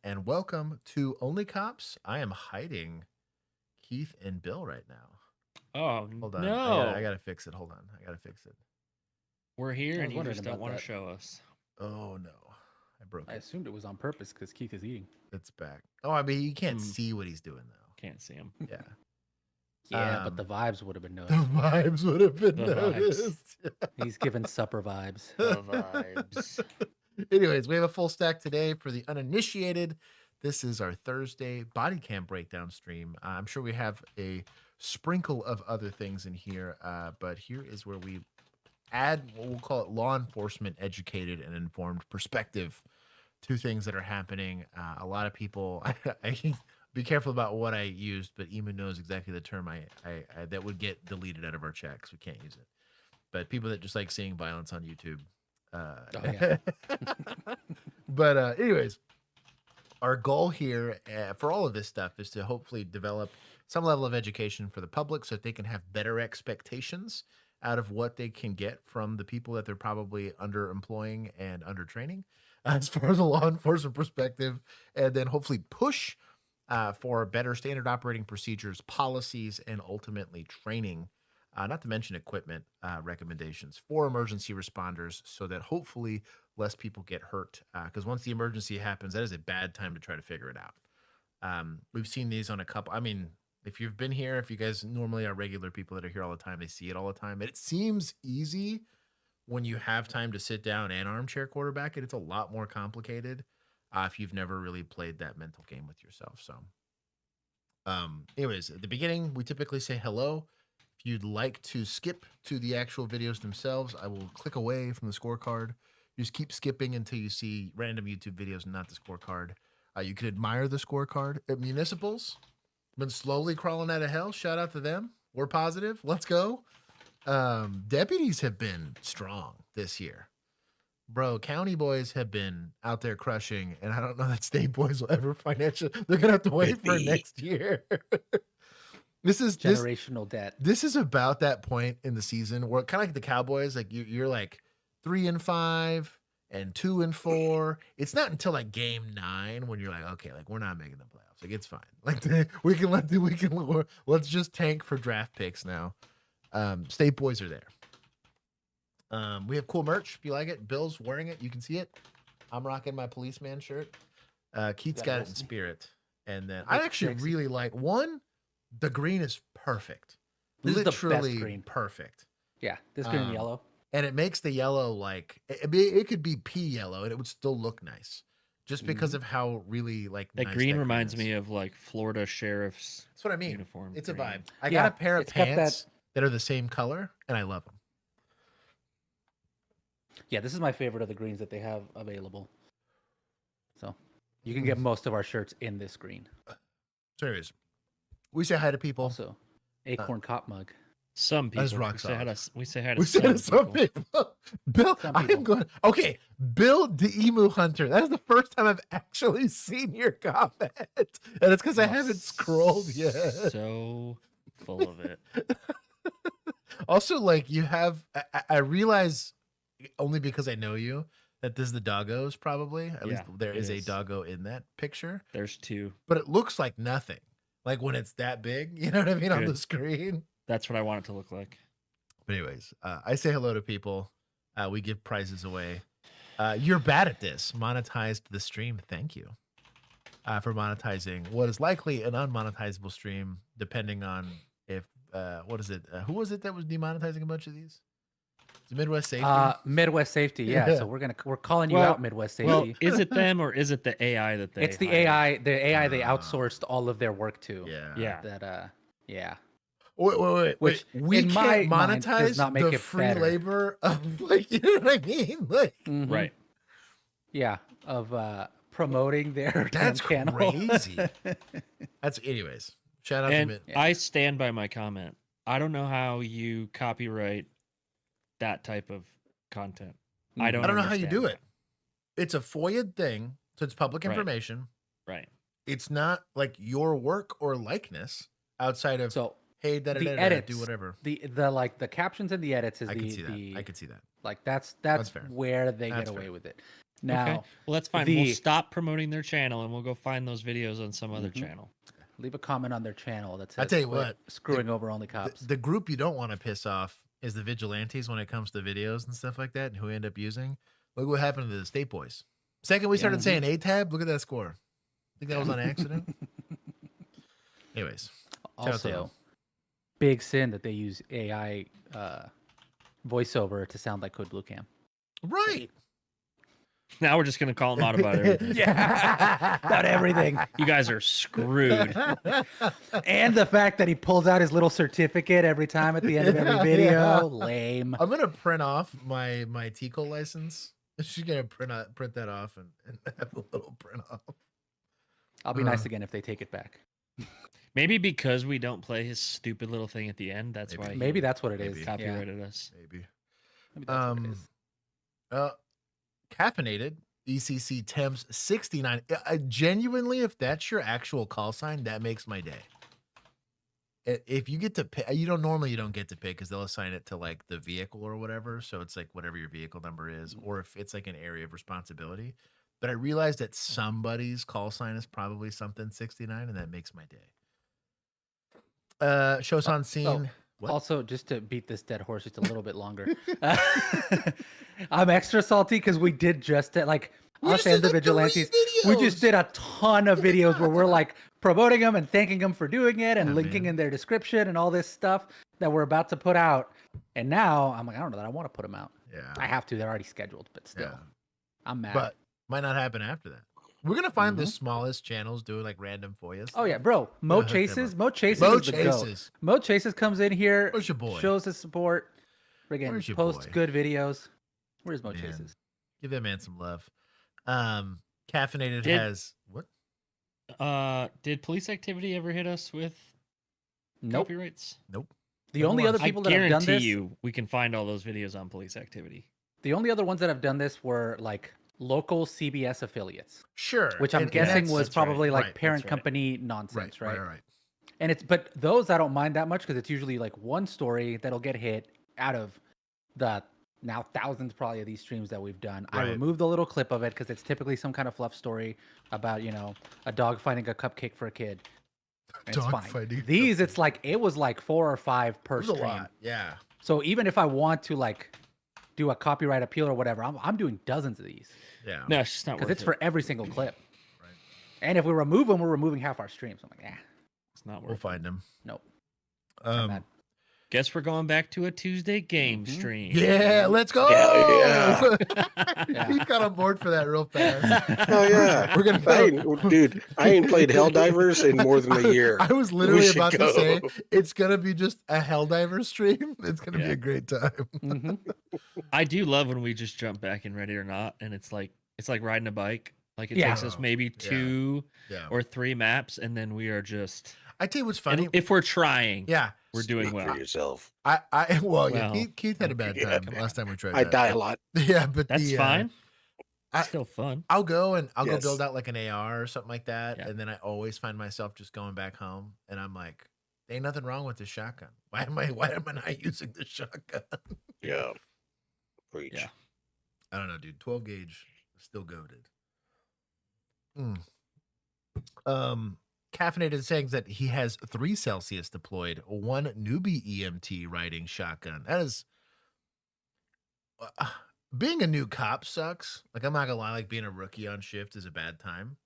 and welcome to OnlyCops. I am hiding Keith and Bill right now. Oh, Hold on. no. I gotta fix it. Hold on. I gotta fix it. We're here I and was you just wondering don't about want to that. show us. Oh no. I broke I it. assumed it was on purpose because Keith is eating. It's back. Oh, I mean, you can't see what he's doing though. Can't see him. Yeah. Yeah, but the vibes would have been The noticed. vibes would have been The vibes. noticed. He's giving supper vibes. The vibes. Anyways, we have a full stack today for the uninitiated. This is our Thursday body cam breakdown stream. I'm sure we have a sprinkle of other things in here, but here is where we add what we'll call it law enforcement educated and informed perspective to things that are happening. A lot of people, I be careful about what I used, but Emu knows exactly the term I that would get deleted out of our chat because we can't use it. But people that just like seeing violence on YouTube. But anyways, our goal here for all of this stuff is to hopefully develop some level of education for the public so that they can have better expectations out of what they can get from the people that they're probably underemploying and under training as far as a law enforcement perspective, and then hopefully push for better standard operating procedures, policies, and ultimately training, not to mention equipment recommendations for emergency responders so that hopefully less people get hurt. Because once the emergency happens, that is a bad time to try to figure it out. We've seen these on a couple. I mean, if you've been here, if you guys normally are regular people that are here all the time, they see it all the time. It seems easy when you have time to sit down and armchair quarterback it. It's a lot more complicated if you've never really played that mental game with yourself. So anyways, at the beginning, we typically say hello. If you'd like to skip to the actual videos themselves, I will click away from the scorecard. You just keep skipping until you see random YouTube videos and not the scorecard. You can admire the scorecard. At Municipals, been slowly crawling out of hell. Shout out to them. We're positive. Let's go. Deputies have been strong this year. Bro, county boys have been out there crushing, and I don't know that state boys will ever financially. They're going to have to wait for next year. This is Generational debt. This is about that point in the season where kind of like the Cowboys, like you're like 3-5 and 2-4. It's not until like game 9 when you're like, okay, like we're not making the playoffs. Like it's fine. Like let's just tank for draft picks now. State boys are there. We have cool merch if you like it. Bill's wearing it. You can see it. I'm rocking my policeman shirt. Keith's got it in spirit. And then I actually really like one. The green is perfect. This Literally is the best green. Perfect. Yeah, this green and yellow. And it makes the yellow like it could be pea yellow and it would still look nice. Just because of how really like that nice green that reminds green is. me of like Florida sheriff's. That's what I mean. Uniform. It's green. a vibe. I Yeah, got a pair of it's got pants that are the same color and I love them. Yeah, this is my favorite of the greens that they have available. So you can get most of our shirts in this green. Serious. We say hi to people. Also, Acorn Cop mug. Some people. That's rock We say hi to We say to some people. Bill, Some I am people. going. Okay, Bill the Emu Hunter. That is the first time I've actually seen your comment, and it's because I haven't scrolled yet. So full of it. Also, like you have, I realize only because I know you that this is the doggos. Probably, at least there is a doggo in that picture. There's 2. But it looks like nothing. Like when it's that big, you know what I mean, on the screen. That's what I want it to look like. But anyways, I say hello to people. We give prizes away. You're bad at this. Monetized the stream. Thank you for monetizing what is likely an unmonetizable stream, depending on if what is it? Who was it that was demonetizing a bunch of these? Is it Midwest Safety? Midwest Safety. Yeah. So we're calling you out, Midwest Safety. Well, is it them or is it the AI that they? It's the hired? AI. The AI they outsourced all of their work to. Yeah. That yeah. Wait. Which, we in my can't mind, does monetize not make the it free better. labor of, like, you know what I mean? Like, Right. Yeah, of promoting their that's channel. crazy. That's anyways. Shout out And to Mid. I stand by my comment. I don't know how you copyright that type of content. I don't know how you do understand it. It's a FOIA thing, so it's public Right. information. Right. It's not like your work or likeness outside of So hey, the da edits, do whatever. The like the captions and the edits is I the can see that. the I could see that. like that's That's fair. where they That's get away fair. with it. Now, Okay. Well, that's fine. We'll the- stop promoting their channel and we'll go find those videos on some other Mhm. channel. leave a comment on their channel that says, I tell you "Quit what, screwing over OnlyCops." the group you don't want to piss off is the vigilantes when it comes to videos and stuff like that, and who we end up using. Look what happened to the State Boys. Second we started saying A-tab, look at that score. I think that was on accident. Anyways, shout out to Also, them. big sin that they use AI voiceover to sound like Code Blue Cam. Right. Now we're just gonna call them out about everything. Yeah, about everything. You guys are screwed. And the fact that he pulls out his little certificate every time at the end of every video. Yeah. Lame. I'm gonna print off my TCO license. She's gonna print that off and have a little print off. I'll be nice again if they take it back. Maybe because we don't play his stupid little thing at the end. That's Maybe. why Maybe he that's what it is. Maybe. copyrighted us. Maybe. Maybe that's what it is. Caffeinated ECC Thames 69. Genuinely, if that's your actual call sign, that makes my day. If you get to pick, you don't get to pick because they'll assign it to like the vehicle or whatever. So it's like whatever your vehicle number is, or if it's like an area of responsibility. But I realized that somebody's call sign is probably something 69, and that makes my day. Shows on scene. What? Also, just to beat this dead horse just a little bit longer, I'm extra salty because we did just like We us just and did the like 3 vigilantes. We just videos. did a ton of videos where we're like promoting them and thanking them for doing it and Yeah, linking man. in their description and all this stuff that we're about to put out. And now I'm like, I don't know that I want to put them out. Yeah. I have to. They're already scheduled, but still, Yeah. I'm mad. But might not happen after that. We're gonna find the smallest channels doing like random FOIA stuff. Oh yeah, bro. Mo hook them Chases. up. Mo Chases Mo is the goat. Chases. Mo Chases comes in here, Where's your boy? shows his support, Where's friggin' your posts boy? good videos. Where's Mo Man. Chases? Give that man some love. Caffeinated Did- has what? Did police activity ever hit us with Nope. copyrights? Nope. The only other I people that have done guarantee this, you we can find all those videos on police activity. the only other ones that have done this were like local CBS affiliates, Sure. which I'm and guessing that's- was that's right, probably like right, parent that's right. company nonsense, right? Right. And but those I don't mind that much because it's usually like one story that'll get hit out of the now thousands probably of these streams that we've done. I Right. removed a little clip of it because it's typically some kind of fluff story about, you know, a dog finding a cupcake for a kid. And it's Dog fine. finding a These, it's like, it was like 4 or 5 per There's a stream. lot. Yeah. So even if I want to like do a copyright appeal or whatever, I'm doing dozens of these Yeah. No, it's just not because worth it's it. for every single clip. Right. And if we remove them, we're removing half our streams. I'm like, It's not We'll worth it. find him. nope. I'm mad. Guess we're going back to a Tuesday game Mhm. stream. Yeah, let's go. Hell Yeah. He got on board for that real fast. Oh yeah, We're gonna dude. I ain't played Helldivers in more than a year. I was We literally should about to go. say it's gonna be just a Helldiver stream. It's gonna be Yeah. a great time. Mhm. I do love when we just jump back in Ready or Not, and it's like riding a bike. Like it Yeah. takes us maybe Yeah. 2 Yeah. or 3 maps, and then we are just. I tell you what's and funny. if we're trying, Yeah. we're doing Speak well. for yourself. Well, Well, Keith had a bad yeah. time last time we tried. I that. die a lot. Yeah, but That's fine. I- Still fun. I'll go go Yes. build out like an AR or something like that, Yeah. and then I always find myself just going back home, and I'm like, "Ain't nothing wrong with the shotgun. Why am I not using the shotgun?" Yeah. Preach. Yeah. I don't know, dude. 12 gauge still goaded. Caffeinated saying that he has 3 Celsius deployed, 1 newbie EMT riding shotgun. That is being a new cop sucks. Like, I'm not gonna lie, like being a rookie on shift is a bad time.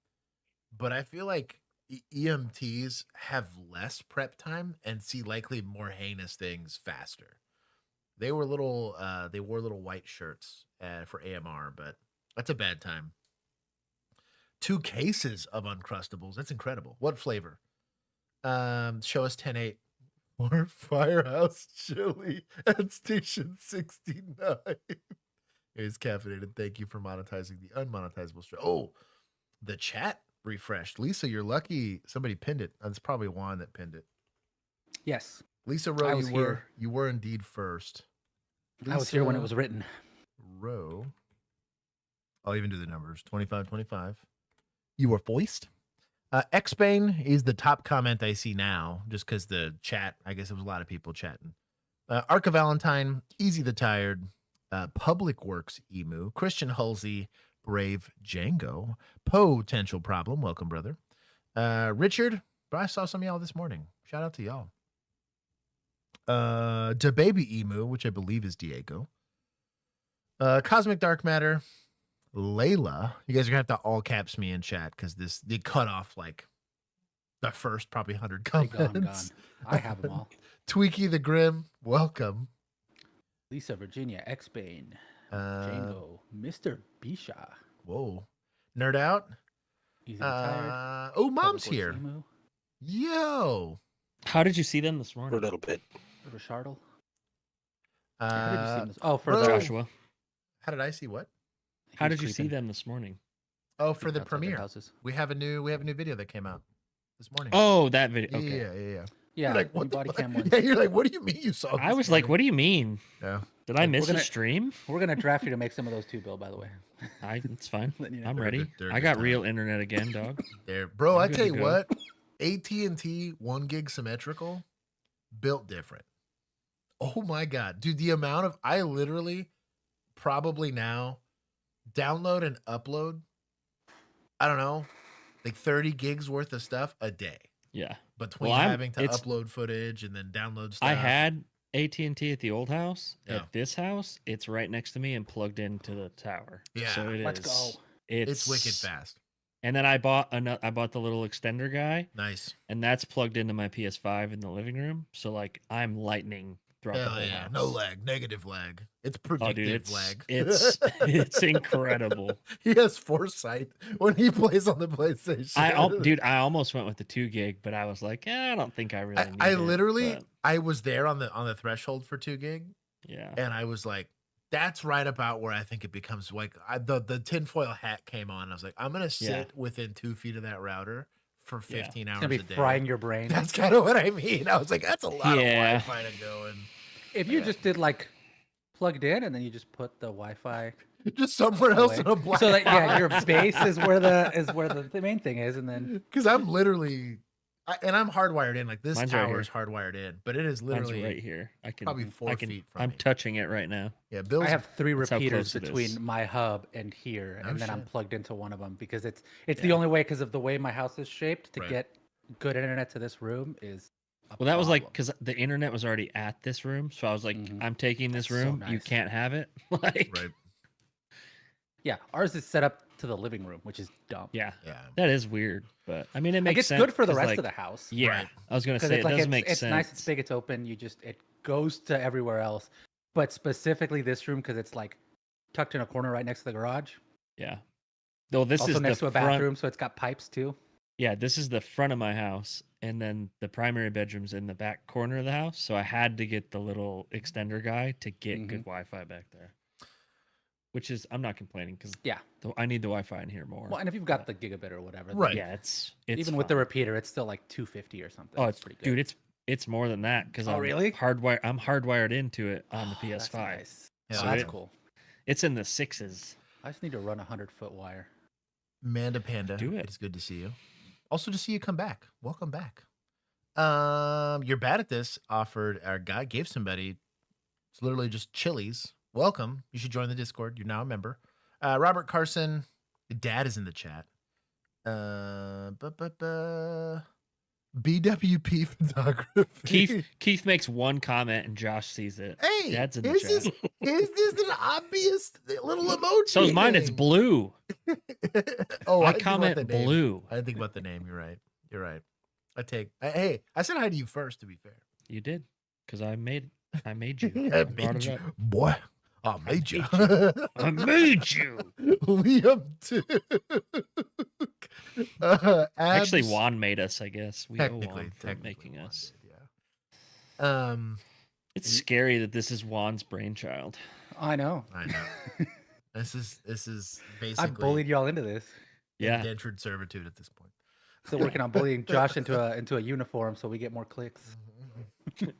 But I feel like EMTs have less prep time and see likely more heinous things faster. They wore little white shirts for AMR, but that's a bad time. 2 cases of Uncrustables. That's incredible. What flavor? Show us 10-8. More Firehouse Chili at Station 69. It's caffeinated. Thank you for monetizing the unmonetizable stream. Oh, the chat refreshed. Lisa, you're lucky. Somebody pinned it. That's probably Juan that pinned it. Yes. Lisa I Rowe, was you were indeed first. I was here when it Lisa was written. Rowe. I'll even do the numbers. 25. You were foist. Xbane is the top comment I see now, just because the chat, I guess it was a lot of people chatting. Arca Valentine, Easy the Tired, Public Works Emu, Christian Halsey, Brave Django. Potential problem. Welcome, brother. Richard, bro, I saw some of y'all this morning. Shout out to y'all. DaBaby Emu, which I believe is Diego. Cosmic Dark Matter. Layla. You guys are going to have to all caps me in chat because they cut off like the first probably 100 They comments. gone. I have them all. Tweaky the Grim, welcome. Lisa, Virginia, X-Bane, Uh, Django, Mr. Bisha. whoa. Nerd Out. Easy Retired. Oh, Mom's Double here. Force Emu, Yo. How did you see them this For a morning? little bit. Richardle. How did you see this? Oh, for bro. the Joshua, How did I see what? how he's did you see creeping. them this morning? Oh, for the Outside their premiere. houses. We have a new video that came out this morning. Oh, that video. Okay. Yeah. Yeah, You're like, new what the body fuck? cam one. Yeah, you're like, what do you mean you saw? I this was like, morning? what do you mean? Yeah. Did I miss gonna- a stream? We're gonna draft you to make some of those too, Bill. By the way. It's fine. Letting you know. I'm They're ready. good- they're a I good got time. real internet again, dog. There, bro. I'm I good tell to you go. what, AT&T 1 gig symmetrical built different. Oh my god, dude! The amount of I literally probably now download and upload. I don't know, like 30 gigs worth of stuff a day Yeah. between Well, having to it's- upload footage and then download stuff. I had AT&T at the old house. Yeah. At this house, it's right next to me and plugged into the tower. Yeah. So Let's go. it's wicked fast. And then I bought the little extender guy, Nice. and that's plugged into my PS5 in the living room. So like I'm lightning throughout the Hell whole yeah, house. no lag, negative lag. It's Oh, predictive dude, lag. it's incredible. He has foresight when he plays on the PlayStation. Dude, I almost went with the 2 gig, but I was like, I don't think I really need I it. literally But, I was there on the threshold for 2 gig, yeah. and I was like, that's right about where I think it becomes like the tinfoil hat came on. I was like, I'm gonna sit Yeah. within 2 feet of that router for 15 hours It's gonna a be day. frying your brain. That's kind of what I mean. I was like, that's a lot Yeah. of Wi-Fi to go in. If you just did like plugged in and then you just put the Wi-Fi Just somewhere else away. in a black. So that yeah, your base is where the main thing is, and then Because I'm literally, I'm hardwired in. Like this Mine's right tower here. is hardwired in, but it is Mine's literally right here. I can probably 4 I can, feet from I'm me. touching it right now. Yeah, Bill's. I have 3 That's how repeaters close it between is. my hub and here, Oh, and then I'm shit. plugged into one of them because it's the Yeah. only way because of the way my house is shaped to Right. get good internet to this room is. A Well, that was like problem. because the internet was already at this room, so I was like, Mhm. I'm taking this That's so room. You nice. can't have it. Like, right. Yeah, ours is set up to the living room, which is dumb. yeah, Yeah. that is weird, but I mean, it Like makes it's sense. good for the 'cause, rest like, of the house. Yeah, Right. I was gonna Because say it's it like does make it's sense. nice, it's big, it's open. It goes to everywhere else, but specifically this room because it's like tucked in a corner right next to the garage. Yeah. Though this Also is next the to a front. bathroom, so it's got pipes too. Yeah, this is the front of my house, and then the primary bedroom's in the back corner of the house. So I had to get the little extender guy to get Mhm. good Wi-Fi back there. Which is, I'm not complaining because Yeah. I need the Wi-Fi in here more. Well, and if you've got the gigabit or whatever, then Right. Yeah, it's even with the fine. repeater, it's still like 250 or something. Oh, It's it's pretty good. dude, it's more than that because Oh, really? I'm hardwired into it on the Oh, PS5. That's nice. Yeah, Oh, so that's it- cool. It's in the 6s. I just need to run a 100-foot wire. Manda Panda, Do it. It's good to see you. Also to see you come back. Welcome back. You're bad at this. Offered our guy gave somebody. It's literally just Chili's. Welcome. You should join the Discord. You're now a member. Robert Carson, dad is in the chat. BWP photography. Keith makes one comment and Josh sees it. Hey, Dad's in the is chat. this an obvious little emoji? So is mine. It's thing? blue. Oh, I didn't think about comment the name. blue. I didn't think about the name. You're right. You're right. Hey, I said hi to you first. To be fair, You did because I made you. I I brought made it you, up. boy. I made you. I made you. Liam too. Actually, Abs- Juan made us. I guess we owe technically, Juan for technically making Juan us. did, yeah. It's scary that this is Juan's brainchild. I know. I know. This is basically I've bullied y'all into this. Yeah. indentured servitude at this point. Still working on bullying Josh into a uniform so we get more clicks.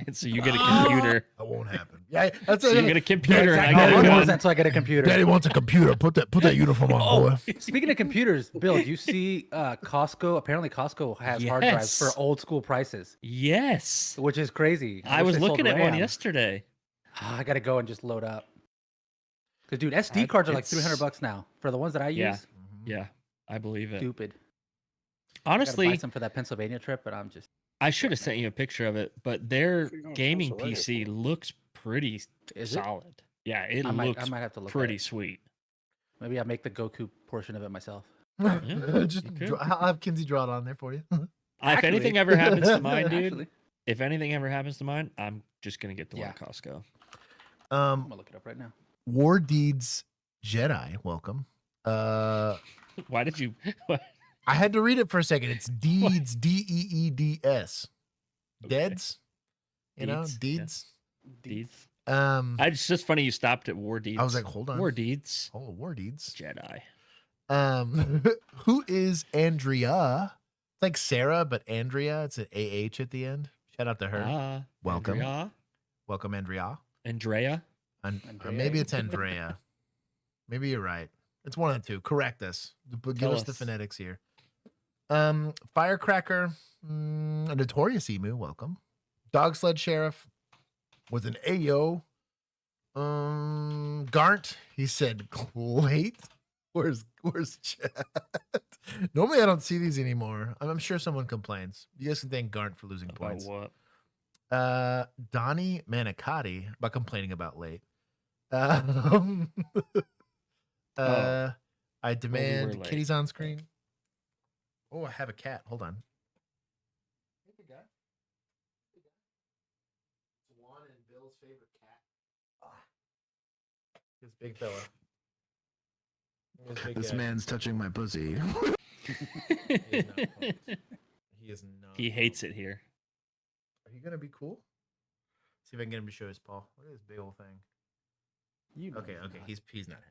And so you get a computer. That won't happen. Yeah, that's So you get a computer and I Daddy get a wants- gun. until I get a computer. Daddy wants a computer. Put that uniform on, boy. Speaking of computers, Bill, do you see Costco? Apparently, Costco has hard drives for Yes. old school prices, Yes. which is crazy. I wish was they sold looking at one RAM. yesterday. I gotta go and just load up. Because dude, SD cards are like It's- $300 now for the ones that I use. Yeah. Mhm. Yeah, I believe it. Stupid. I gotta buy Honestly, some for that Pennsylvania trip, but I'm just. I should have sent you a picture of it, but their What are you gonna gaming tell us right PC for? looks pretty Is it? solid. Yeah, it I might looks have to look. pretty At it. sweet. Maybe I'll make the Goku portion of it myself. Just you could. I'll have Kinsey draw it on there for you. If anything ever happens to mine, dude, Actually, if anything ever happens to mine, I'm just gonna get the one Yeah. at Costco. I'm gonna look it up right now. War Deeds Jedi, welcome. Why did you? What? I had to read it for a second. It's Deeds, Deeds. Okay. Deads, you know, Deeds, yeah. Deeds. Deeds. It's It's just funny you stopped at War Deeds. I was like, hold on. War Deeds. Oh, War Deeds. Jedi. Who is Andrea? It's like Sarah, but Andrea. It's an AH at the end. Shout out to her. Ah, Welcome. Andrea. Welcome, Andrea. Andrea. Andrea. Maybe it's Andrea. Maybe you're right. It's one of the two. Correct us. But give Tell us the us. phonetics here. Firecracker, a Notorious Emu, welcome. Dog Sled Sheriff with an Ayo. Garnt, he said, wait, where's chat? Normally I don't see these anymore. I'm sure someone complains. You guys can thank Garnt for losing About points. what? Donnie Manicotti about complaining about late. I demand late. kitties on screen. Oh, I have a cat. Hold on. Hey, big guy. Big guy. It's Juan and Bill's favorite cat. This big fella. This man's touching my pussy. He is not. He hates it here. Are you gonna be cool? See if I can get him to show his paw. Look at this big old thing. You know Okay, he's okay. not. He's not happy.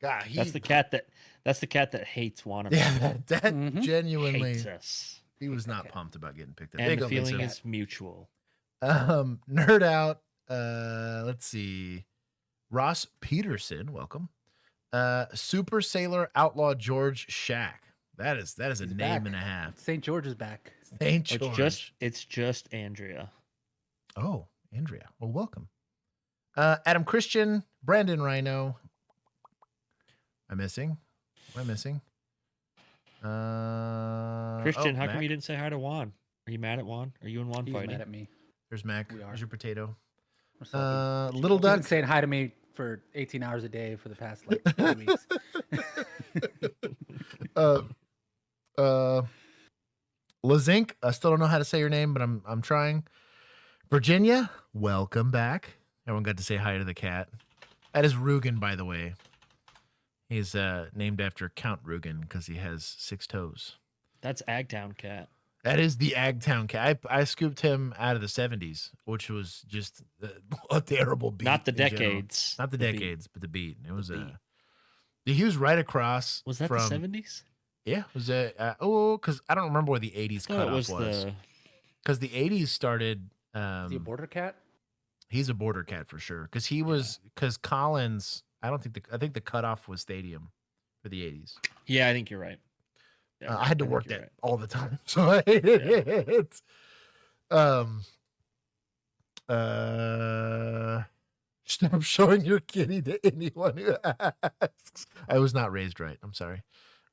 God, That's the cat that. That's the cat that hates Wannabe. Yeah, that Mhm. genuinely. Hates us. He was Hate that not cat. pumped about getting picked up. And There the you go, feeling Mason. is mutual. Nerd out. Let's see. Ross Peterson, welcome. Super Sailor Outlaw George Shack. That is a He's name back. and a half. St. George is back. Saint George. It's just Andrea. Oh, Andrea. Well, welcome. Adam Christian, Brandon Rhino. Am I missing? Am I missing? Christian, how Mac. come you didn't say hi to Juan? Are you mad at Juan? Are you and Juan He's fighting? mad at me. There's Mac. We are. There's your potato. What's up, dude? Little He's been Duck. saying hi to me for 18 hours a day for the past like 3 weeks. Lazink. I still don't know how to say your name, but I'm trying. Virginia, welcome back. Everyone got to say hi to the cat. That is Rugen, by the way. He's named after Count Rugen because he has 6 toes. That's Agtown Cat. That is the Agtown cat. I scooped him out of the 70s, which was just a terrible beat. Not the in general. decades. Not the beat. decades, but the beat. It was beat. he was right across. Was that from, the 70s? Yeah, it was because I don't remember where the 80s No, cutoff it was was. the. Because the 80s started. Is he a border cat? He's a border cat for sure. Because he was Collins. I think the cutoff was Stadium for the 80s. Yeah, I think you're right. Yeah, I had to think work you're that right. all the time, so I hated it. Stop showing your kitty to anyone who asks. I was not raised right. I'm sorry.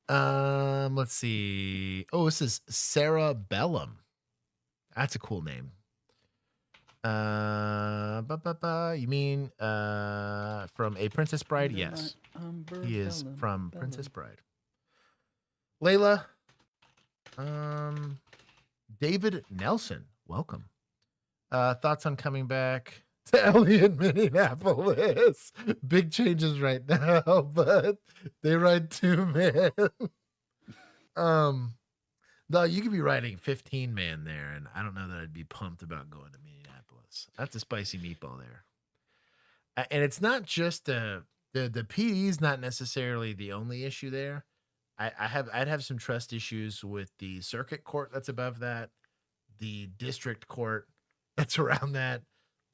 Let's see. Oh, this is Sarah Bellum. That's a cool name. You mean from A Princess Bride? Yes. He is from Princess Bride. Layla. David Nelson, welcome. Thoughts on coming back to Ellie in Minneapolis? Big changes right now, but they ride 2 man. No, you could be riding 15 man there, and I don't know that I'd be pumped about going to Minneapolis. That's a spicy meatball there. And it's not just the PD is not necessarily the only issue there. I'd have some trust issues with the circuit court that's above that, the district court that's around that,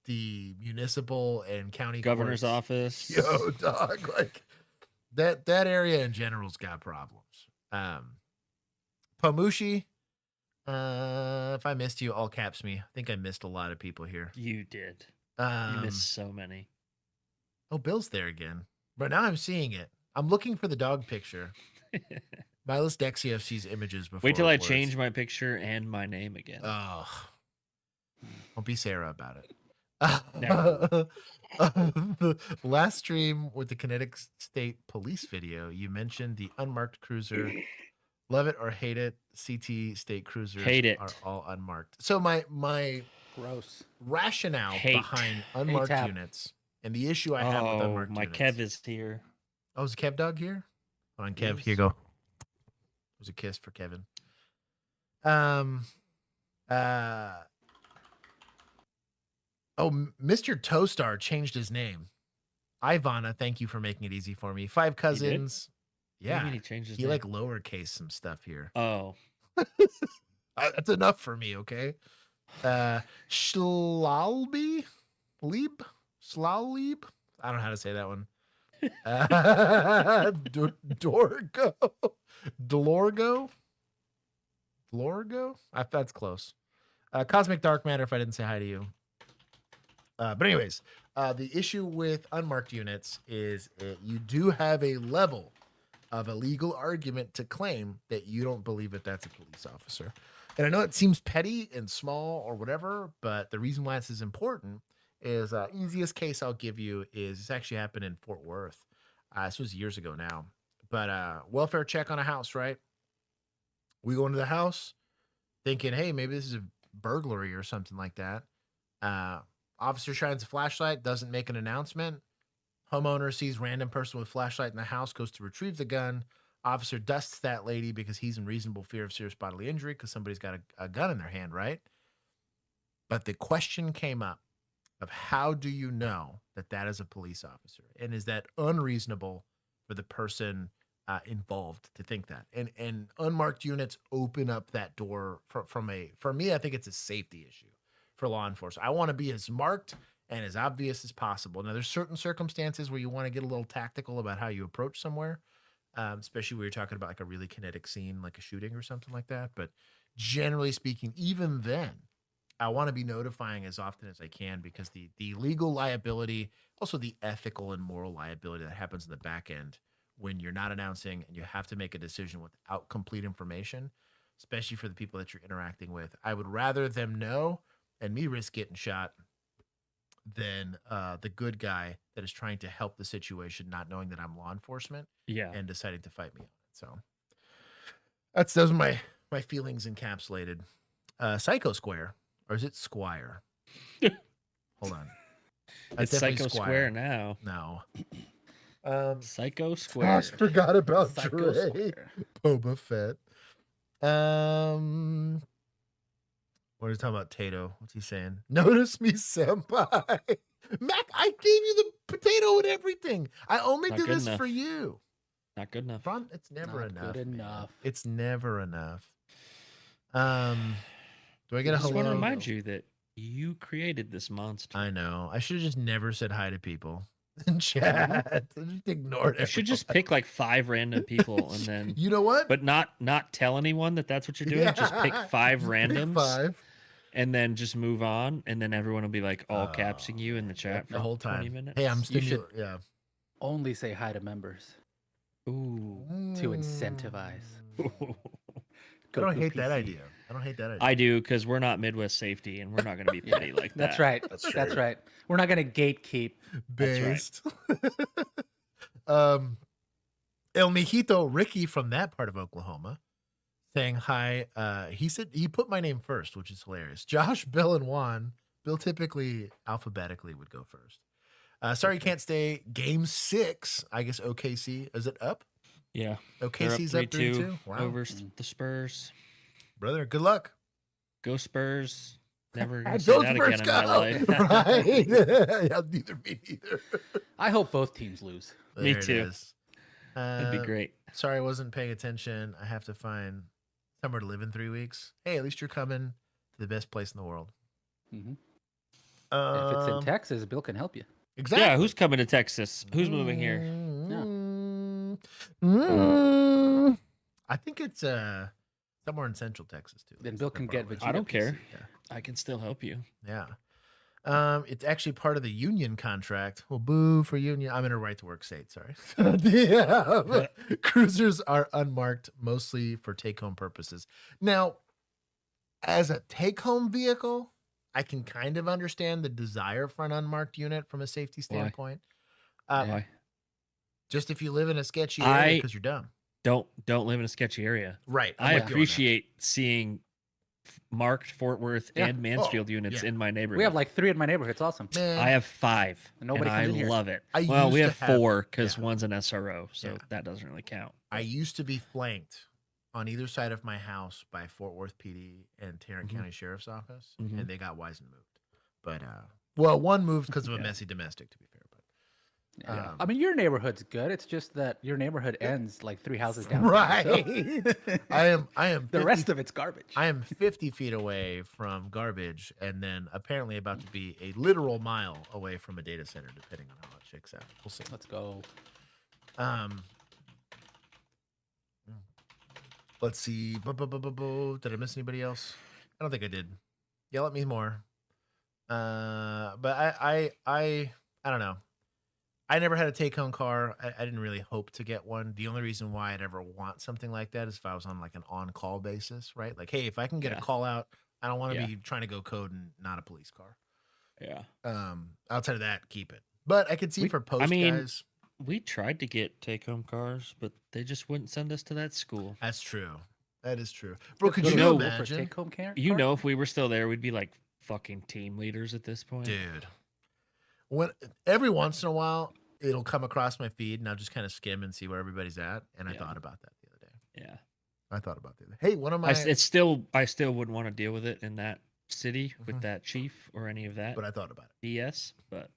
the municipal and county Governor's courts. office. Yo, dog, like that area in general's got problems. Pamushi, if I missed you, all caps me. I think I missed a lot of people here. You did. You missed so many. Oh, Bill's there again. But now I'm seeing it. I'm looking for the dog picture. Milos Dexiev sees images before. Wait till I words. change my picture and my name again. Oh, don't be Sarah about it. Never. Last stream with the Kinetic State Police video, you mentioned the unmarked cruiser. Love it or hate it. CT State cruisers Hate it. are all unmarked. So my Gross. rationale Hate. behind unmarked A-tap. units and the issue I have with Oh, unmarked my units. Kev is here. Oh, is Kev dog here? Hold on, Kev. Yes. Here you go. There's a kiss for Kevin. Oh, Mr. Toastar changed his name. Ivana, thank you for making it easy for me. 5 cousins. What do you Yeah. mean he changed his He name? like lowercase some stuff here. Oh, That's enough for me, okay? Schlalbe? Lieb? Schlallieb? I don't know how to say that one. Dorgo? Delorgo? Delorgo? That's close. Cosmic Dark Matter, if I didn't say hi to you. But anyways, the issue with unmarked units is you do have a level of a legal argument to claim that you don't believe that that's a police officer. And I know it seems petty and small or whatever, but the reason why this is important is easiest case I'll give you is this actually happened in Fort Worth. This was years ago now, but welfare check on a house, right? We go into the house thinking, hey, maybe this is a burglary or something like that. Officer shines a flashlight, doesn't make an announcement. Homeowner sees random person with flashlight in the house, goes to retrieve the gun. Officer dusts that lady because he's in reasonable fear of serious bodily injury because somebody's got a gun in their hand, right? But the question came up of how do you know that that is a police officer? And is that unreasonable for the person involved to think that? And unmarked units open up that door for me, I think it's a safety issue for law enforcement. I want to be as marked and as obvious as possible. Now, there's certain circumstances where you want to get a little tactical about how you approach somewhere, especially when you're talking about like a really kinetic scene, like a shooting or something like that. But generally speaking, even then, I want to be notifying as often as I can because the legal liability, also the ethical and moral liability that happens in the back end when you're not announcing and you have to make a decision without complete information, especially for the people that you're interacting with. I would rather them know and me risk getting shot than the good guy that is trying to help the situation, not knowing that I'm law enforcement yeah. and deciding to fight me on it. So those are my feelings encapsulated. Psycho Square, or is it Squire? Hold on. It's definitely Psycho Square now. No. Psycho Square. Gosh, forgot about Psycho Dre. Square. Boba Fett. What are you talking about, Tato? What's he saying? Notice me, senpai. Mac, I gave you the potato and everything. I only Not did good this enough. for you. Not good enough. Ron, it's never Not enough. good man. enough. It's never enough. Do I get I a just want to hello? remind you that you created this monster. I know. I should have just never said hi to people in chat. I just ignored it. You should just pick like 5 random people and then, You know what? but not tell anyone that that's what you're doing. Just pick 5 Pick randoms 5 and then just move on. And then everyone will be like all capsing you in the chat for the whole 20 time. minutes. Hey, I'm You should- yeah. Only say hi to members Ooh. to incentivize. I don't hate that PC. idea. I don't hate that idea. I do because we're not Midwest safety and we're not going to be petty like that. That's right. That's That's true. right. We're not gonna gatekeep. That's right. Based. El Mijito Ricky from that part of Oklahoma saying hi. He said he put my name first, which is hilarious. Josh, Bill, and Juan. Bill typically alphabetically would go first. Sorry you can't stay. Game 6. I guess OKC. Is it up? Yeah. OKC's They're up 3-2. Wow. over the Spurs. Brother, good luck. Go Spurs. Never gonna And say those that Spurs again in my go. life. Right? Yeah, neither me neither. I hope both teams lose. Me There it too. is. That'd be great. Sorry, I wasn't paying attention. I have to find somewhere to live in 3 weeks. Hey, at least you're coming to the best place in the world. Mhm. If it's in Um, Texas, Bill can help you. exactly. Yeah, who's coming to Texas? Who's moving here? I think it's somewhere in Central Texas too. Then Bill can That's where get I Vegeta I don't care. PC. I can still help you. Yeah. It's actually part of the union contract. Well, boo for union. I'm in a right to work state. Sorry. Yeah. Cruisers are unmarked mostly for take home purposes. Now, as a take home vehicle, I can kind of understand the desire for an unmarked unit from a safety standpoint. Why? Just if you live in a sketchy area because you're dumb. Don't live in a sketchy area. Right. I appreciate seeing marked Fort Worth Yeah. and Mansfield units in my neighborhood. We have like 3 in my neighborhood. It's awesome. Man, I have 5. And nobody and comes in I here. love it. I Well, we used have to have- 4 because yeah. one's an SRO, so Yeah. that doesn't really count. I used to be flanked on either side of my house by Fort Worth PD and Tarrant County Sheriff's Office, and they got wise and moved. But well, one moved because of a messy domestic, to be fair. But Yeah. I mean, your neighborhood's good. It's just that your neighborhood ends like 3 houses down. right, So I am. the rest of it's garbage. I am 50 feet away from garbage, and then apparently about to be a literal mile away from a data center, depending on how it shakes out. We'll see. Let's go. Let's see. Did I miss anybody else? I don't think I did. Yell at me more. But I don't know. I never had a take-home car. I didn't really hope to get one. The only reason why I'd ever want something like that is if I was on like an on-call basis, right? Like, hey, if I can get a call out, I don't want to be trying to go code and not a police car. Yeah. Outside of that, keep it. But I could see for post guys. We tried to get take-home cars, but they just wouldn't send us to that school. That's true. That is true. Bro, could Go you to school for imagine? take-home car? You know, if we were still there, we'd be like fucking team leaders at this point. Dude. When every once in a while it'll come across my feed and I'll just kind of skim and see where everybody's at. And I thought about that the other day. Yeah. I thought about that. Hey, one of my I still wouldn't want to deal with it in that city with that chief or any of that. but I thought about it. BS, but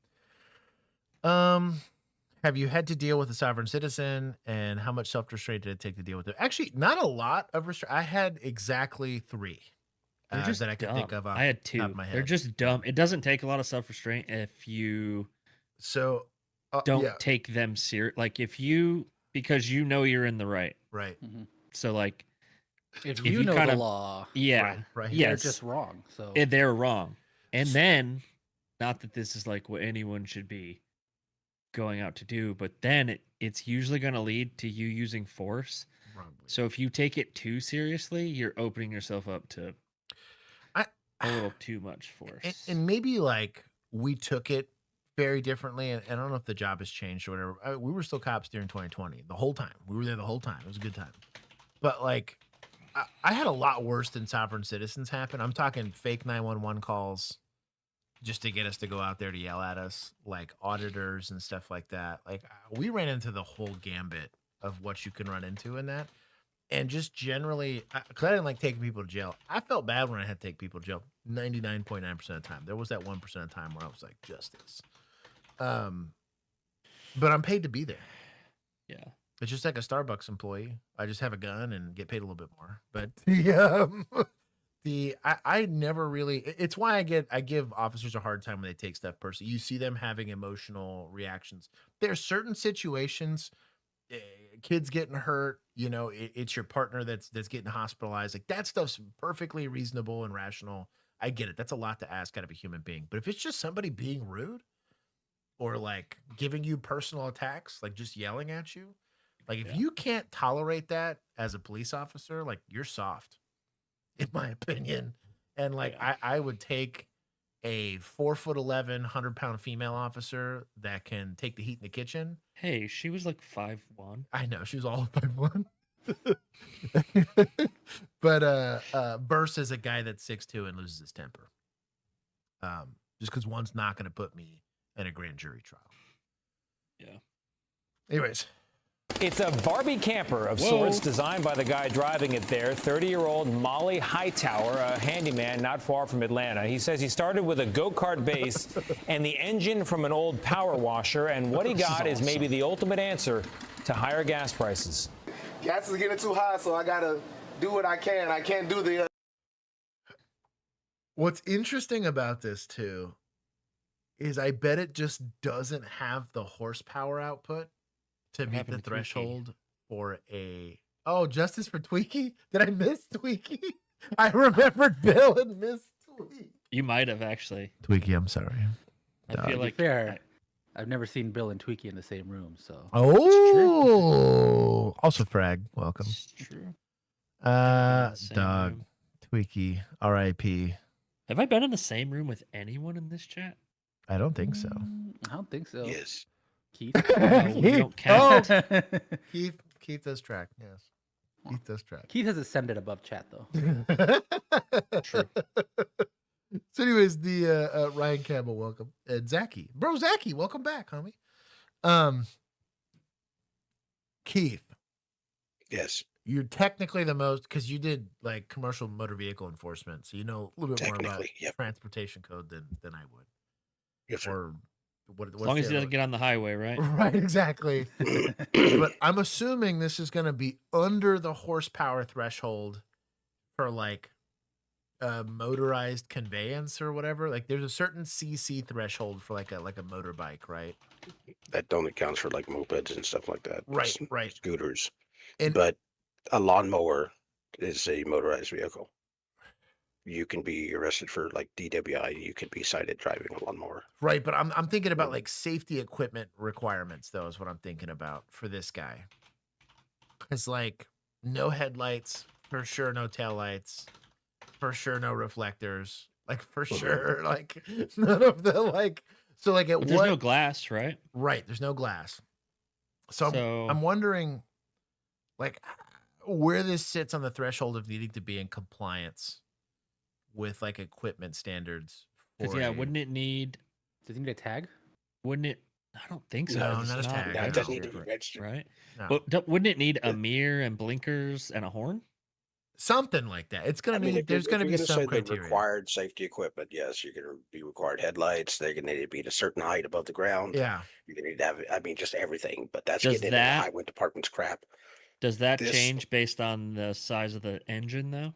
Have you had to deal with a sovereign citizen, and how much self-restraint did it take to deal with it? Actually, not a lot of restraint. I had exactly 3 they're just that I could dumb. think of. I had 2. Top of my They're head. just dumb. It doesn't take a lot of self-restraint if you So don't yeah, take them serious. Like if you, because you know you're in the right. right. So like, If you you know kind the of- law, yeah, Right. they're yes, just wrong. So they're wrong. And then, not that this is like what anyone should be going out to do, but then it's usually going to lead to you using force. Probably. So if you take it too seriously, you're opening yourself up to a little too much force. And maybe like we took it very differently. And I don't know if the job has changed or whatever. We were still cops during 2020 the whole time. We were there the whole time. It was a good time. But like, I had a lot worse than sovereign citizens happen. I'm talking fake 911 calls just to get us to go out there to yell at us, like auditors and stuff like that. Like we ran into the whole gambit of what you can run into in that. And just generally, because I didn't like taking people to jail. I felt bad when I had to take people to jail 99.9% of the time. There was that 1% of the time where I was like, justice. But I'm paid to be there. Yeah. It's just like a Starbucks employee. I just have a gun and get paid a little bit more. But I never really. It's why I give officers a hard time when they take stuff personally. You see them having emotional reactions. There are certain situations, kids getting hurt. You know, it's your partner that's getting hospitalized. Like that stuff's perfectly reasonable and rational. I get it. That's a lot to ask out of a human being. But if it's just somebody being rude or like giving you personal attacks, like just yelling at you, like if you can't tolerate that as a police officer, like you're soft, in my opinion. And like I would take a 4'11", 100-pound female officer that can take the heat in the kitchen. Hey, she was like 5'1". I know she was all 5'1". But versus a guy that's 6'2" and loses his temper. Just because one's not going to put me in a grand jury trial. Yeah. Anyways. It's a Barbie camper of sorts designed by the guy driving it there, 30-year-old Molly Hightower, a handyman not far from Atlanta. He says he started with a go-kart base and the engine from an old power washer, and what he got is maybe the ultimate answer to higher gas prices. Gas is getting too high, so I gotta do what I can. I can't do the... What's interesting about this, too, is I bet it just doesn't have the horsepower output to meet the threshold for a... Oh, justice for Tweaky? Did I miss Tweaky? I remembered Bill and missed Tweak. You might have actually. Tweaky, I'm sorry. I Dog. feel To be like fair, I've never seen Bill and Tweaky in the same room, so. Oh, also Frag, welcome. It's true. the same Dog, room. Tweaky, R.I.P. Have I been in the same room with anyone in this chat? I don't think so. I don't think so. Yes. Keith. No, we don't count. Keith does track. Yes, Keith does track. Keith has ascended above chat though. True. So, anyways, the Ryan Campbell, welcome, and Zachy, bro, Zachy, welcome back, homie. Keith, Yes. you're technically the most because you did like commercial motor vehicle enforcement, so you know a little bit more about Technically, yep. transportation code than I would. Yes, sir. Or As long as he doesn't get on the highway, right? right, exactly. But I'm assuming this is going to be under the horsepower threshold for like a motorized conveyance or whatever. Like there's a certain CC threshold for like a motorbike, right? That only counts for like mopeds and stuff like that. Right, It's right. Scooters. And But a lawnmower is a motorized vehicle. You can be arrested for like DWI. You could be cited driving a lawnmower. right, but I'm thinking about like safety equipment requirements though is what I'm thinking about for this guy. It's like no headlights, for sure no taillights, for sure no reflectors, like for sure like none of the like so like at But there's what no glass, right? right, there's no glass. So, So I'm wondering like where this sits on the threshold of needing to be in compliance with like equipment standards. because for a- wouldn't it need? Does he need a tag? Wouldn't it? I don't think so. No, It's not a tag. Now, it doesn't need to registered, be registered. right? No. But wouldn't it need a mirror and blinkers and a horn? Something like that. It's gonna I mean, need. if There's you're gonna be gonna some say the criteria. required safety equipment, yes, you're going to be required headlights. They're going to need to be at a certain height above the ground. Yeah. You're going to need to have, I mean, just everything. But that's Does getting into the that- highway department's crap. Does that This- change based on the size of the engine, though?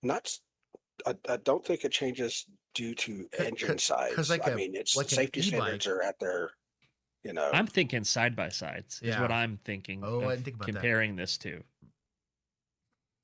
Not. I don't think it changes due to engine size. like I a- mean, it's like an safety e-bike. standards are at their, you know. I'm thinking side by sides is what Yeah. I'm thinking. Oh, I of didn't think about that. comparing this to.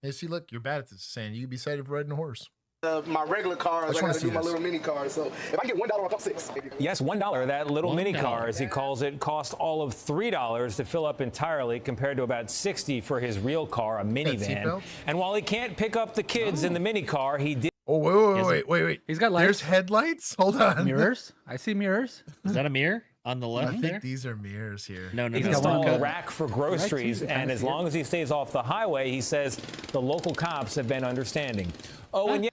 Hey, see, look, you're bad at this. Saying you'd be cited for riding a horse. My regular cars, just I wanna gotta see do my this. little mini cars. So if I get $1 off, I'm $6. Yes, $1. That little mini $1. car, as he calls it, cost all of $3 to fill up entirely, compared to about $60 for his real car, a minivan. seatbelt? And while he can't pick up the kids in the mini car, he did. Oh wait. He's got There's lights, headlights. Hold on. mirrors. I see mirrors. Is that a mirror on the I left think there? these are mirrors here. No, He's no. got one install a gun. rack for groceries, kinda and as see it. long as he stays off the highway, he says the local cops have been understanding. Oh, and yeah,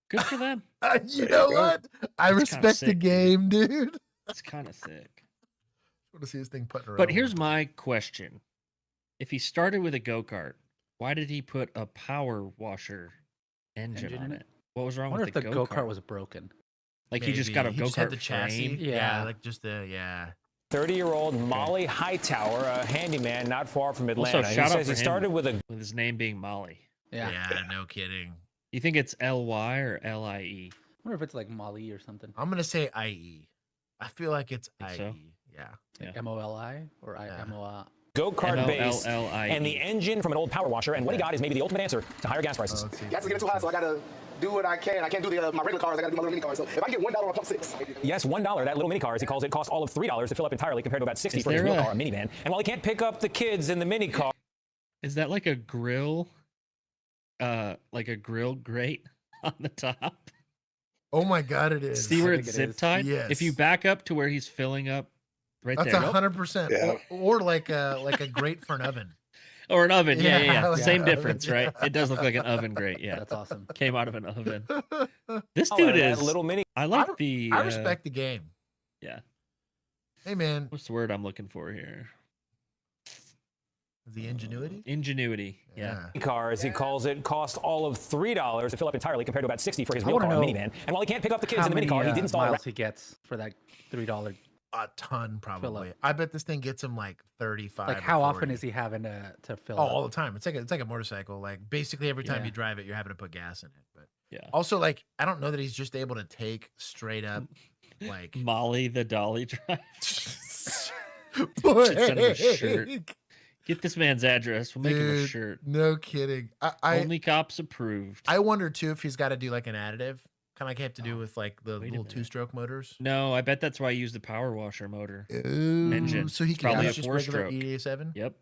Good for them. You know you go. what? I That's kinda respect the sick, dude. game, dude. That's kind of sick. Want to see this thing putting around. But here's my question: if he started with a go-kart, why did he put a power washer engine Engine on in it? What was I wrong wonder with if the the go-kart? go-kart was broken. Like he just got a Maybe. He just had go-kart the chassis. frame. Yeah. like just the yeah. 30-year-old Molly Hightower, a handiman not far from Atlanta. Also, He shout out says for he him. started with a With his name being Molly. Yeah. Yeah, no kidding. You think it's L-Y or L-I-E? I wonder if it's like Molly or something. I'm gonna say IE. I feel like it's Think IE. so? Yeah. Yeah. M-O-L-I or Yeah. M-O-L. go-kart base M-O-L-L-I-E. and the engine from an old power washer, and what he got is maybe the ultimate answer to higher gas prices. Let's see. Gas is getting too high, so I gotta do what I can. I can't do my regular cars. I gotta do my little mini cars. So if I get $1 off, I'm $6. Yes, $1. That little mini car, as he calls it, cost all of $3 to fill up entirely, compared to about $60 Is for his there real a- car, a minivan. And while he can't pick up the kids in the mini car, Is that like a grill? Like a grill grate on the top? Oh my god, it is. See where think it's it zip is. tied? If you Yes. back up to where he's filling up right That's there. 100%. Yeah. Or like a grate for an oven. Or an oven. Yeah, Yeah, like Same an oven, difference, right? It does look like an oven grate. Yeah. That's awesome. Came out of an oven. This that dude is. little mini I like the. I respect the game. Yeah. Hey man, What's the word I'm looking for here? the ingenuity. Ingenuity. Yeah. car, as he calls it, cost all of $3 to fill up entirely, compared to about $60 for his I real wanna car, a know minivan. And while he can't pick up the kids How in the mini many car, he did install a miles he gets for that $3? A ton, probably. up. I bet this thing gets him like 35. Like or how often 40. is he having to fill Oh, up? all the time. It's like a motorcycle. Like basically every time Yeah. you drive it, you're having to put gas in it. But Yeah. also, like I don't know that he's just able to take straight up, like. Molly the dolly drive. Boy, Should send him a shirt. Get this man's address. We'll make him a Dude, shirt. No kidding. OnlyCops approved. I wonder too if he's got to do like an additive, kind of like you have to do with like the wait a little minute. 2-stroke motors. No, I bet that's why I used the power washer motor. Engine. So he It's can probably use a just regular 4-stroke. EA7. Yep.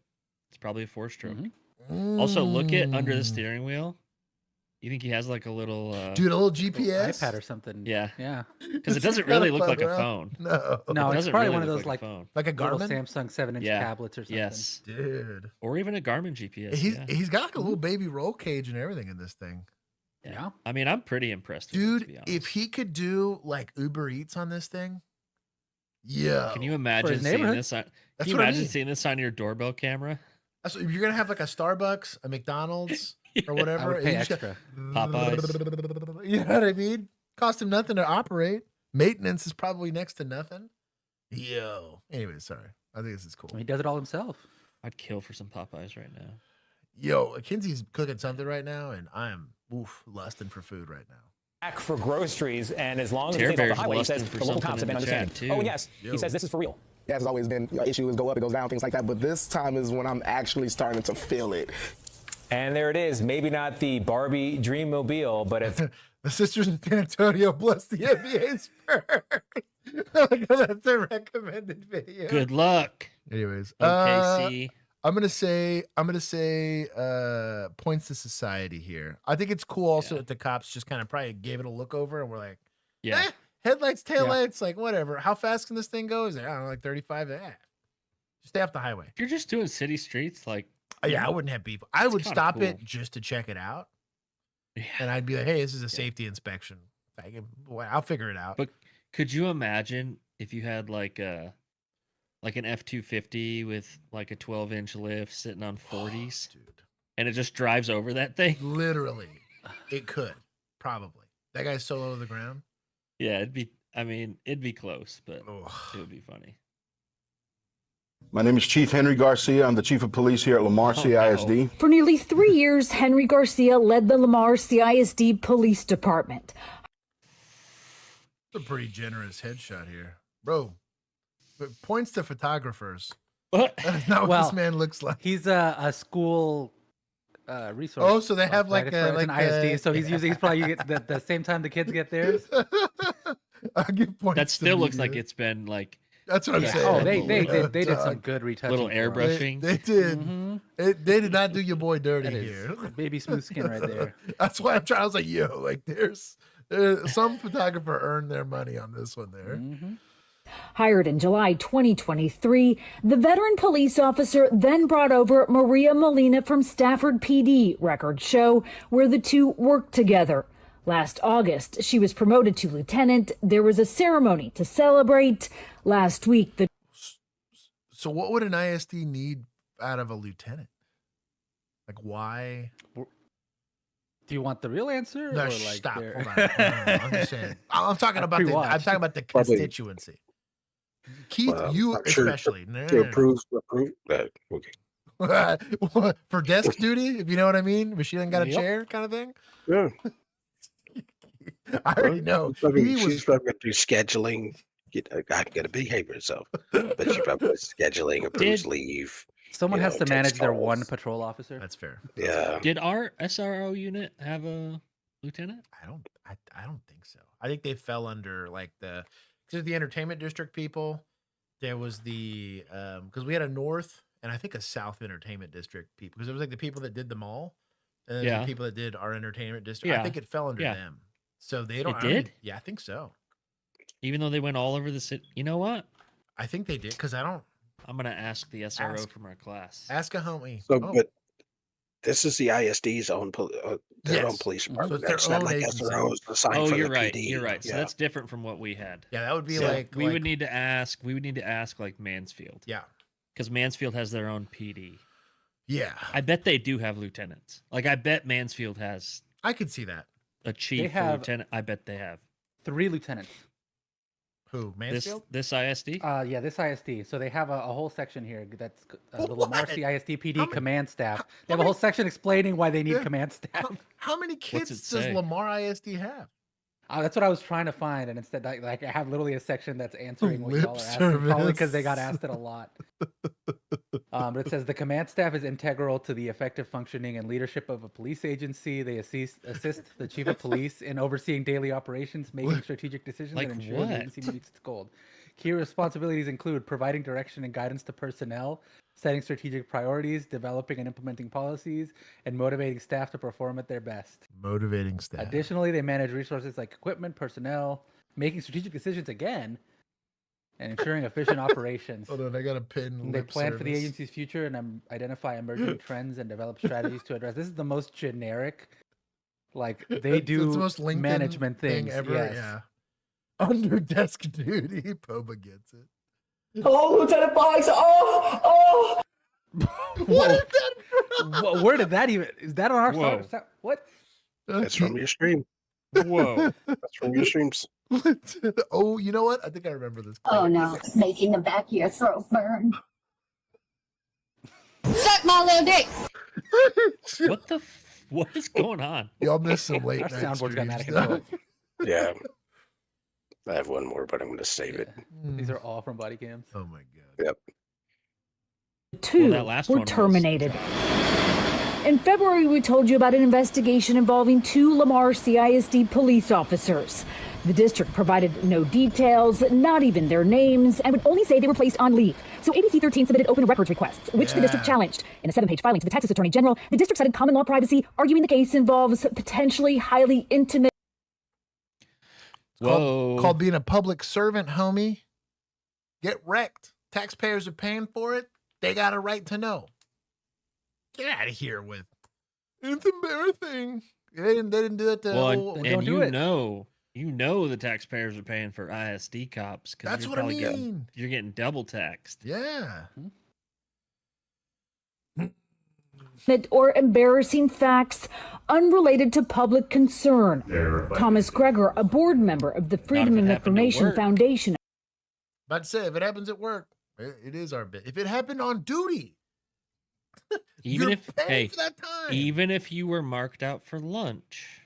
It's probably a 4-stroke. Mhm. Also, look at under the Mm. steering wheel. You think he has like a little Dude, a little Little GPS. iPad or something. Yeah. Yeah. because it It's doesn't not really look like a around. phone. No. No, It it's doesn't probably really one of look those like like a phone. Like a little Garmin. Samsung 7-inch Yeah. tablets or something. Yes. Dude. Or even a Garmin GPS. He's got like a little baby roll cage and everything in this thing. Yeah. I mean, I'm pretty impressed with it, to Dude, be if honest. he could do like Uber Eats on this thing, yeah. Can you imagine seeing neighborhood? this on, That's can you what I imagine mean. seeing this on your doorbell camera? That's what, you're gonna have like a Starbucks, a McDonald's, or whatever. I would and pay you just extra. Popeyes. You know what I mean? Cost him nothing to operate. Maintenance is probably next to nothing. Yo. Anyway, sorry. I think this is cool. He does it all himself. I'd kill for some Popeyes right now. Yo, Kinsey's cooking something right now, and I am lusting for food right now. Back for groceries, and as long as Tear it stays off the Bear's highway, he lusting says for the local something cops have in been the chat, understanding. too. Oh yes, Yo. he says this is for real. That's always been, issues go up, it goes down, things like that. But this time is when I'm actually starting to feel it. And there it is. Maybe not the Barbie Dreammobile, but if The sisters in San Antonio bless the NBA's first. That's a recommended video. Good luck, Anyways, OKC. I'm gonna say points to society here. I think it's cool also Yeah. that the cops just kind of probably gave it a look over and we're like, Yeah. headlights, taillights, like whatever. How fast can this thing go? Is it, I don't know, like 35? Just stay off the highway. If you're just doing city streets, like, Yeah, I wouldn't have beef. I would kinda stop it cool. just to check it out, yeah. and I'd be like, "Hey, this is a safety inspection. I'll figure it out." But could you imagine if you had like an F-250 with like a 12-inch lift sitting on 40s, Dude, and it just drives over that thing? literally, it could probably. That guy's so low to the ground. Yeah, it'd be close, but Ugh. it would be funny. My name is Chief Henry Garcia. I'm the Chief of Police here at Lamar Oh, CISD. For nearly 3 years, Henry Garcia led the Lamar CISD Police Department. It's a pretty generous headshot here, bro. But points to photographers. What? That is not what Well, this man looks like. He's a school resource. Oh, so they have like it's a an ISD, so he's probably get the same time the kids get theirs. I'll give points. That to still looks like media. it's been like That's what I'm Yeah. saying. Oh, they did some Dog. good retouching. little for him. airbrushing. They did. Mhm. They did not do your boy dirty That is here. baby smooth skin right there. That's why I'm trying. I was like, yo, like there's some photographer earned their money on this one there. Mhm. Hired in July 2023, the veteran police officer then brought over Maria Molina from Stafford PD, records show, where the two worked together. Last August, she was promoted to lieutenant. There was a ceremony to celebrate. Last week, the So what would an ISD need out of a lieutenant? Like why? Do you want the real answer? No, or like stop. their- Hold on. No, I'm just saying. I'm talking about the. I'm Pre-watched. talking about the Probably- constituency. Keith, Well, you I'm sure especially. No, To approve that. Okay. for desk duty, if you know what I mean. But she didn't got a Yep. chair, kind of thing. Yeah. I already know. She's probably going to do scheduling. I got to behave herself. But she probably does scheduling, approves leave. Someone you has know, to takes manage their calls. one patrol officer. That's fair. Yeah. Did our SRO unit have a lieutenant? I don't think so. I think they fell under like because the entertainment district people. There was the because we had a north and I think a south entertainment district people because it was like the people that did the mall and then Yeah. the people that did our entertainment district. I Yeah. think it fell under Yeah. them. So they don't. It I don't- did? yeah, I think so. Even though they went all over the city. You know what? I think they did because I don't I'm gonna ask the SRO Ask. from our class. ask a homie. So, Oh, but this is the ISD's own, their own Yes. police So department. it's their That's not own like agency. SROs assigned Oh, for you're the right. PD. You're right. So Yeah. that's different from what we had. yeah, that would be So like we would need to ask. We would need to ask like Mansfield yeah, because Mansfield has their own PD. yeah. I bet they do have lieutenants. Like I bet Mansfield has I could see that. a chief or have- lieutenant. I bet they have 3 lieutenants. Who Mansfield? this ISD. Yeah, this ISD. So they have a whole section here that's the Lamar What? CISD PD How many- command staff. how They have a whole many- section explaining why they need Yeah. command staff. How many kids it does say? Lamar ISD have? That's what I was trying to find, and instead, like I have literally a section that's answering what Lip y'all are asking, probably because they got service. asked it a lot. But it says the command staff is integral to the effective functioning and leadership of a police agency. They assist the chief of police in overseeing daily operations, making strategic decisions, Like and ensuring the what? agency meets its goal. Key responsibilities include providing direction and guidance to personnel, setting strategic priorities, developing and implementing policies, and motivating staff to perform at their best. Motivating staff. Additionally, they manage resources like equipment, personnel, making strategic decisions again, and ensuring efficient operations. Hold on, I got a pin. They plan for the agency's future and identify emerging trends and develop strategies to address. This is the most generic, like they do It's the most LinkedIn management thing things ever. Yes. Yeah. Under desk duty. Poba gets it. Oh, Lieutenant Boggs! Oh! What is that? Where did that even? Is that on our Whoa. side? What? That's from your stream. Whoa. That's from your streams. Oh, you know what? I think I remember this. Oh no, making the back of your throat burn. Suck my little dick. What is going on? Y'all missed some late Our night soundboard's got out of streams. control. Yeah. I have one more, but I'm going to save it. These are all from body cams. Oh my god. Yep. Two that last were one was- terminated. In February, we told you about an investigation involving 2 Lamar CISD police officers. The district provided no details, not even their names, and would only say they were placed on leave. So ABC 13 submitted open records requests, which the district challenged. In a 7-page filing to the Texas Attorney General, the district cited common law privacy, arguing the case involves potentially highly intimate. Whoa. Called being a public servant, homie. Get wrecked. Taxpayers are paying for it. They got a right to know. Get out of here with. It's embarrassing. They didn't do it to. Well, Then and don't do it. you know the taxpayers are paying for ISD cops because That's you're what I probably mean. you're getting double taxed. Yeah. Or embarrassing facts unrelated to public concern. Thomas Greger, a board member of the Freedom if of it happened to Information work. Foundation. About to say, if it happens at work, it is our bit. If it happened on duty, Even you're if paying for that time. even if you were marked out for lunch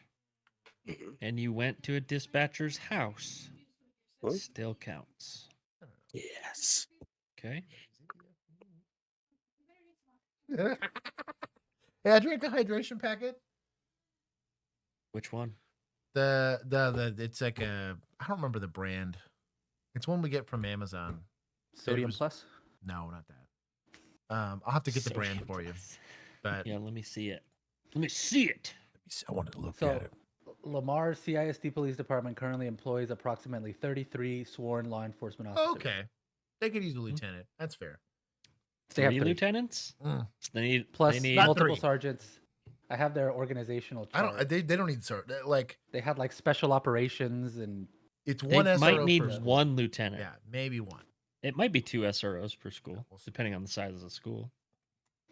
and you went to a dispatcher's house, it still counts. Yes. Okay. Yeah, I drank the hydration packet. Which one? The it's like a I don't remember the brand. It's one we get from Amazon. Sodium was- Plus. No, not that. I'll have to get the brand Sodium for you. Plus. But Yeah, let me see it. Let me see it. I wanted to look So, at it. Lamar CISD Police Department currently employs approximately 33 sworn law enforcement officers. Okay, they could use a lieutenant. That's fair. They have 3 three. lieutenants? Mm. So they need Plus they need Not multiple 3. sergeants. I have their organizational I chart. don't. They don't need sir. Like They had like special operations and it's they one SRO might need per school. one lieutenant. Yeah, maybe one. It might be 2 SROs per school, depending on the size of the school.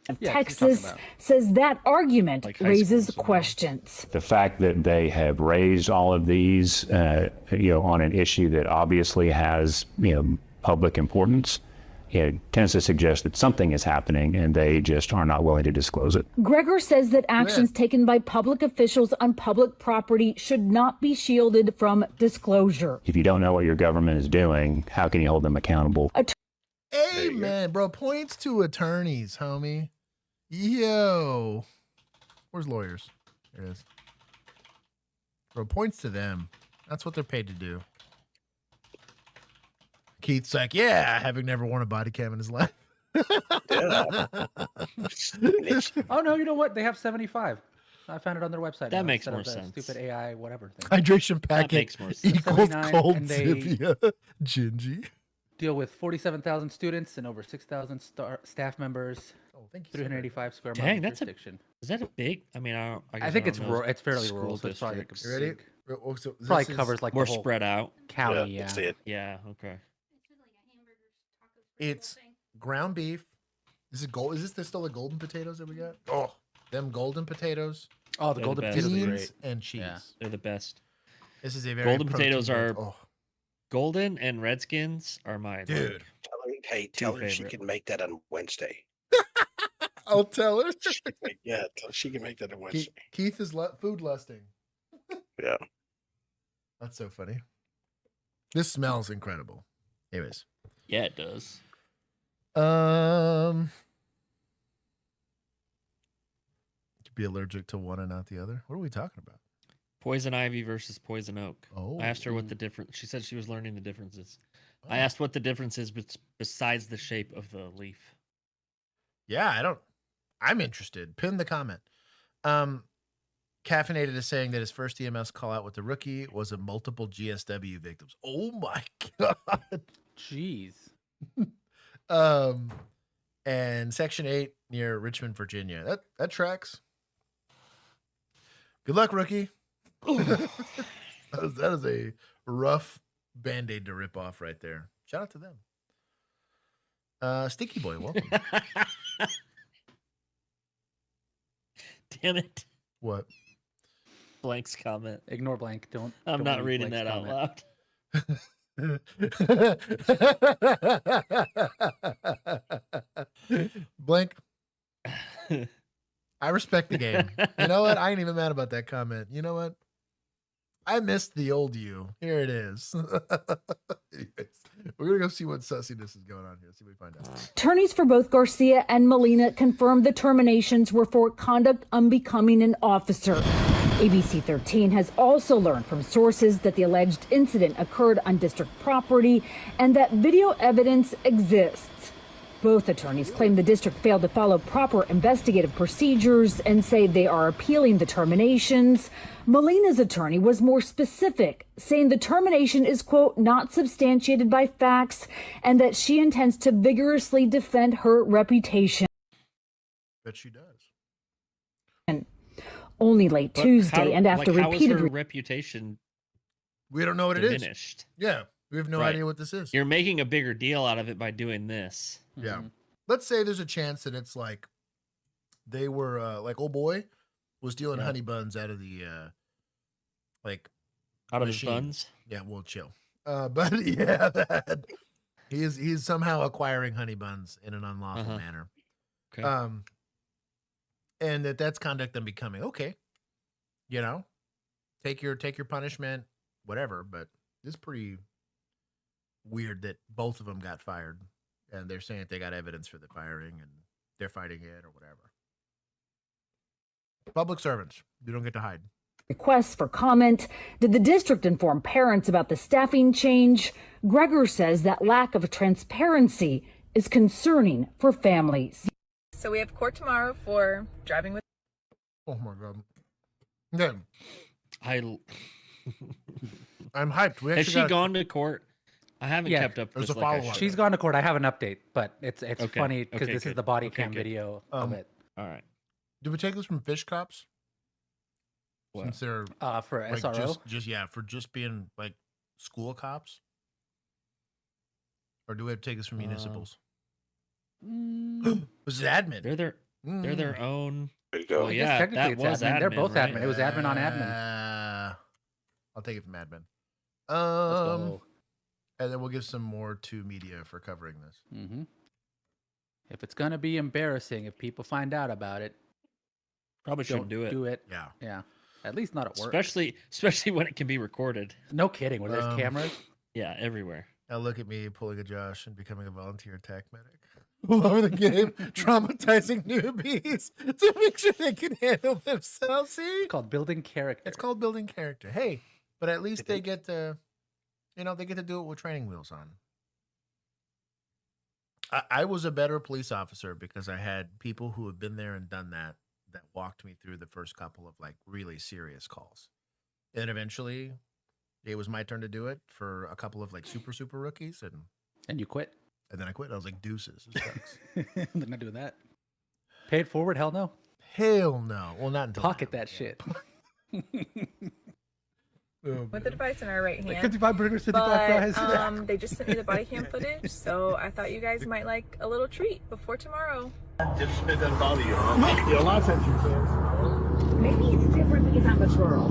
Yeah, that's what you're Texas talking says that argument Like high raises schools and all. questions. The fact that they have raised all of these, on an issue that obviously has, public importance, it tends to suggest that something is happening and they just are not willing to disclose it. Greger says that actions taken by public officials on public property should not be shielded from disclosure. If you don't know what your government is doing, how can you hold them accountable? Hey man, bro, points to attorneys, homie. Yo, where's lawyers? There it is. Bro, points to them. That's what they're paid to do. Keith's like, yeah, having never worn a body cam in his life. Yeah. oh no, you know what? They have 75. I found it on their website. That now, makes instead more of the sense. Stupid AI whatever thing. Hydration packet makes more sense. equals 79, cold and they- Zivia. Gingy. Deal with 47,000 students and over 6,000 staff members. Oh, thank you. 385 square miles. Dang, of that's a- jurisdiction. Is that a big? I mean, I I think it's it's fairly rural, so it's probably like a districts. You ready? big- Oh, so this probably is- covers like More the whole spread out. county. Yeah, Yeah. see it. Yeah. Okay. It's ground beef. This is gold. Is this still the golden potatoes that we got? Oh, them golden potatoes, Oh, the They're golden the best. potatoes are beans, great. and cheese. Yeah. They're the best. This is a very Golden potatoes protein- are- Oh, Golden and Redskins are my dude. Tell her she favorite. can make that on Wednesday. I'll tell her. Yeah, she can make that on Wednesday. Keith is food lusting. Yeah. That's so funny. This smells incredible. Anyways. Yeah, it does. To be allergic to one and not the other. What are we talking about? Poison ivy versus poison oak. Oh. I asked her what the difference. She said she was learning the differences. I asked what the difference is besides the shape of the leaf. Yeah, I'm interested. Pin the comment. Caffeinated is saying that his first EMS call out with the rookie was a multiple GSW victims. Oh my god. Jeez. And Section 8 near Richmond, Virginia. That tracks. Good luck, rookie. that is a rough Band-Aid to rip off right there. Shout out to them. Sticky Boy, welcome. Damn it. What? Blank's comment. Ignore Blank. I'm don't not read reading Blank's that out comment. loud. Blank. I respect the game. You know what? I ain't even mad about that comment. You know what? I missed the old you. Here it is. We're going to go see what sussiness is going on here. See what we find out. Attorneys for both Garcia and Molina confirmed the terminations were for conduct unbecoming an officer. ABC 13 has also learned from sources that the alleged incident occurred on district property and that video evidence exists. Both attorneys claim the district failed to follow proper investigative procedures and say they are appealing the terminations. Molina's attorney was more specific, saying the termination is, quote, not substantiated by facts and that she intends to vigorously defend her reputation. Bet she does. Only late Tuesday and after how repeated is her reputation we don't know what diminished? It is. Yeah. We have no idea what this is. You're making a bigger deal out of it by doing this. Yeah. Let's say there's a chance that it's like they were like old boy was stealing honey buns out of the out of machine. his buns. Yeah, we'll chill. But yeah, that he's somehow acquiring honey buns in an unlawful manner. Okay. And that's conduct unbecoming. Okay. You know, take your punishment, whatever, but it's pretty weird that both of them got fired and they're saying that they got evidence for the firing and they're fighting it or whatever. Public servants, you don't get to hide. Requests for comment. Did the district inform parents about the staffing change? Gregor says that lack of transparency is concerning for families. So we have court tomorrow for driving with. Oh my god! Yeah, I'm hyped. Has she gone to court? I haven't kept up. There's with a follow-up. She's gone to court. I have an update, but it's Okay. funny because Okay, this is good. the body Okay, cam good. video of it. All right. Did we take this from Fish Cops? What? Since they're For like, SRO. for just being like school cops, or do we have to take this from municipals? Was it admin? They're their own. There you go. Well, yeah, technically that it's was admin. They're both right? admin. It was admin on admin. I'll take it from admin. Let's go. And then we'll give some more to media for covering this. Mm-hmm. If it's gonna be embarrassing, if people find out about it, Probably shouldn't do it. do it. Yeah. Yeah. At least not at work. Especially when it can be recorded. No kidding. Where there's cameras. Yeah, everywhere. Now look at me pulling a Josh and becoming a volunteer attack medic. All over the game, traumatizing newbies to make sure they can handle themselves. See? It's called building character. It's called building character. Hey, but at least they get to, they get to do it with training wheels on. I was a better police officer because I had people who have been there and done that walked me through the first couple of like really serious calls. And eventually it was my turn to do it for a couple of like super rookies and you quit. And then I quit. I was like, deuces. This sucks. They're not doing that. Pay it forward? Hell no. Hell no. Well, not until pocket that shit. With the device in our right hand. 55 burgers, 55 fries. They just sent me the body cam footage, so I thought you guys might like a little treat before tomorrow. Just it doesn't bother you, huh? Yeah, a lot of times you can. Maybe it's different because I'm a girl.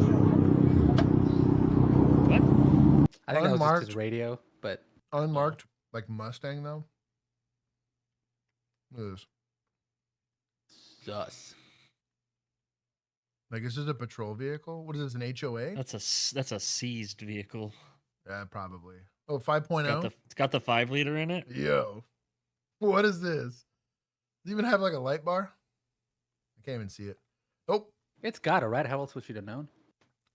What? I think that was just Unmarked. his radio, but Unmarked, like Mustang, though. Look at this. sus. Like, is this a patrol vehicle? What is this, an HOA? That's a seized vehicle. Yeah, probably. Oh, 5.0? It's got the 5-liter in it. Yo. What is this? Does it even have like a light bar? I can't even see it. Oh. It's got it, right? How else would you have known?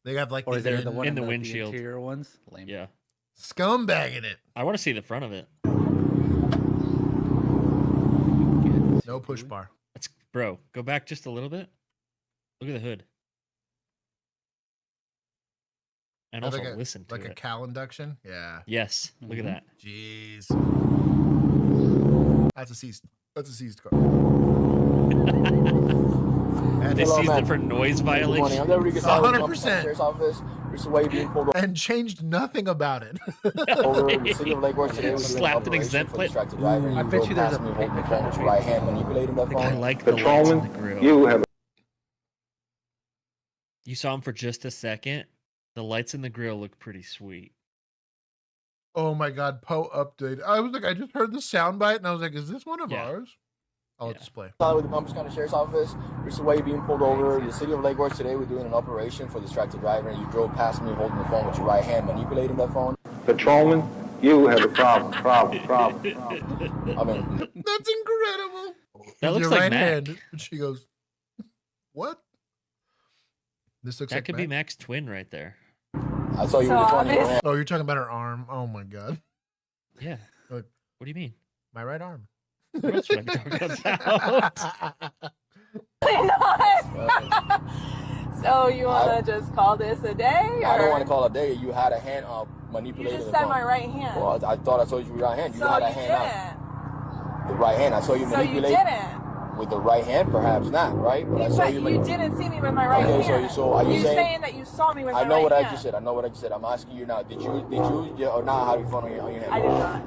They have like or is there the one in the the windshield. The interior ones? Lame. Yeah. Scumbag in it. I want to see the front of it. No push bar. Bro, go back just a little bit. Look at the hood. And also like listen to like it. a cowl induction. Yeah. Yes. Look at that. Jeez. That's a seized car. They seized it for noise violation. 100%. And changed nothing about it. Slapped an exempt plate. I bet you there's a right hand manipulating that I phone. like the lights in the grill. You saw him for just a second. The lights in the grill look pretty sweet. Oh my God, Poe update. I was like, I just heard the soundbite and I was like, is this one of ours? I'll let display. With the Palm Beach County Sheriff's Office, recently being pulled over. The city of Lake Worth today, we're doing an operation for distracted driver, and you drove past me holding the phone with your right hand, manipulating that phone. Patrolman, you have a problem. I mean, that's incredible. That With looks your like right Mac. hand. And she goes, what? This looks That like could Mac? be Mac's twin right there. I saw you with the phone in your hand. Oh, you're talking about her arm. Oh my God. Yeah. Look, what do you mean? my right arm. What else should I be talking about? So you want to just call this a day? I don't want to call it a day. You had a hand up manipulating You just the said phone. my right hand. Well, I thought I told you with your right hand. You So had a you hand didn't. up. The right hand. I saw you So you manipulate. didn't. With the right hand, perhaps not, right? But I saw But you. you didn't see me with my right Okay, hand. so are you saying that you saw me with my I know right what hand? I just said. I know what I just said. I'm asking you now. Did you yeah, or not have your phone on your hand? I did not.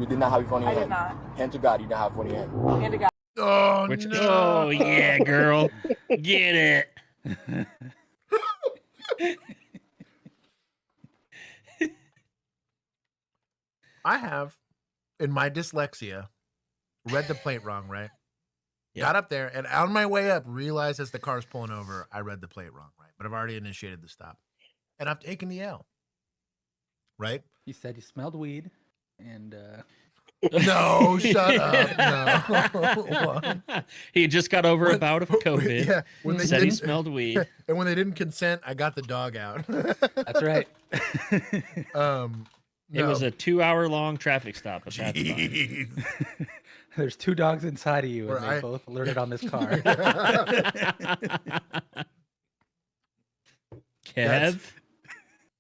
You did not have your phone in your I did hand. not. Hand to God, you didn't have your phone in your hand. Hand to God. Oh, Oh, yeah, girl. Get it. I have, in my dyslexia, read the plate wrong, right? Yeah. Got up there and on my way up, realized as the car's pulling over, I read the plate wrong, right? But I've already initiated the stop. And I've taken the L. Right? You said you smelled weed, and No, shut up. No. He just got over a bout of COVID. Yeah, when they said he didn't- smelled weed. And when they didn't consent, I got the dog out. that's right. It was a 2-hour-long traffic stop. But that's fine. Jeez. There's 2 dogs inside of you, Where and I- they both alerted on this car. Kev?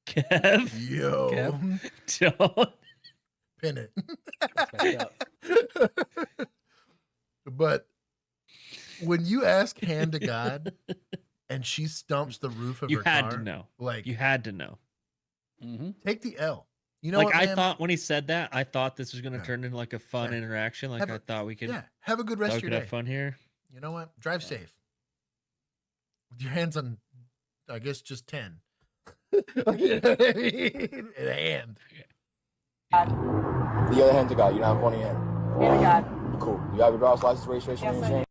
Kev? Yo. Don't. Pin it. That's messed up. But when you ask hand to God and she stumps the roof of You her had car, to know. like, You had to know. take the L. You know Like, what, I man? thought when he said that, I thought this was going to Yeah. turn into like a fun Yeah. interaction. Like, Have I a- thought we could, Yeah, have a good thought rest we of your could day. have fun here. You know what? Drive safe. With your hands on, I guess, just 10. You know what I mean? In a hand. The other hand to God, you don't have one in your hand. Hand to God. Cool. You have your driver's license, registration, Yes, and I insurance?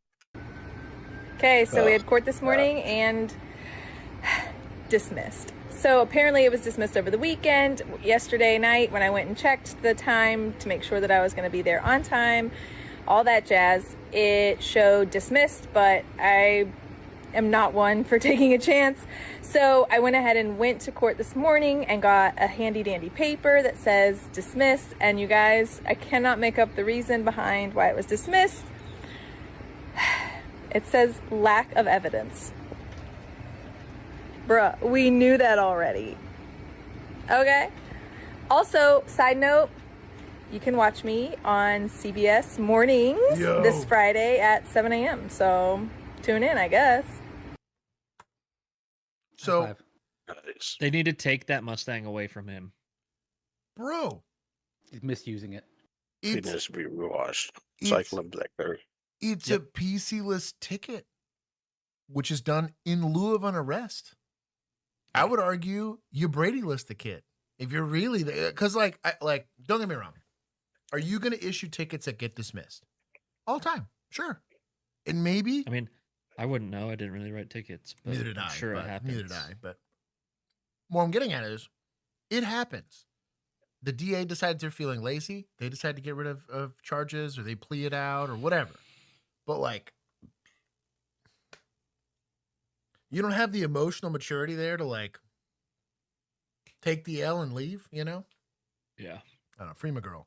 Okay, so we had court this morning and dismissed. So apparently it was dismissed over the weekend. Yesterday night when I went and checked the time to make sure that I was going to be there on time, all that jazz, it showed dismissed, but I am not one for taking a chance. So I went ahead and went to court this morning and got a handy dandy paper that says dismissed. And you guys, I cannot make up the reason behind why it was dismissed. It says lack of evidence. Bruh, we knew that already. Okay? Also, side note, you can watch me on CBS mornings Yo. this Friday at 7 a.m. So tune in, I guess. So, High five. They need to take that Mustang away from him. bro, He's misusing it. It it's, needs to be washed. it's, Cycling BlackBerry. it's a PC-less ticket, which is done in lieu of an arrest. I would argue you Brady list the kid if you're really because like don't get me wrong, are you going to issue tickets that get dismissed all the time? Sure, and maybe I mean, I wouldn't know. I didn't really write tickets. But Neither did I'm I. sure it but happens. Neither did I. But what I'm getting at is, it happens. The DA decides they're feeling lazy. They decide to get rid of charges, or they plea it out, or whatever. But like, you don't have the emotional maturity there to like take the L and leave. You know? Yeah. I don't know. Free my girl.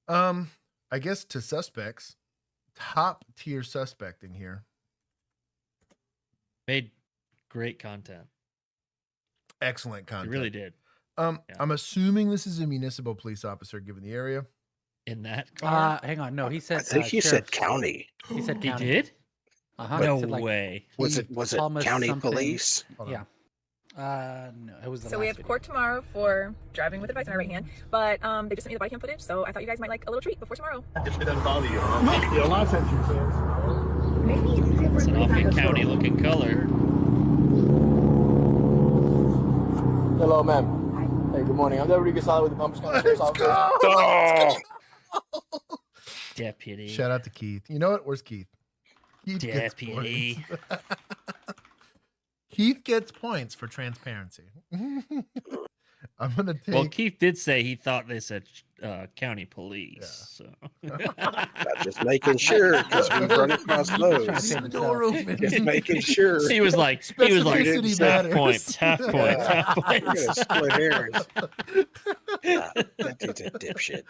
I guess to suspects, top tier suspecting here. Made great content. Excellent content. It really did. I'm assuming this is a municipal police officer given the area. In that car? Hang on. No, he said. I think he said county. He said He county. did? Uh-huh. No He said, like, way. Was it Thomas county something. police? Yeah. No, it was the So we last have court tomorrow for driving with advice on our right hand, but they just sent me the body cam footage, so I thought you guys might like a little treat before tomorrow. If it doesn't bother you, your license It's an awful county looking color. Hello, ma'am. Hey, good morning. I'm Deputy Gasala with the Palm Beach County Sheriff's Office. Oh! Deputy. Shout out to Keith. You know what? Where's Keith? Keith gets Deputy. points. Keith gets points for transparency. I'm gonna take. Well, Keith did say he thought they said county police. So. Just making sure, because we've run across those. Just making sure. He was like, half points, half points, half We're points. gonna split hairs. That dude's a dipshit.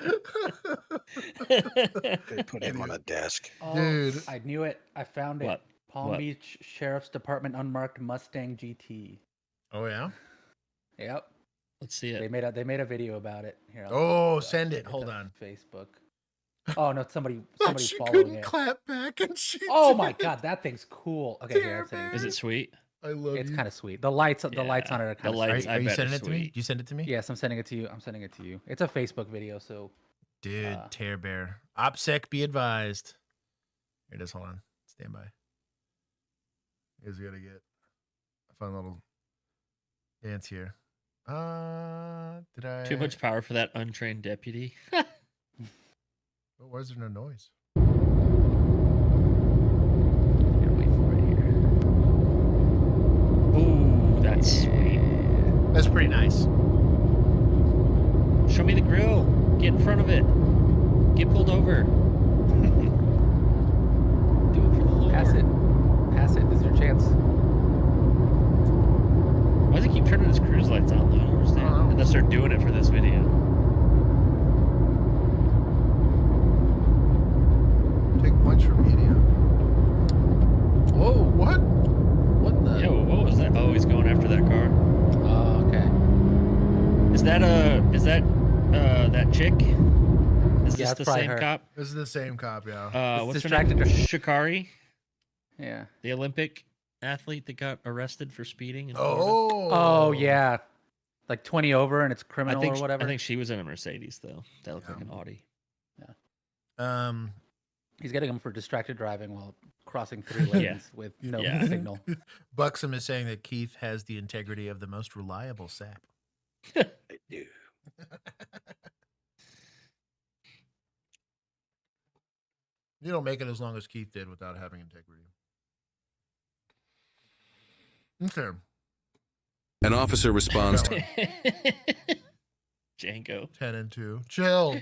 They put him on a desk. Oh, Dude. I knew it. I found it. What? Palm What? Beach Sheriff's Department unmarked Mustang GT. Oh yeah. Yep. Let's see They it. made a video about it. Here. Oh, send it. Hold on. Facebook. Oh no, somebody She following couldn't it. clap back, and she. Oh did. my god, that thing's cool. Okay, here, I'm sending it. Is it sweet? I love It's you. kind of sweet. The lights on it are The kind of lights. Are you bet sending it's it to me? sweet. You send it to me? Yes, I'm sending it to you. I'm sending it to you. It's a Facebook video, so Dude, tear bear. OPSEC, be advised. Here it is. Hold on. Stand by. Here's what we gotta get a fun little dance here. Did I? Too much power for that untrained deputy. Oh, why is there no noise? Ooh, that's sweet. That's pretty nice. Show me the grill. Get in front of it. Get pulled over. Do it for the Lord. pass it. Pass it. This is your chance. Why does he keep turning his cruise lights on? I don't understand. Unless they're doing it for this video. Take points from media. Whoa, what? What the? Yo, what was that? Oh, he's going after that car. Okay. Is that that chick? Is Yeah, this it's the probably same her. cop? This is the same cop, yeah. It's What's her distracted name? her. Shikari, Yeah. the Olympic athlete that got arrested for speeding. In Oh yeah. Like 20 over and it's criminal or whatever. I think she was in a Mercedes though. That looked like an Audi. He's getting him for distracted driving while crossing 3 lanes Yeah. with no Yeah. signal. Buxom is saying that Keith has the integrity of the most reliable sap. I do. You don't make it as long as Keith did without having integrity. Okay. An officer responds to Django. 10 and 2. Chill.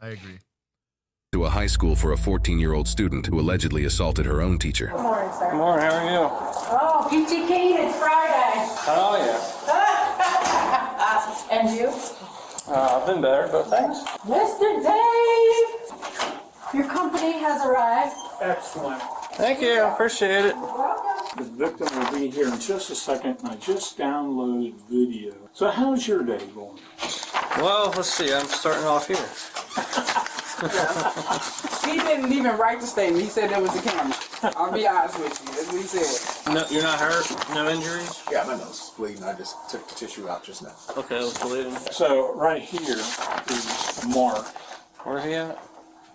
I agree. a high school for a 14-year-old student who allegedly assaulted her own teacher. Good morning, sir. Good morning, how are you? Oh, PTK, it's Friday. How are you? And you? I've been better, but thanks. Mr. Dave, your company has arrived. Excellent. Thank you, I appreciate it. You're welcome. The victim will be here in just a second, and I just downloaded video. So how's your day going? Well, let's see, I'm starting off here. He didn't even write the statement. He said there was a camera. I'll be honest with you. That's what he said. No, you're not hurt? No injuries? Yeah, my nose is bleeding. I just took the tissue out just now. Okay, let's bleeding. So right here is Mark. Where's he at?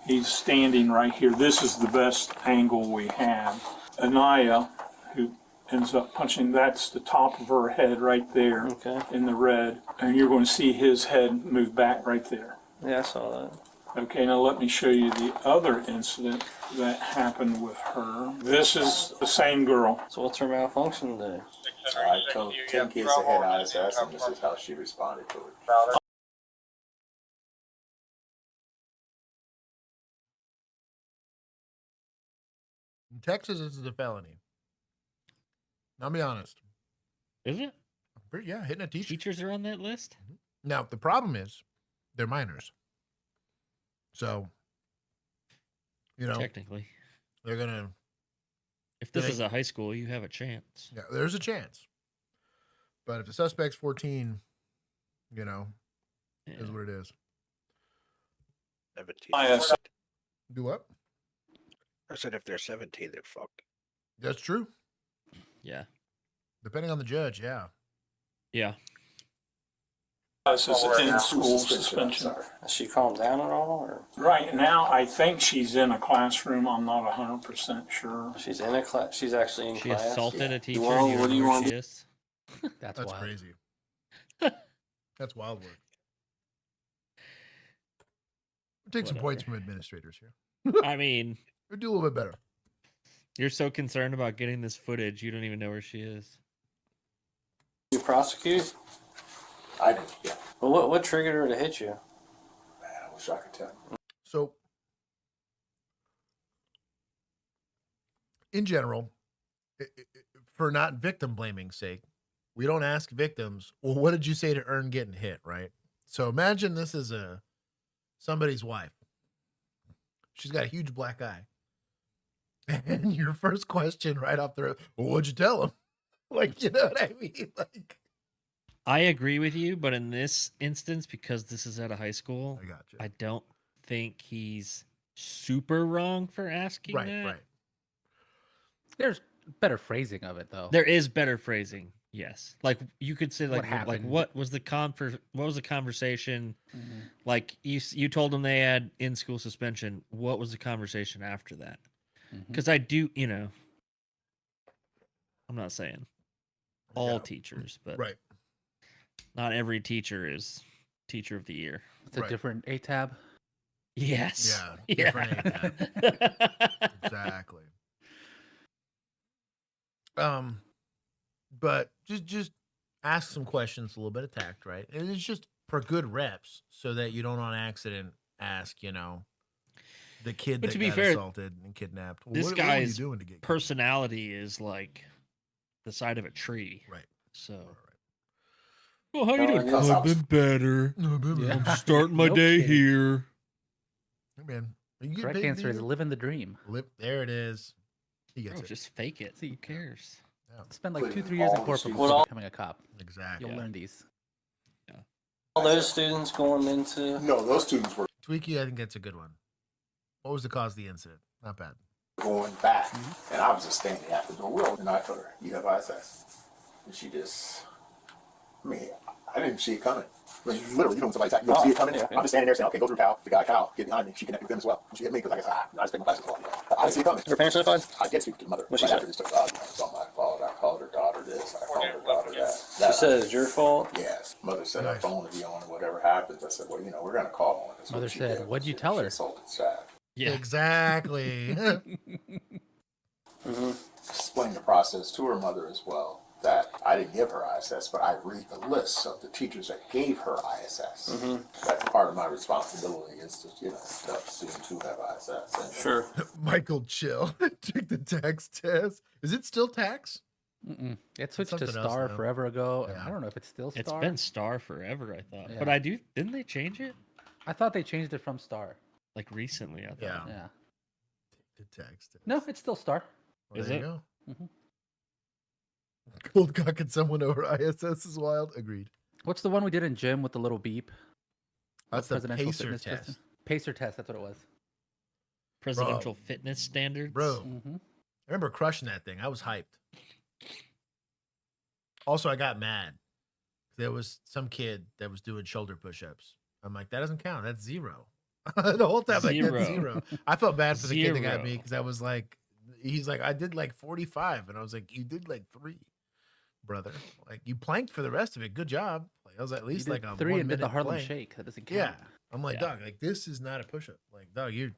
He's standing right here. This is the best angle we have. Anaya, who ends up punching, that's the top of her head right there, okay, in the red. And you're going to see his head move back right there. Yeah, I saw that. Okay, now let me show you the other incident that happened with her. This is the same girl. So what's her malfunction there? I told 10 kids that had ISS, and this is how she responded to it. In Texas, this is a felony. I'll be honest. Is it? Yeah, hitting a teacher. Teachers are on that list? Now, the problem is they're minors. So, technically, they're going to. If this is a high school, you have a chance. Yeah, there's a chance. But if the suspect's 14, is what it is. 17. Do what? I said if they're 17, they're fucked. That's true. Yeah. Depending on the judge, yeah. Yeah. This is an in-school suspension. Has she calmed down at all? Or? Right now, I think she's in a classroom. I'm not 100% sure. She's in a class. She's actually in She class. assaulted a teacher. Well, you what do you want to do? That's wild. Crazy. That's wild work. We'll take some points from administrators here. I mean, we'll do a little bit better. You're so concerned about getting this footage, you don't even know where she is. You prosecute? I did, yeah. Well, what triggered her to hit you? Man, I wish I could tell you. So, in general, for not victim blaming sake, we don't ask victims, well, what did you say to earn getting hit, right? So imagine this is somebody's wife. She's got a huge black eye. And your first question right off the rip, well, what'd you tell him? Like, you know what I mean? Like, I agree with you, but in this instance, because this is at a high school, I don't think he's super wrong for asking that. Right. There's better phrasing of it, though. There is better phrasing. Yes, like you could say, like, what was the conversation? Mm-hmm. Like you told them they had in school suspension. What was the conversation after that? Because I do, I'm not saying all teachers, but right. Not every teacher is teacher of the year. It's a different ATAB. Yes. Yeah. Different ATAB. Exactly. But just ask some questions, a little bit of tact, right? And it's just for good reps, so that you don't on accident ask, the kid But that to be got fair, assaulted and kidnapped. Well, This what guy's were you doing to get personality is like the side of a tree. Right. So. Well, how you doing? because I've been better. Yeah. I'm starting my No day kidding. here. Hey, man, you get Correct paid, answer is dude? living the dream. There it is. He gets Bro, it. just fake it. Who cares? Spend like Putting 2-3 years in all corporate the before becoming a cop. Exactly. You'll learn these. All those students going into. No, those students were Tweaky, I think that's a good one. What was the cause of the incident? Not bad. going back, and I was just standing at the door. Well, and I told her, "You have ISS," and she just, I didn't see it coming. Like, literally, when somebody attacked, you don't see it coming. Yeah. I'm just standing there saying, "Okay, go through Kyle." The guy Kyle, get behind me. She connected with him as well. And she hit me because I guess I just picked my classes off. I didn't see it coming. Her parents notified? I did speak to the mother. What she Right said? after this took it's all my fault. I called her daughter this. I called her daughter that. She said it's your fault. Yes. Mother said her phone would be on, and whatever happens. I said, well, we're going to call on this. Mother said, what'd you tell her? Assaulted staff. Yeah. Exactly. Explain the process to her mother as well. That I didn't give her ISS, but I read the list of the teachers that gave her ISS. That's part of my responsibility is to, tell students who have ISS. And Sure. Michael, chill. Took the tax test. Is it still tax? It switched to Something else Star now. forever ago. Yeah. I don't know if it's still Star. It's been Star forever, I thought. Yeah. But didn't they change it? I thought they changed it from Star. Like recently, I thought. Yeah. Yeah. The tax test. No, it's still Star. Well, Is there it? you go. Mhm. Cold cocking someone over ISS is wild. Agreed. What's the one we did in gym with the little beep? That's the Presidential pacer fitness test. system? Pacer test, that's what it was. Presidential fitness standards. Bro, Mm-hmm. I remember crushing that thing. I was hyped. Also, I got mad. There was some kid that was doing shoulder push-ups. I'm like, that doesn't count. That's zero. The whole time, like, that's zero. I felt bad for the kid that got me because I was like, he's like, I did like 45. And I was like, you did like 3, brother. Like, you planked for the rest of it. Good job. Like, I was at least like a 3 and did the 1-minute Harlem plank. Shake. That doesn't count. Yeah. I'm like, Yeah. dog, like this is not a push-up. Like, dog, you're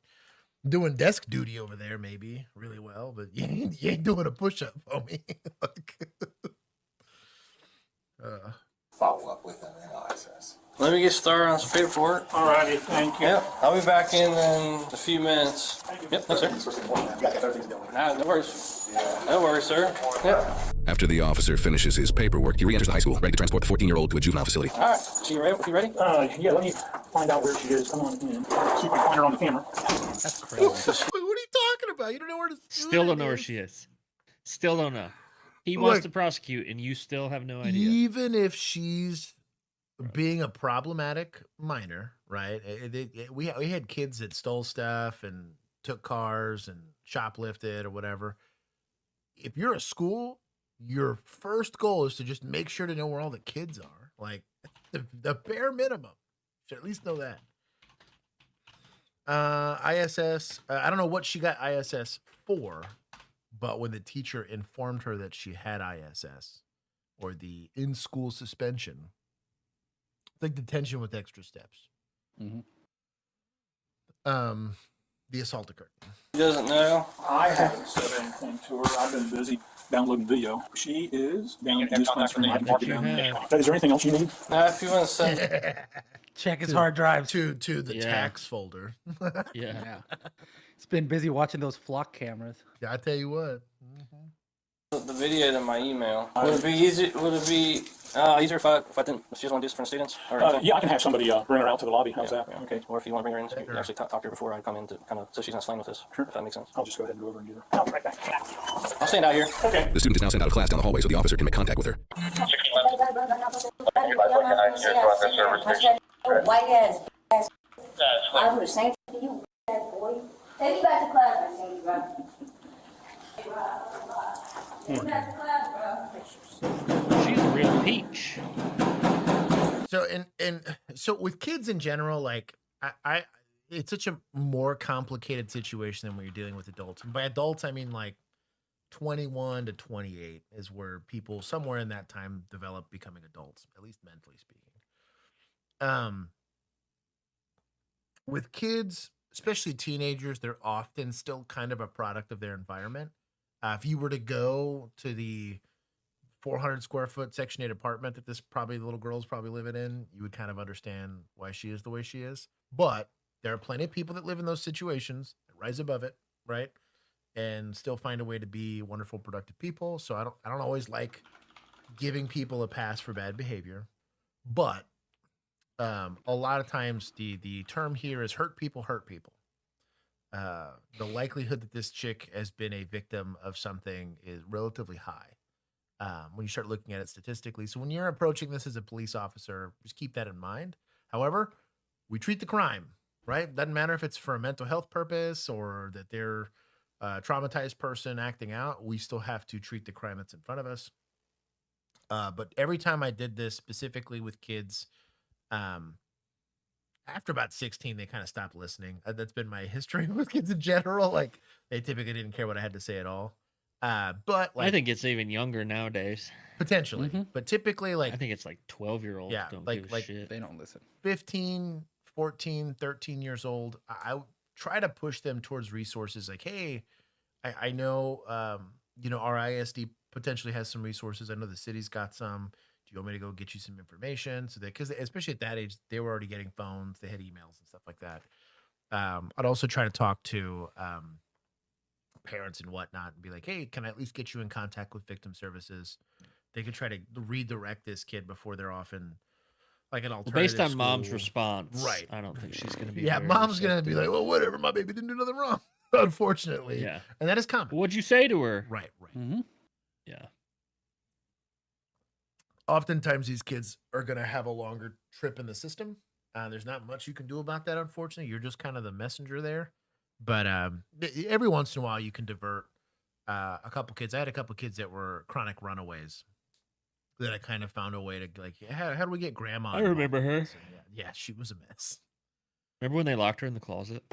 doing desk duty over there, maybe really well, but you ain't doing a push-up, homie. Like, Follow up with them in ISS. Let me get started on some paperwork. Alrighty, thank you. Yep, I'll be back in a few minutes. Yep, thanks, sir. Nah, no worries. No worries, sir. Yep. After the officer finishes his paperwork, he re-enters the high school, ready to transport the 14-year-old to a juvenile facility. All right, so you ready? Yeah, let me find out where she is. Come on in. See if we can find her on the camera. That's crazy. what are you talking about? You don't know where to. Still don't know where she is. Still don't know. He wants to prosecute, and you still have no idea. Even if she's being a problematic minor, right? We had kids that stole stuff and took cars and shoplifted or whatever. If you're a school, your first goal is to just make sure to know where all the kids are. Like the bare minimum. You should at least know that. ISS, I don't know what she got ISS for, but when the teacher informed her that she had ISS or the in-school suspension, like detention with extra steps. The assault occurred. He doesn't know. I haven't said anything to her. I've been busy downloading video. She is down in this classroom. I can mark it down. Is there anything else you need? If you want to send. Check his hard drive to the tax folder. Yeah. It's been busy watching those flock cameras. Yeah, I tell you what. The video to my email. Would it be easy? Would it be easier if I didn't? If you just want to do this for the students? Yeah, I can have somebody bring her out to the lobby. How's that? Yeah. Okay. Or if you want to bring her in, so you can actually talk to her before I come in to kind of so she's not slain with this. Sure. If that makes sense. I'll just go ahead and go over and get her. I'll be right back. I'll stand out here. Okay. The student is now sent out of class down the hallway so the officer can make contact with her. White ass. I would have same to you, boy. Take you back to class, I think, bro. Take you back to class, bro. She's a real peach. So so with kids in general, like I it's such a more complicated situation than when you're dealing with adults. And by adults, I mean like 21 to 28 is where people somewhere in that time develop becoming adults, at least mentally speaking. With kids, especially teenagers, they're often still kind of a product of their environment. If you were to go to the 400 square foot Section 8 apartment that the little girl's probably living in, you would kind of understand why she is the way she is. But there are plenty of people that live in those situations that rise above it, right? And still find a way to be wonderful, productive people. So I don't always like giving people a pass for bad behavior. But a lot of times the term here is hurt people hurt people. The likelihood that this chick has been a victim of something is relatively high when you start looking at it statistically. So when you're approaching this as a police officer, just keep that in mind. However, we treat the crime, right? Doesn't matter if it's for a mental health purpose or that they're a traumatized person acting out. We still have to treat the crime that's in front of us. But every time I did this specifically with kids, after about 16, they kind of stopped listening. That's been my history with kids in general. Like they typically didn't care what I had to say at all. But like, I think it's even younger nowadays. Potentially, but typically like, I think it's like 12-year-olds. Yeah, don't like give a shit. They don't listen. 15, 14, 13 years old. I try to push them towards resources like, hey, I know, our ISD potentially has some resources. I know the city's got some. Do you want me to go get you some information? So that, because especially at that age, they were already getting phones, they had emails and stuff like that. I'd also try to talk to parents and whatnot and be like, hey, can I at least get you in contact with victim services? They could try to redirect this kid before they're off in like an alternative Based on school. mom's response, Right? I don't think she's gonna be. Yeah, very mom's gonna be receptive. like, well, whatever. My baby didn't do nothing wrong, unfortunately. Yeah, and that is common. What'd you say to her? Right. Yeah. Oftentimes, these kids are gonna have a longer trip in the system. There's not much you can do about that, unfortunately. You're just kind of the messenger there. But every once in a while, you can divert a couple kids. I had a couple kids that were chronic runaways that I kind of found a way to like, how do we get grandma? I remember her. Yeah, she was a mess. Remember when they locked her in the closet?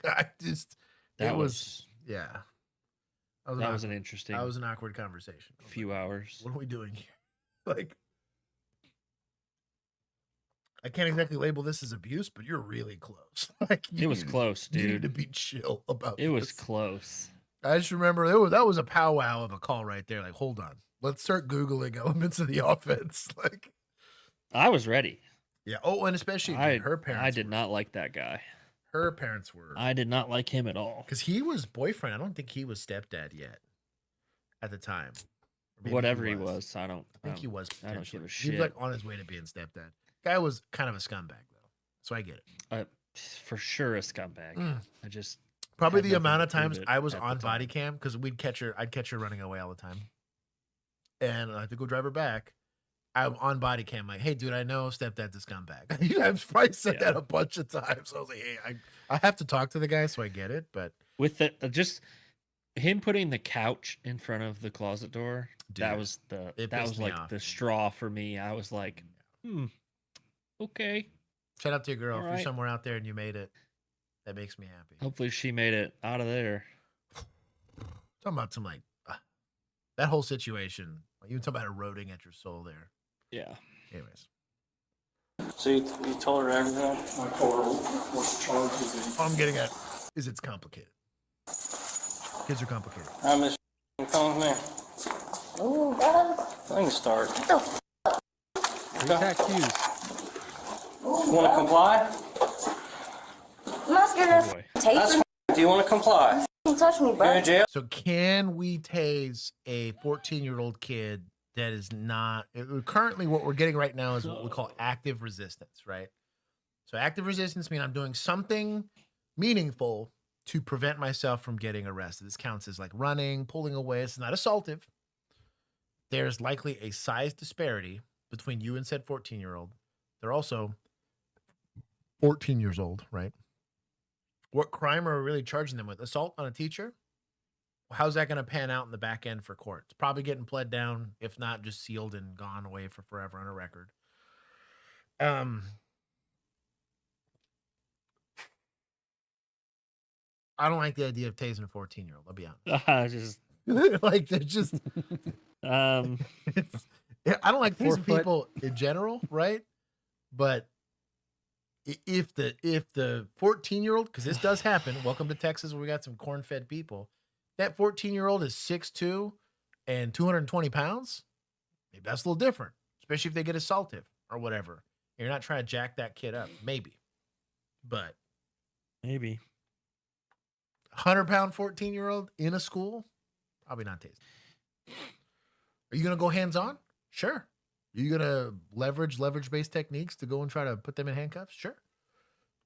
I just, That it was yeah. that was an interesting. That was an awkward conversation. Few hours. What are we doing here? Like, I can't exactly label this as abuse, but you're really close. Like It was close, You need dude. to be chill about It was this. close. I just remember that was a powwow of a call right there. Like, hold on, let's start Googling elements of the offense. Like, I was ready. yeah. Oh, and especially her parents. I did not like that guy. Her parents were. I did not like him at all. Because he was boyfriend. I don't think he was stepdad yet at the time. Or maybe Whatever he was, I think he was. I don't give a He shit. was like on his way to being stepdad. Guy was kind of a scumbag though, so I get it. For sure a scumbag. I just Probably had the nothing amount to of times prove it I was at the on time. body cam because I'd catch her running away all the time, and I have to go drive her back. I'm on body cam, like, hey, dude, I know stepdad's a scumbag. I've probably said that a bunch of times. So I was like, hey, I have to talk to the guy, so I get it. But With the just him putting the couch in front of the closet door, that Dude, was it that pissed was me like off. the straw for me. I was like, okay. shout out to your girl. All If you're right. somewhere out there and you made it, that makes me happy. Hopefully she made it out of there. Talking about some like that whole situation. You talking about eroding at your soul there. Yeah. Anyways, So you told her everything? I told her what the charges is. all I'm getting at is it's complicated. Kids are complicated. I miss you come with me. Ooh, brother. I can start. Tattoos. You want to comply? I'm not scared of That's taser. fine. Do you want to comply? Don't touch me, You're bro. in jail? So can we tase a 14-year-old kid that is not currently what we're getting right now is what we call active resistance, right? So active resistance means I'm doing something meaningful to prevent myself from getting arrested. This counts as like running, pulling away. It's not assaultive. There's likely a size disparity between you and said 14-year-old. They're also 14 years old, right? What crime are we really charging them with? Assault on a teacher? How's that going to pan out in the back end for court? It's probably getting pled down, if not just sealed and gone away for forever on a record. I don't like the idea of tasing a 14-year-old. I'll be honest. Just like they're just I don't like tasing 4 foot. people in general, right? But if the 14-year-old, because this does happen, welcome to Texas where we got some corn-fed people. That 14-year-old is 6'2" and 220 pounds. Maybe that's a little different, especially if they get assaulted or whatever. You're not trying to jack that kid up, maybe. But maybe 100-pound 14-year-old in a school, probably not tasing. Are you gonna go hands-on? Sure. Are you gonna leverage-based techniques to go and try to put them in handcuffs? Sure.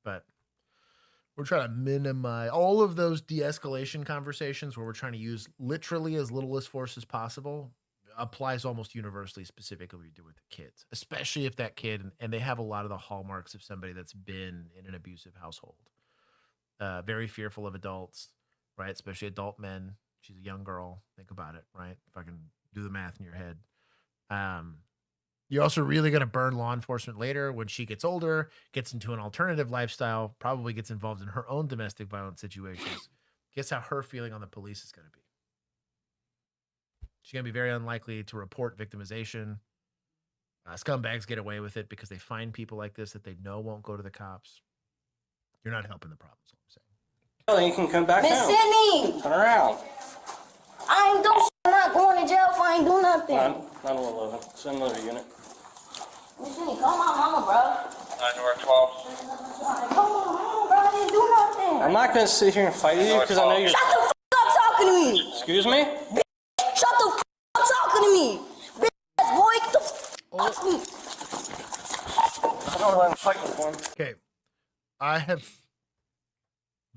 But we're trying to minimize all of those de-escalation conversations where we're trying to use literally as little as force as possible. Applies almost universally, specifically what we do with the kids, especially if that kid, and they have a lot of the hallmarks of somebody that's been in an abusive household. Very fearful of adults, right? Especially adult men. She's a young girl. Think about it, right? If I can do the math in your head. You're also really going to burn law enforcement later when she gets older, gets into an alternative lifestyle, probably gets involved in her own domestic violence situations. Guess how her feeling on the police is going to be. She's going to be very unlikely to report victimization. Scumbags get away with it because they find people like this that they know won't go to the cops. You're not helping the problem, is all I'm saying. You can come back Miss down. Sydney! Turn around. I ain't do shit. I'm not going to jail if I ain't do nothing. 911. Send another unit. Miss Sydney, call my mama, bro. 912. Call my mama, bro. I didn't do nothing. I'm not going to sit here and fight you because I know you're... Shut the f*** up talking to me. Excuse me? Shut the f*** up talking to me. Bitch ass boy, get the f*** off me. I don't know I'm fighting for him. Okay. I have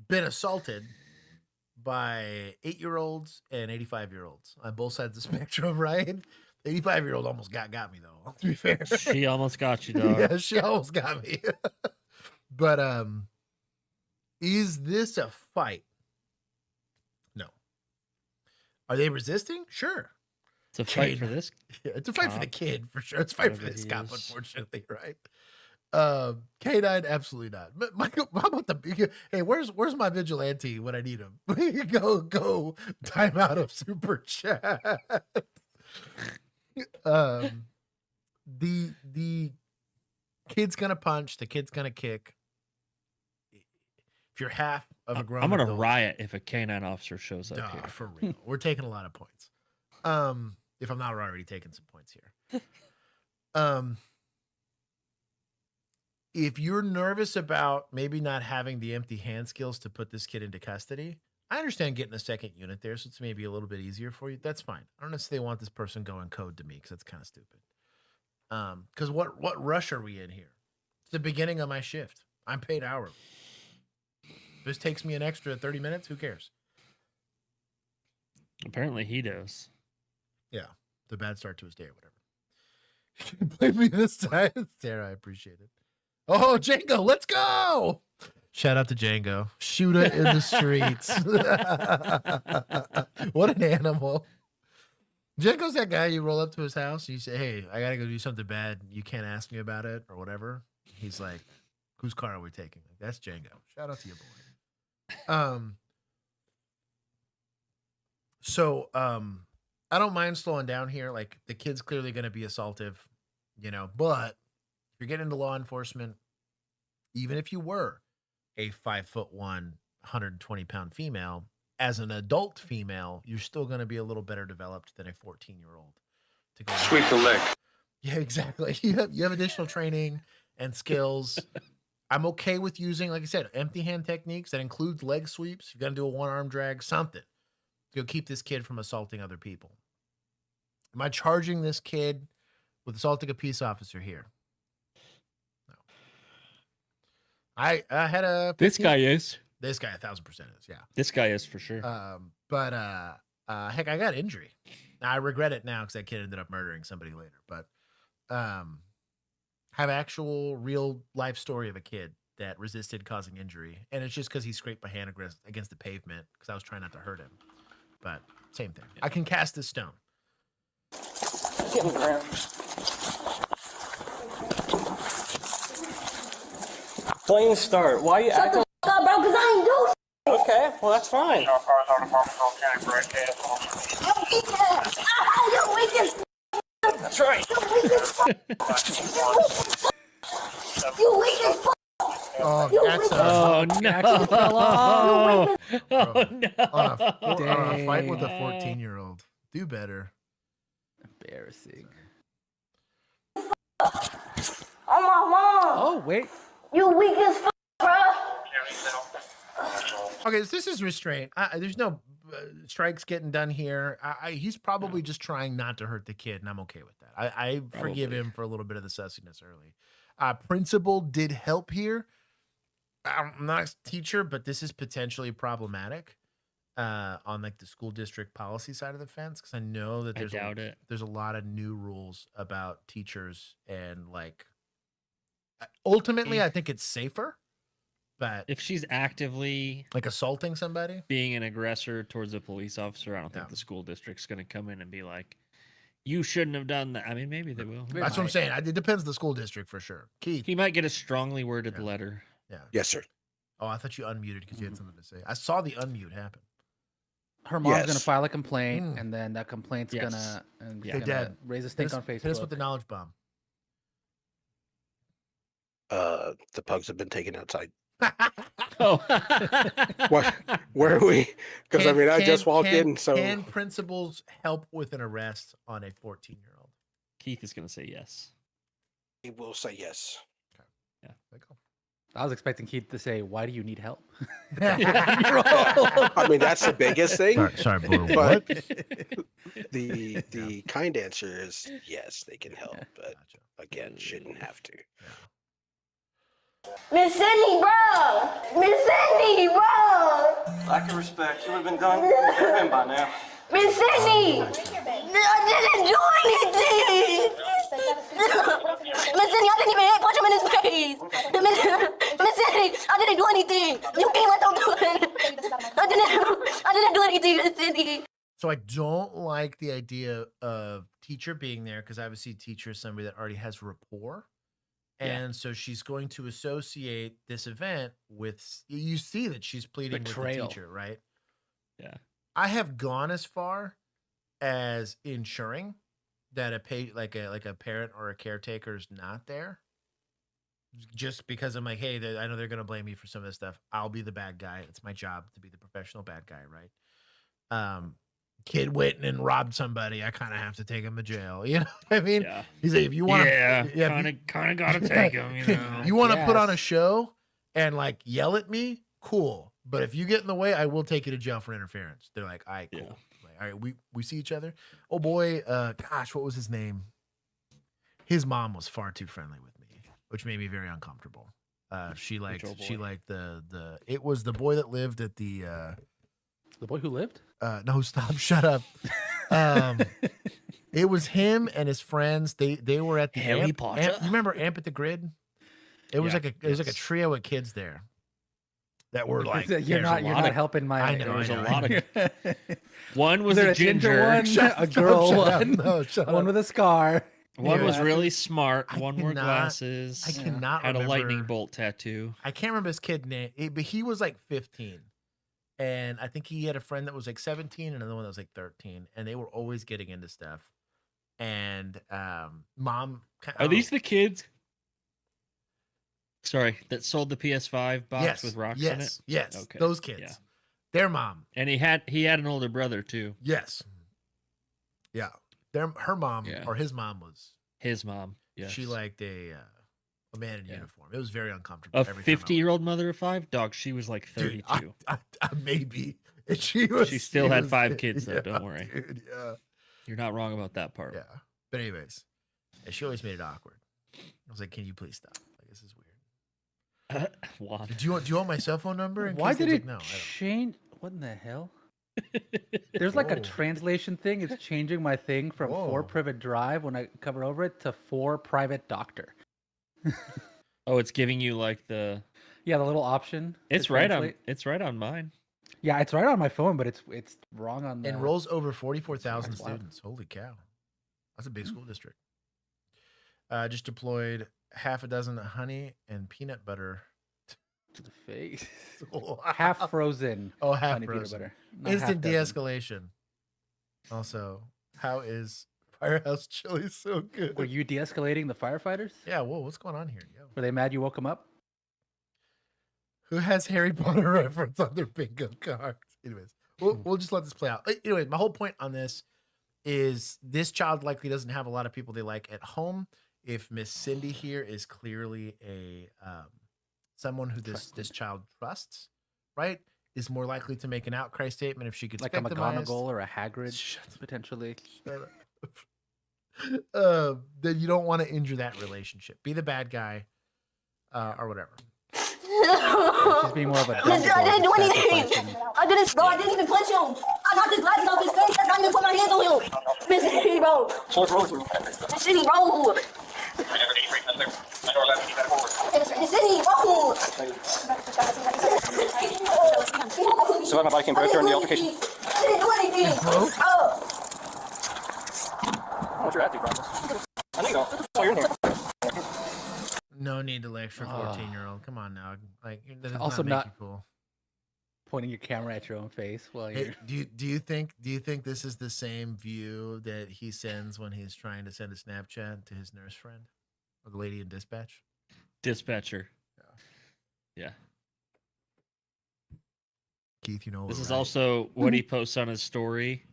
been assaulted by 8-year-olds and 85-year-olds on both sides of the spectrum, right? 85-year-old almost got me though, to be fair. She almost got you, dog. Yeah, she almost got me. But is this a fight? No. Are they resisting? Sure. It's a fight for this. Yeah, it's a fight for the cop, kid for sure. It's a fight for whatever this he cop, is. unfortunately, right? K9, absolutely not. But Michael, how about the hey? Where's my vigilante when I need him? go time out of super chat. The Kid's gonna punch. The kid's gonna kick. If you're half of a grown, I'm gonna adult, riot if a canine officer shows up here. for real. We're taking a lot of points. If I'm not already taking some points here. If you're nervous about maybe not having the empty hand skills to put this kid into custody, I understand getting a second unit there, so it's maybe a little bit easier for you. That's fine. I don't necessarily want this person going code to me because that's kind of stupid. Because what rush are we in here? It's the beginning of my shift. I'm paid hourly. If this takes me an extra 30 minutes, who cares? Apparently he does. Yeah, the bad start to his day or whatever. Blame me this time, Sarah. I appreciate it. Oh, Django, let's go! Shout out to Django. Shoot it in the streets. What an animal. Django's that guy you roll up to his house and you say, hey, I got to go do something bad. You can't ask me about it or whatever. He's like, whose car are we taking? Like, that's Django. Shout out to your boy. So I don't mind slowing down here. Like, the kid's clearly going to be assaultive, but if you're getting into law enforcement, even if you were a 5'1", 120-pound female, as an adult female, you're still going to be a little better developed than a 14-year-old. To go Sweep the leg. Yeah, exactly. You have additional training and skills. I'm okay with using, like I said, empty hand techniques that includes leg sweeps. You're going to do a one-arm drag, something to keep this kid from assaulting other people. Am I charging this kid with assaulting a peace officer here? No. I had a... This guy is. This guy 1,000% is, yeah. This guy is for sure. But heck, I got injury. Now, I regret it now because that kid ended up murdering somebody later. But have actual real life story of a kid that resisted causing injury, and it's just because he scraped my hand against the pavement because I was trying not to hurt him. But same thing. I can cast this stone. Get on the ground. Clean start. Why you acting? Stop, bro, because I ain't do shit. Okay, well that's fine. You weak as That's right. You weak as fuck. Oh, that's no. fell off. Oh, no. On a fight with a 14-year-old. Do better. Embarrassing. On my mom. Oh, wait. You weak as fuck, bro. Okay, so this is restraint. There's no strikes getting done here. He's probably just trying not to hurt the kid, and I'm okay with that. I forgive him for a little bit of the sussiness early. Principal did help here. I'm not a teacher, but this is potentially problematic on like the school district policy side of the fence, because I know that there's a lot of new rules about teachers, and like ultimately I think it's safer. But if she's actively like assaulting somebody, being an aggressor towards a police officer, I don't think the school district's going to come in and be like, you shouldn't have done that. I mean, maybe they will. That's what I'm saying. It depends on the school district for sure. Keith, he might get a strongly worded letter. Yeah. Yes, sir. Oh, I thought you unmuted because you had something to say. I saw the unmute happen. Her mom's gonna file a complaint, and then that complaint's Yes. gonna raise a stink on Facebook. Hit us with the knowledge bomb. The pugs have been taken outside. Oh. Where are we? Because I mean, I just walked in. So can principals help with an arrest on a 14-year-old? Keith is going to say yes. He will say yes. Okay. Yeah. There you go. I was expecting Keith to say, "Why do you need help?" I mean, that's the biggest thing. Sorry, but the kind answer is yes, they can help, but again, shouldn't have to. Miss Sydney, bro. Miss Sydney, bro. Lack of respect. You would have been done. You would have been by now. Miss Sydney. I didn't do anything. Miss Sydney, I didn't even punch him in his face. Miss Sydney, I didn't do anything. You can't let them do it. I didn't do anything, Miss Sydney. So I don't like the idea of teacher being there, because obviously teacher is somebody that already has rapport. And so she's going to associate this event with, you see that she's pleading Betrayal. with the teacher, right? Yeah. I have gone as far as ensuring that a parent or a caretaker is not there. just because I'm like, hey, I know they're gonna blame me for some of this stuff. I'll be the bad guy. It's my job to be the professional bad guy, right? Kid went and robbed somebody. I kind of have to take him to jail. You know what I mean? Yeah. He's like, if you want to, Yeah, kind of gotta take him. You know, you want to put on a show and like yell at me, cool. But if you get in the way, I will take you to jail for interference. They're like, all right, cool. Like, all right, we see each other. Oh boy, gosh, what was his name? His mom was far too friendly with me, which made me very uncomfortable. She liked the it was the boy that lived at the boy who lived? No, stop, shut up. It was him and his friends. They were at the Harry Potter. you remember Amp at the Grid? It was like a trio of kids there that were like you're not helping my. I know. There was a lot of. One was there a ginger one, a girl one, no, one with a scar. One was really smart. One wore glasses. I cannot had remember. a lightning bolt tattoo. I can't remember his kid name, but he was like 15. And I think he had a friend that was like 17 and another one that was like 13. And they were always getting into stuff. And mom... Are these the kids? Sorry, that sold the PS5 box with rocks in it? Yes, Okay. those kids. Yeah. Their mom. And he had an older brother too. Yes. Yeah. Her mom, or his mom was... His mom, yes. She liked a man in uniform. It was very uncomfortable. A 50-year-old mother of 5? Dog, she was like 32. Dude, I maybe. And she still had 5 kids, though. Don't worry. Dude, yeah. You're not wrong about that part. Yeah. But anyways, she always made it awkward. I was like, can you please stop? Like, this is weird. Why? Do you want my cell phone number? Why did it no, change? What in the hell? There's like a translation thing. It's changing my thing from for private drive when I cover over it to for private doctor. Oh, it's giving you like the little option. It's right on mine. Yeah, it's right on my phone, but it's wrong on the... Enrolls over 44,000 students. Holy cow. That's a big school district. Just deployed half a dozen honey and peanut butter to the face. Half frozen. Oh, half honey frozen. Peanut butter. Instant de-escalation. Also, how is Firehouse Chili so good? Were you de-escalating the firefighters? Yeah, whoa, what's going on here? Yo. Were they mad you woke them up? Who has Harry Potter reference on their bingo cards? Anyways, we'll just let this play out. Anyway, my whole point on this is this child likely doesn't have a lot of people they like at home. If Miss Cindy here is clearly a someone who this child trusts, right, is more likely to make an outcry statement if she gets like a victimized. McGonagall or a Hagrid, potentially. Then you don't want to injure that relationship. Be the bad guy, or whatever. She's being more of a... Mister, I didn't do anything. I didn't, bro. I didn't even punch him. I knocked his glasses off his face. I didn't even put my hands on him. Miss City, bro. Miss City, bro. Miss City, bro. So my body came broke during the altercation. I didn't do anything. Oh. What's your attitude, bro? I know you don't. Oh, you're in here. No need to lecture 14-year-old. Come on now. Like, that does Also not make you cool. Pointing your camera at your own face while you're... Hey, do you think this is the same view that he sends when he's trying to send a Snapchat to his nurse friend or the lady in dispatch? Dispatcher. Yeah. Keith, you know this is right. also what he posts on his story,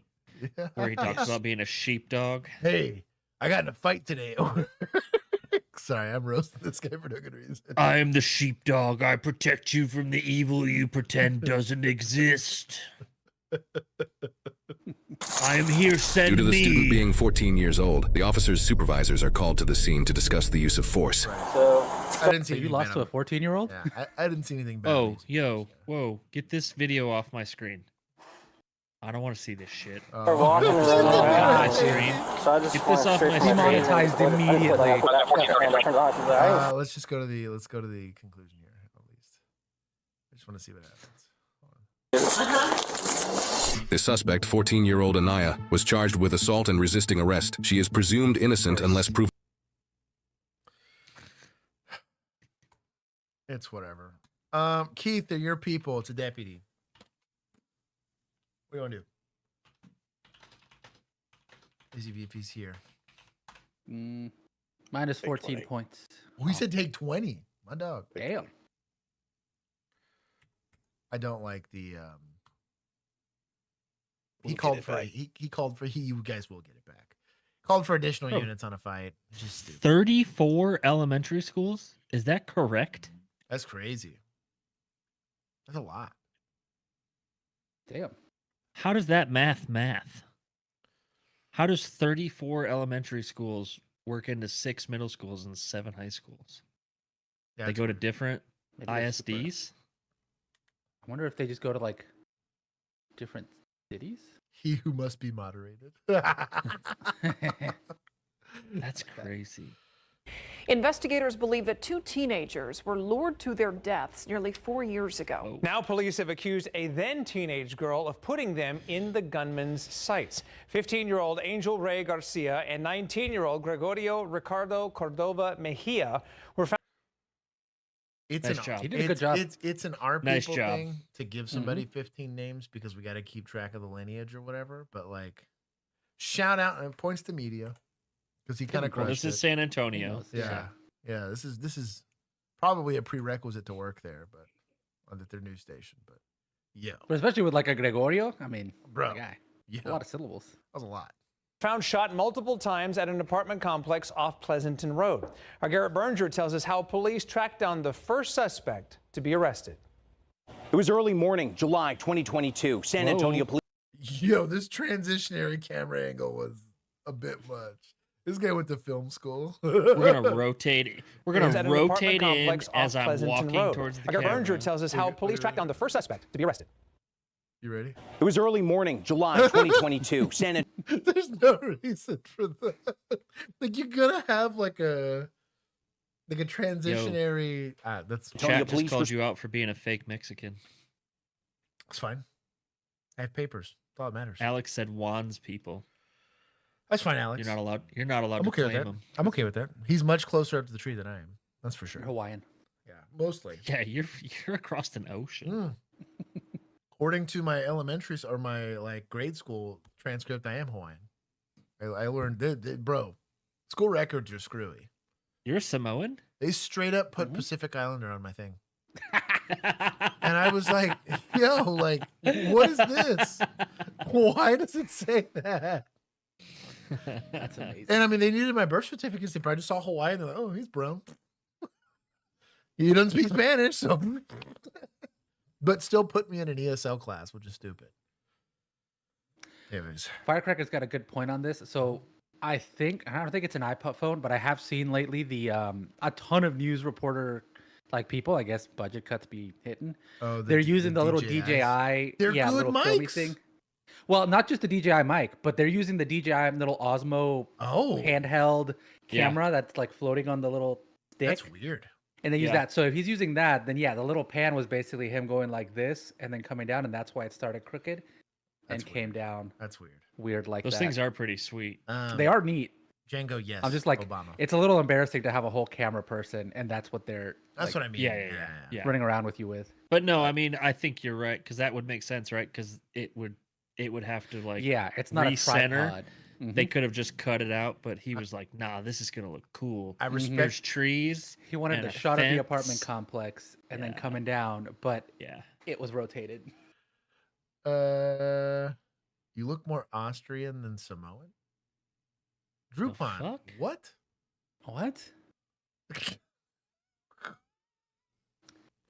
where he talks about being a sheepdog. Hey, I got in a fight today. Sorry, I'm roasting this guy for no good reason. I am the sheepdog. I protect you from the evil you pretend doesn't exist. I am here, send me. Due to the student being 14 years old, the officer's supervisors are called to the scene to discuss the use of force. So, I didn't see you lost to a 14-year-old? Yeah, I didn't see anything bad. Oh, whoa, get this video off my screen. I don't want to see this shit. We're walking around my screen. So I just Get this off my screen. Demonetized immediately. Let's just go to the conclusion here at least. I just want to see what happens. The suspect, 14-year-old Anaya, was charged with assault and resisting arrest. She is presumed innocent unless proven. It's whatever. Keith, they're your people. It's a deputy. What do you want to do? Is if he's here? Minus 14 points. Oh, he said take 20. My dog. Damn. I don't like the We'll he get called it for back. he called for you guys will get it back. Called for additional Bro. units on a fight. It's just stupid. 34 elementary schools? Is that correct? That's crazy. That's a lot. Damn. How does that math? How does 34 elementary schools work into 6 middle schools and 7 high schools? Yeah, They it's go to weird. different Maybe it's super- ISDs? I wonder if they just go to like different cities. He who must be moderated. That's crazy. Investigators believe that 2 teenagers were lured to their deaths nearly 4 years ago. Now police have accused a then teenage girl of putting them in the gunman's sights. 15-year-old Angel Ray Garcia and 19-year-old Gregorio Ricardo Cordova Mejia were found. It's Nice an job. He did a good job. It's an our Nice people job. thing to give somebody 15 names because we got to keep track of the lineage or whatever. But like, shout out and points to media because he kind of Well, crushed this is it. San Antonio. Yeah, yeah. This is probably a prerequisite to work there, but on their news station. But yeah, But especially with like a Gregorio, I mean, bro, the guy. yeah, A lot of syllables. that was a lot. Found shot multiple times at an apartment complex off Pleasanton Road. Our Garrett Berger tells us how police tracked down the first suspect to be arrested. It was early morning, July 2022. San Antonio police. Yo, this transitionary camera angle was a bit much. This guy went to film school. We're gonna rotate. We're It was gonna at an apartment rotate in complex as off I'm Pleasanton walking Road. towards the Our Garrett camera. Berger tells us how police tracked down the first suspect to be arrested. You ready? It was early morning, July 2022. San There's no reason for that. Like you're gonna have like a transitionary. That's Chat just called you out for being a fake Mexican. It's fine. I have papers. That's all that matters. Alex said Juan's people. That's fine, Alex. You're not allowed. You're not allowed I'm to okay with claim that. him. I'm okay with that. He's much closer up to the tree than I am. That's for sure. Hawaiian. Yeah, mostly. Yeah, you're across an ocean. According to my elementary or my like grade school transcript, I am Hawaiian. I learned bro. School records are screwy. You're a Samoan? They straight up put Pacific Islander on my thing. And I was like, yo, like, what is this? Why does it say that? That's amazing. And I mean, they needed my birth certificates. They probably just saw Hawaii and they're like, oh, he's brown. He doesn't speak Spanish, so. But still put me in an ESL class, which is stupid. Anyways. Firecracker's got a good point on this. So I don't think it's an iPhone, but I have seen lately a ton of news reporter like people, I guess budget cuts be hitting. Oh, they're using the little DJIs. DJI, They're good little filmy mics. thing. Well, not just the DJI mic, but they're using the DJI little Osmo handheld camera that's like floating on the little stick. That's weird. And they use that. So if he's using that, then the little pan was basically him going like this and then coming down, and that's why it started crooked and came down. That's weird. Weird like Those that. things are pretty sweet. They are neat. Django, yes. I'm just like, Obama. it's a little embarrassing to have a whole camera person, and that's what they're. That's like, what I mean. Yeah. running around with you with. But no, I mean, I think you're right because that would make sense, right? Because it would have to like it's not a recenter. tripod. They could have just cut it out, but he was like, "Nah, this is gonna look cool." I respect. There's trees. He wanted and a a shot of the fence. apartment complex and then coming down, but it was rotated. You look more Austrian than Samoan. Groupon. fuck? What? What?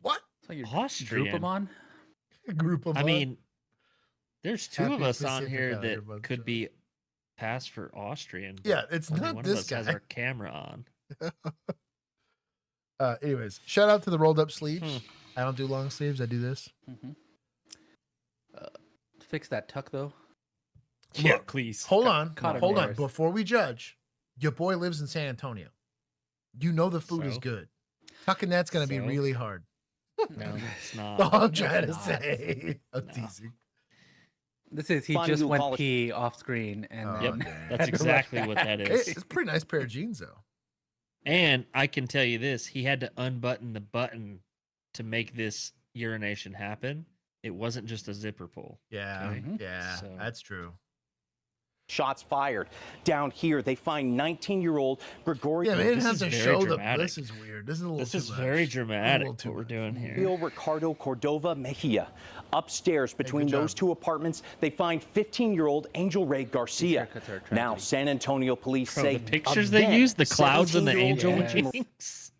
What? So you're Austrian. Groupamon? Groupamon. I mean, there's two of Happy us on Pacific here Islander that bunch could of be passed for Austrian. but Yeah, it's only not one this of us has guy. our camera on. Anyways, shout out to the rolled up sleeves. I don't do long sleeves. I do this. Fix that tuck though. Yeah, Look, please. Hold on. Caught him Hold on. yours. Before we judge, your boy lives in San Antonio. You know the food is So? good. Tucking that's going to be So? really hard. No, it's not. That's all I'm trying to not. say. I'm teasing. This is he Finding just new went college- pee off screen and Oh, Yep, dang. that's had to rush exactly what that back. is. It's a pretty nice pair of jeans, though. And I can tell you this: he had to unbutton the button to make this urination happen. It wasn't just a zipper pull. Yeah, Okay. yeah, So- that's true. Shots fired. Down here, they find 19-year-old Gregory. Yeah, man, it has to very show dramatic. This is weird. This is a little This too is much. very A dramatic little too what we're much. doing here. Ricardo Cordova Mejia. Upstairs between those two apartments, they find 15-year-old Angel Ray Garcia. Now, San Antonio police Bro, say the pictures they use, the clouds and the angel wings.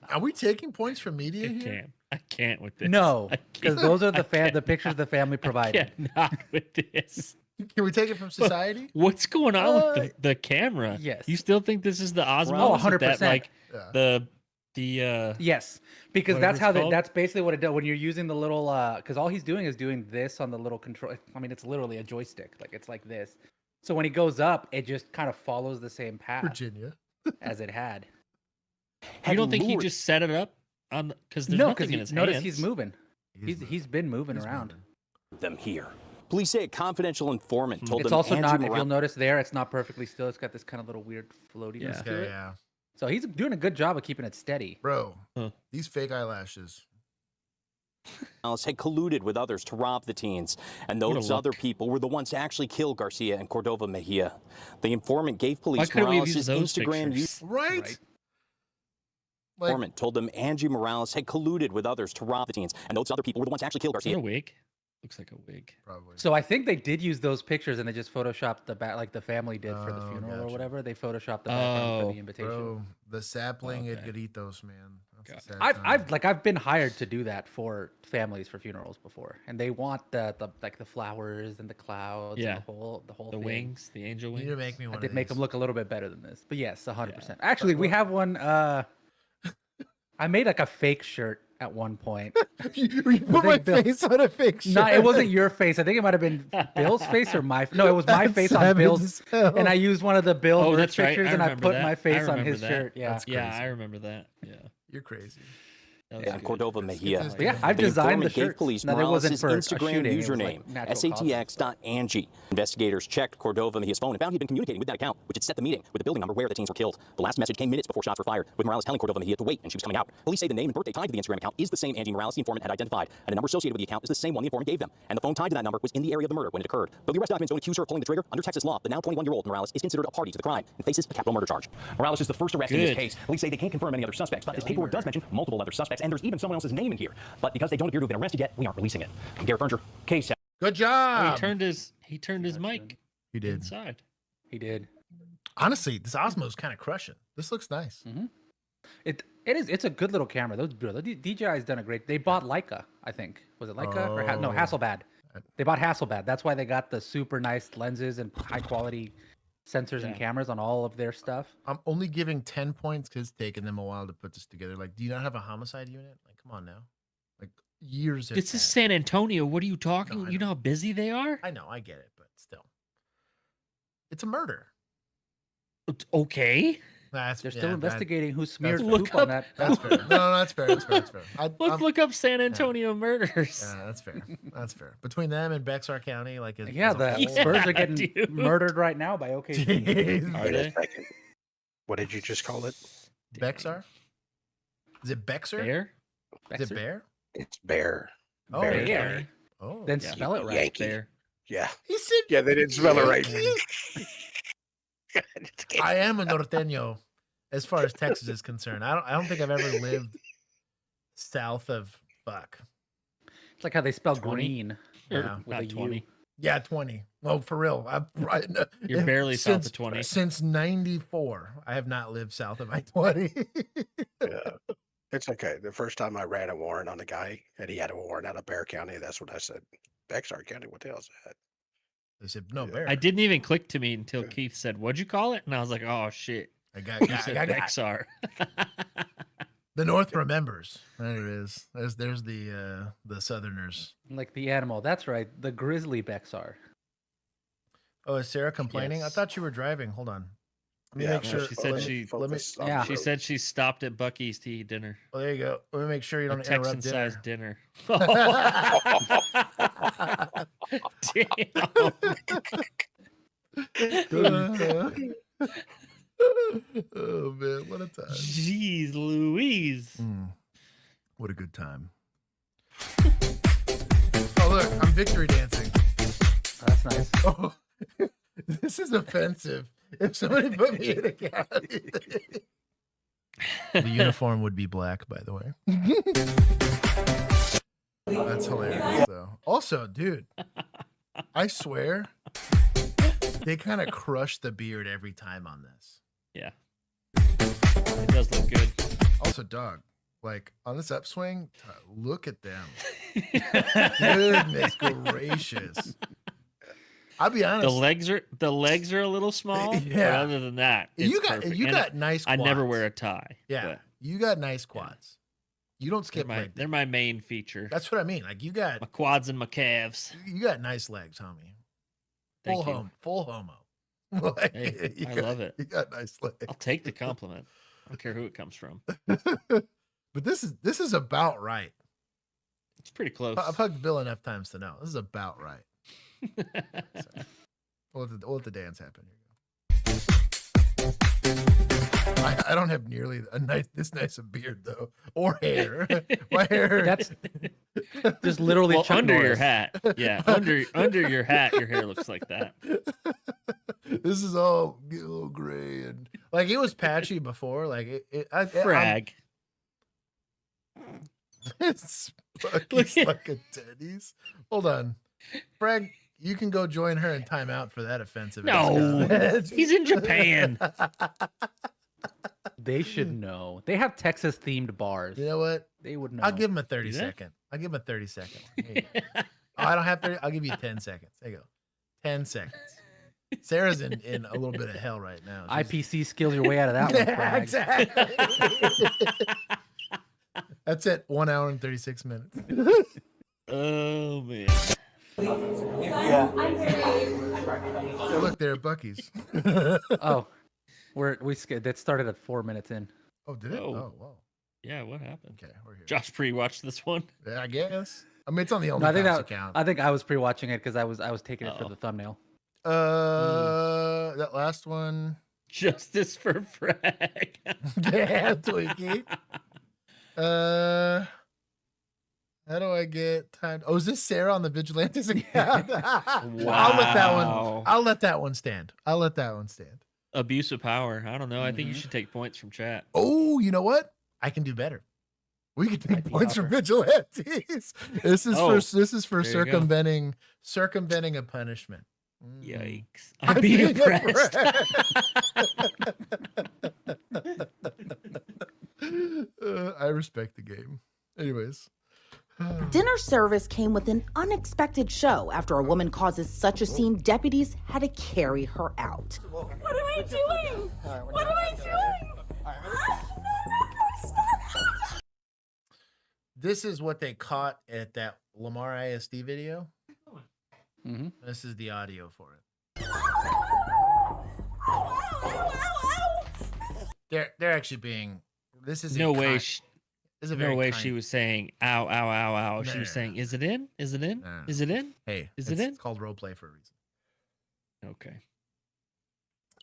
Are we taking points from media here? I can't with this. No, because those are the can't. the pictures the family provided. Not with this. Can we take it from society? What's going on with the camera? Yes. You still think this is the Osmo? Oh, Is it 100%. that, like the Yes, because whatever that's it's how called? that's basically what it does when you're using the little because all he's doing is doing this on the little control. I mean, it's literally a joystick, like it's like this. So when he goes up, it just kind of follows the same path Virginia as it had. You don't think he just set it up on because there's No, nothing in because his notice hands. he's moving. He's been moving around. Them here. Police say a confidential informant told It's them also Andrew not. If Morales- you'll notice there, it's not perfectly still. It's got this kind of little weird floatiness to it. Yeah. So he's doing a good job of keeping it steady. Bro, these fake eyelashes. Morales had colluded with others to rob the teens, and What a those other look. people were the ones to actually kill Garcia and Cordova Mejia. The informant gave Why police couldn't we have Morales' used those Instagram pictures? Right? informant told them Angie Morales had colluded with others to rob the teens, and those other people were the ones to actually kill Is Garcia. that a wig? Looks like a wig. Probably. So I think they did use those pictures and they just photoshopped the back, like the family did for the Oh, funeral or gotcha. whatever. They photoshopped the background for Oh, the invitation. Bro, the sapling Okay. at Garitos, man. That's a sad I've been hired to do that for families for funerals before, and they want the like the flowers and the clouds, Yeah. and the whole The thing. wings, the angel You wings. need to make me one I of did make these. them look a little bit better than this, but yes, 100%. Actually, we have one. I made like a fake shirt at one point. you put my face on a fake shirt. No, it wasn't your face. I think it might have been Bill's face or my. No, it was my face on Bill's, and I used one of the Bill Oh, Hurt that's right. pictures, and I remember put that. my face on remember his that. shirt. Yeah, That's Yeah, crazy. I remember that. Yeah. You're crazy. That was And good. Cordova Mejia. this But yeah, I've The designed the informant gave shirts. police Now, there wasn't Morales' for a Instagram shooting, it was, username, like, natural causes. SATX.Angie. Investigators checked Cordova Mejia's phone and found he'd been communicating with that account, which had set the meeting with the building number where the teens were killed. The last message came minutes before shots were fired, with Morales telling Cordova Mejia to wait, and she was coming out. Police say the name and birthday tied to the Instagram account is the same Angie Morales the informant had identified, and the number associated with the account is the same one the informant gave them. And the phone tied to that number was in the area of the murder when it occurred. Though the arrest documents don't accuse her of pulling the trigger, under Texas law, the now 21-year-old Morales is considered a party to the crime and faces a capital murder charge. Morales is the first arrest in this Good. case. Police say they can't confirm any other suspects, but this paperwork does mention multiple other suspects, and there's even someone else's name in here. But because they don't appear to have been arrested yet, we aren't releasing it. I'm Garrett Berger, KSAT. Good Oh, job. he turned his mic He did. inside. he did. Honestly, this Osmo's kind of crushing. This looks nice. It's a good little camera. Those the DJI's done a great. They bought Leica, I think. Was it Leica or no Oh. Hasselblad? They bought Hasselblad. That's why they got the super nice lenses and high quality sensors and Yeah. cameras on all of their stuff. I'm only giving 10 points because it's taken them a while to put this together. Like, do you not have a homicide unit? Like, come on now. Like, years have This is passed. San Antonio. What are you talking? No, I You know how busy they are? I know, I get it, but still. It's a murder. Okay. That's, They're yeah, still that- investigating who smeared fair. Look poop on up- that. That's fair. No, that's fair. That's fair. That's fair. Let's look up San Antonio murders. Yeah, that's fair. That's fair. Between them and Bexar County, like, Yeah, the Spurs are getting dude. murdered right now by OKC. Jeez. Are Wait a they? second. What did you just call it? Bexar? Is it Bexar? Bear? Is it Bear? It's Bear. Oh, Bear Bear. County. Oh. Then Yeah. spell it right. Yankee. Bear. Yeah. He said, Yeah, they didn't spell it right. I am a norteño as far as Texas is concerned. I don't think I've ever lived south of fuck. It's like how they spell 20? green. Yeah. with Not a U. 20. Yeah, 20. No, for real. You're barely south of since- 20. Since 94, I have not lived south of I-20. Yeah. It's okay. The first time I ran a warrant on a guy and he had a warrant out of Bear County, that's what I said. Bexar County, what the hell's that? They said, no, Bear. I didn't even click to me until Keith said, "What'd you call it?" And I was like, "Oh shit!" I got, You got, said got, got. Bexar. The North remembers. There it is. There's the Southerners. Like the animal. That's right. The grizzly Bexar. Oh, is Sarah complaining? I Yes. thought you were driving. Hold on. Let me Yeah, make No, sure. she said let me, she- let me, focus on yeah. the She road. said she stopped at Bucky's to eat dinner. well, there you go. Let me make sure you A don't interrupt dinner. Texan-sized dinner. Damn. Oh man, what a time! Jeez Louise. What a good time! Oh look, I'm victory dancing. That's nice. Oh, this is offensive. If somebody put me in a county, the uniform would be black, by the way. That's hilarious, though. Also, dude, I swear they kind of crush the beard every time on this. Yeah, it does look good. Also, dog, like on this upswing, look at them. Goodness gracious. I'll be honest. The legs are a little small. Yeah. But other than that, it's perfect. You And got nice quads. I never wear a tie. Yeah. but You got nice quads. You don't skip leg. they're my main feature. That's what I mean. Like you got my quads and my calves. You got nice legs, homie. Thank you. Full homo. Like, Hey, I love it. You got nice legs. I'll take the compliment. I don't care who it comes from. But this is about right. It's pretty close. I've hugged Bill enough times to know this is about right. So, we'll let the dance happen. Here you go. I don't have nearly this nice a beard though, or hair. My hair. That's just literally Chuck under Norris. your hat. Yeah, under your hat, your hair looks like that. This is all get a little gray and like it was patchy before. Like Frag. It's like a teddies. Hold on, Frag. You can go join her in timeout for that offensive. No, he's in Japan. They should know. They have Texas themed bars. You know what? They would know. I'll give him a 30-second. I'll give him a 30-second. Oh, I don't have 30. I'll give you 10 seconds. There you go. 10 seconds. Sarah's in a little bit of hell right now. IPC skills your way out of that one. Frag. Exactly. That's it. 1 hour and 36 minutes. Oh man. Yeah. Look, they're at Buc-ee's. Oh, that started at 4 minutes in. Oh, did it? Oh, wow. Yeah, what happened? Okay, we're here. Josh pre-watched this one. Yeah, I guess. I mean, it's on the No, account. I think I was pre-watching it because I was taking it for the thumbnail. That last one. Justice for Frag. Yeah, Twinkie. How do I get time? Oh, is this Sarah on the Vigilantes account? Wow. I'll let that one stand. Abuse of power. I don't know. I think you should take points from chat. Oh, you know what? I can do better. We can take points from Vigilantes. This is for circumventing a punishment. Yikes. I'd be impressed. I respect the game. Anyways. Dinner service came with an unexpected show. After a woman causes such a scene, deputies had to carry her out. What am I doing? What am I doing? This is what they caught at that Lamar ISD video. Mm-hmm. This is the audio for it. They're actually being. This is no way. She was saying ow, ow, ow, ow. She was saying, "Is it in? Is it in? No. Is it in? Hey, is it in?" It's called role play for a reason. Okay.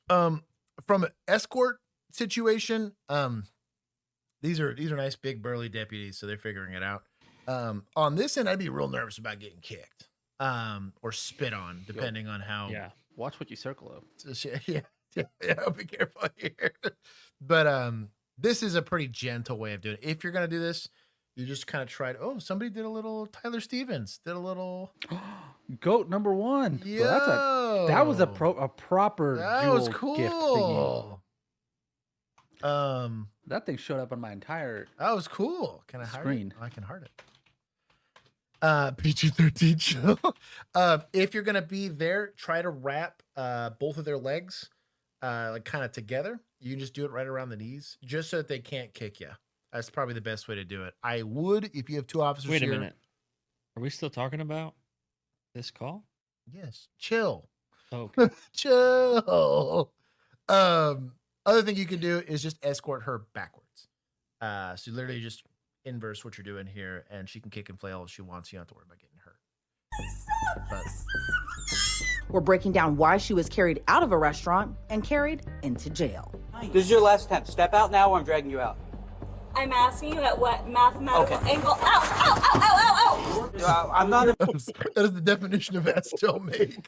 From an escort situation, these are nice big burly deputies, so they're figuring it out. On this end, I'd be real nervous about getting kicked, or spit on, depending on how. Yeah. Watch what you circle up. Yeah, be careful here. But this is a pretty gentle way of doing it. If you're gonna do this, you just kind of tried. Oh, somebody did a little Tyler Stevens. Did a little goat number one. Yeah, that was a proper. That jewel was cool. Gift thingy. That thing showed up on my entire. That was cool. Can I screen? I can heart it. PG-13 show. If you're gonna be there, try to wrap both of their legs like kind of together. You can just do it right around the knees, just so that they can't kick you. That's probably the best way to do it. I would, if you have two officers. Wait a here, minute. Are we still talking about this call? Yes. Chill. Oh. Chill. Other thing you can do is just escort her backwards. So literally just inverse what you're doing here, and she can kick and flail if she wants. You don't have to worry about getting hurt. We're breaking down why she was carried out of a restaurant and carried into jail. This is your last attempt. Step out now or I'm dragging you out. I'm asking you at what mathematical angle. Ow, ow, ow, ow, ow, ow. I'm not. That is the definition of ass don't make.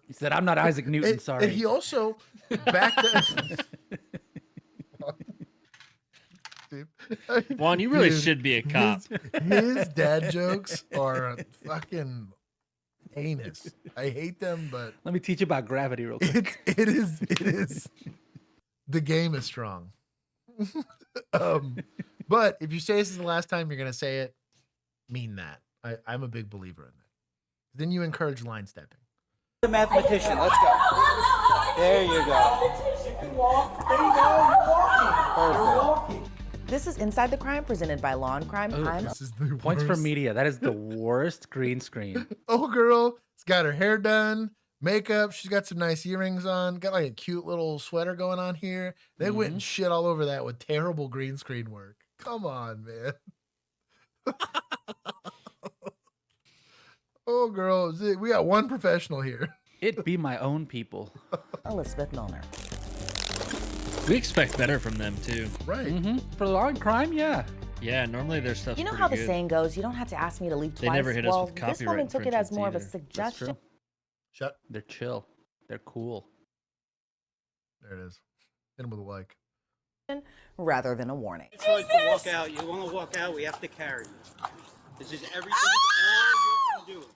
He said, "I'm not Isaac Newton." And Sorry. he also backed Juan, you really should be a cop. His dad jokes are fucking heinous. I hate them, but Let me teach you about gravity real quick. it is. The game is strong. But if you say this is the last time you're gonna say it, mean that. I'm a big believer in that. Then you encourage line stepping. The mathematician. Let's go. There you go. Perfect. This is Inside the Crime, presented by Law and Crime. This is the Points for worst. media. That is the worst green screen. Oh, girl, she's got her hair done, makeup. She's got some nice earrings on. Got like a cute little sweater going on here. They went and shit all over that with terrible green screen work. Come on, man. Oh, girl, we got one professional here. It be my own people. Elizabeth Milner. We expect better from them too. Right. For Law and Crime, yeah. Yeah, normally their stuff's You know pretty how the good. saying goes, you don't have to ask me to leave They twice. never hit us well, with this copyright woman took it as infringements more of a either. That's suggestion. Shut. They're chill. They're cool. There it is. Hit him with a like. Rather than a warning. It's like to walk out. You want to walk out, we have to carry you. This is everything all you're doing.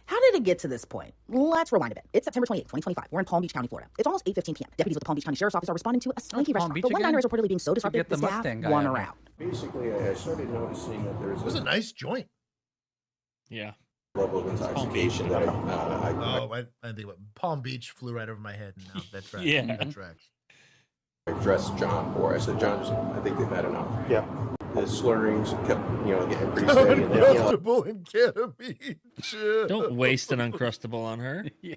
How did it get to this point? Let's rewind a bit. It's September 28th, 2025. We're in Palm Beach County, Florida. It's almost 8:15 p.m. Deputies with the Palm Beach County Sheriff's Office are responding to a swanky Palm restaurant. Beach But one again? diner is reportedly being so disruptive, Forget the the staff Mustang guy want out her here. out. Basically, I started noticing that there It was a nice joint. Yeah. level of intoxication that Oh, I didn't think about Palm Beach flew right over my head. And now that tracks. Yeah. That tracks. I addressed John for. I said, John, I think they've had enough. Yeah. His slurrings kept, getting pretty steady. And then, Uncrustable and ketamine. Chill. Don't waste an Uncrustable on her. Yeah.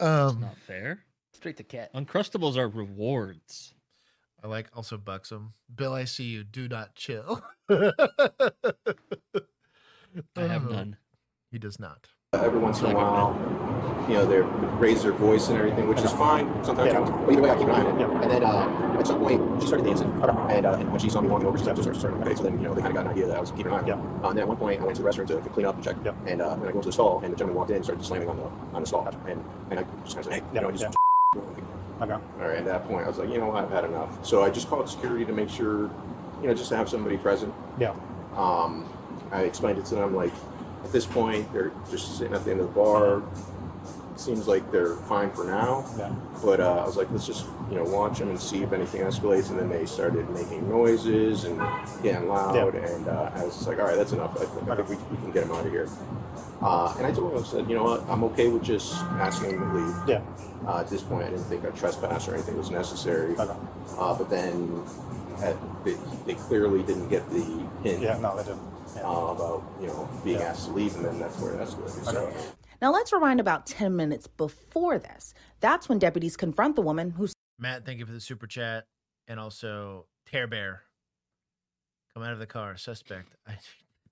It's not fair. Straight to cat. Uncrustables are rewards. I like also Buxom. Bill, I see you. Do not chill. I have none. He does not. every once in a while, they raise their voice and everything, which is fine. Sometimes, but either way, I keep an eye on it. And then at some point, she started dancing. And when she saw me walking over, she started okay. So then, they kind of got an idea that I was keeping an eye on. And then at one point, I went to the restroom to clean up and check. And then I go to the stall, and the gentleman walked in and started slamming on the stall. And I just kind of said, hey, just. Okay. All right. At that point, I was like, I've had enough. So I just called security to make sure, just to have somebody present. Yeah. I explained it to them, like, at this point, they're just sitting at the end of the bar. It seems like they're fine for now. Yeah. But I was like, let's just, watch them and see if anything escalates. And then they started making noises and getting loud. Yeah. And I was just like, all right, that's enough. I think we can get them out of here. And I told him, I said, you know what, I'm okay with just asking them to leave. Yeah. At this point, I didn't think a trespass or anything was necessary. Okay. But then they clearly didn't get the hint. Yeah, no, they didn't. Yeah. About, being asked to leave, and then that's where it escalated. So. Now let's rewind about 10 minutes before this. That's when deputies confront the woman who's... Matt, thank you for the super chat. And also, Tear Bear. Come out of the car, suspect. I need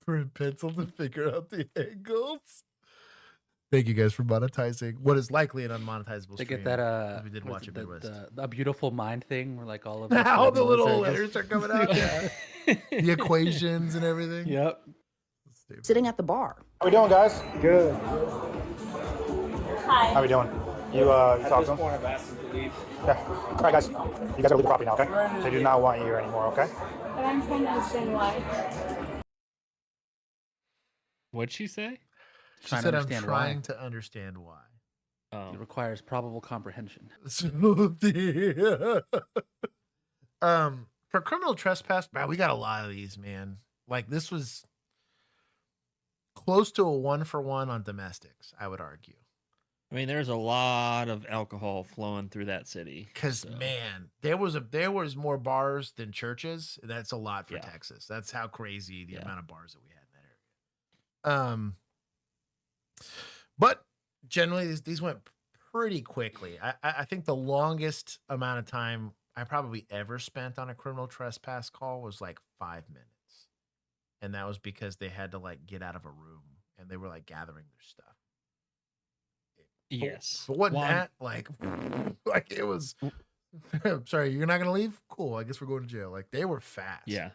for a pencil to figure out the angles. Thank you guys for monetizing what is likely an unmonetizable They stream. get that we did watch it Midwest. The beautiful mind thing where like all of All the little are letters are coming out. Yeah. The equations and everything. Yep. sitting at the bar. How we doing, guys? Good. Hi. How we doing? You talk to them? I've asked them to leave. Yeah. All right, guys. You guys gotta leave the property now, okay? They do not want you here anymore, okay? But I'm trying to understand why. What'd she say? She said, I'm trying to understand why. It requires probable comprehension. So for criminal trespass, man, we got a lot of these, man. Like this was close to a 1-for-1 on domestics, I would argue. I mean, there's a lot of alcohol flowing through that city. Because man, there was more bars than churches. That's a lot for Texas. That's how crazy the amount of bars that we had in that area. But generally these went pretty quickly. I think the longest amount of time I probably ever spent on a criminal trespass call was like 5 minutes. And that was because they had to like get out of a room and they were like gathering their stuff. Yes. But wasn't that like it was I'm sorry, you're not gonna leave? Cool. I guess we're going to jail. Like they were fast. Yeah.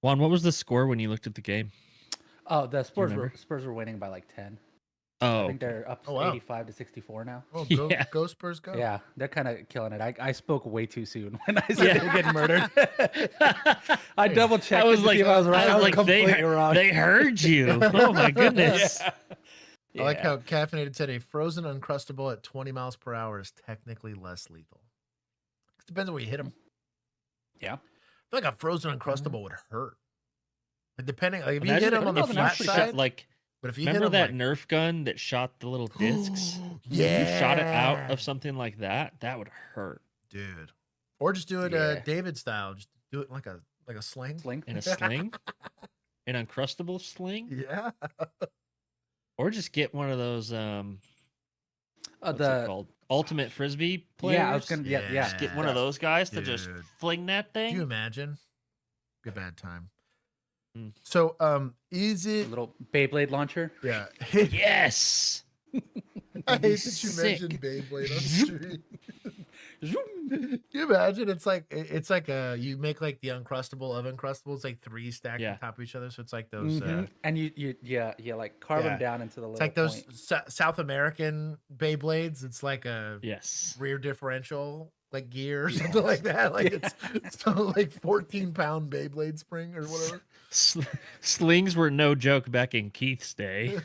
Juan, what was the score when you looked at the game? Oh, the Spurs remember? were winning by like 10. Oh, I think they're up 85 to 64 now. Oh, go Spurs, go! Yeah, they're kind of killing it. I spoke way too soon when I said they were getting murdered. I double checked. I was to like, see if I was right. I was completely wrong. They heard you. Oh my goodness. I like how Caffeinated said a frozen Uncrustable at 20 miles per hour is technically less lethal. It depends on where you hit them. Yeah. I feel like a frozen Uncrustable would hurt. Like, depending, like if you Imagine hit them on the if you flat shot, side, like, but if you remember hit them that Nerf gun that shot the little discs? Yeah. If you shot it out of something like that, that would hurt, dude. Or just do it David style. Just do it like a sling. In a sling, an Uncrustable sling. Yeah. Or just get one of those. What's the it called? Ultimate Frisbee players. Yeah, I was gonna. Yeah. Just get one of those guys to just Dude. fling that thing. Can you imagine? Be a bad time. So, is it A little Beyblade launcher? Yeah. Yes. I hate that you Sick. mentioned Beyblade on the street. Can you imagine? It's like you make like the Uncrustable of Uncrustables, like 3 stacked on top of each other. So it's like those. And you like carve them down into the little. It's like those point. South American Beyblades. It's like a rear differential like gear or something like that. Like it's still like 14-pound Beyblade spring or whatever. Slings were no joke back in Keith's day.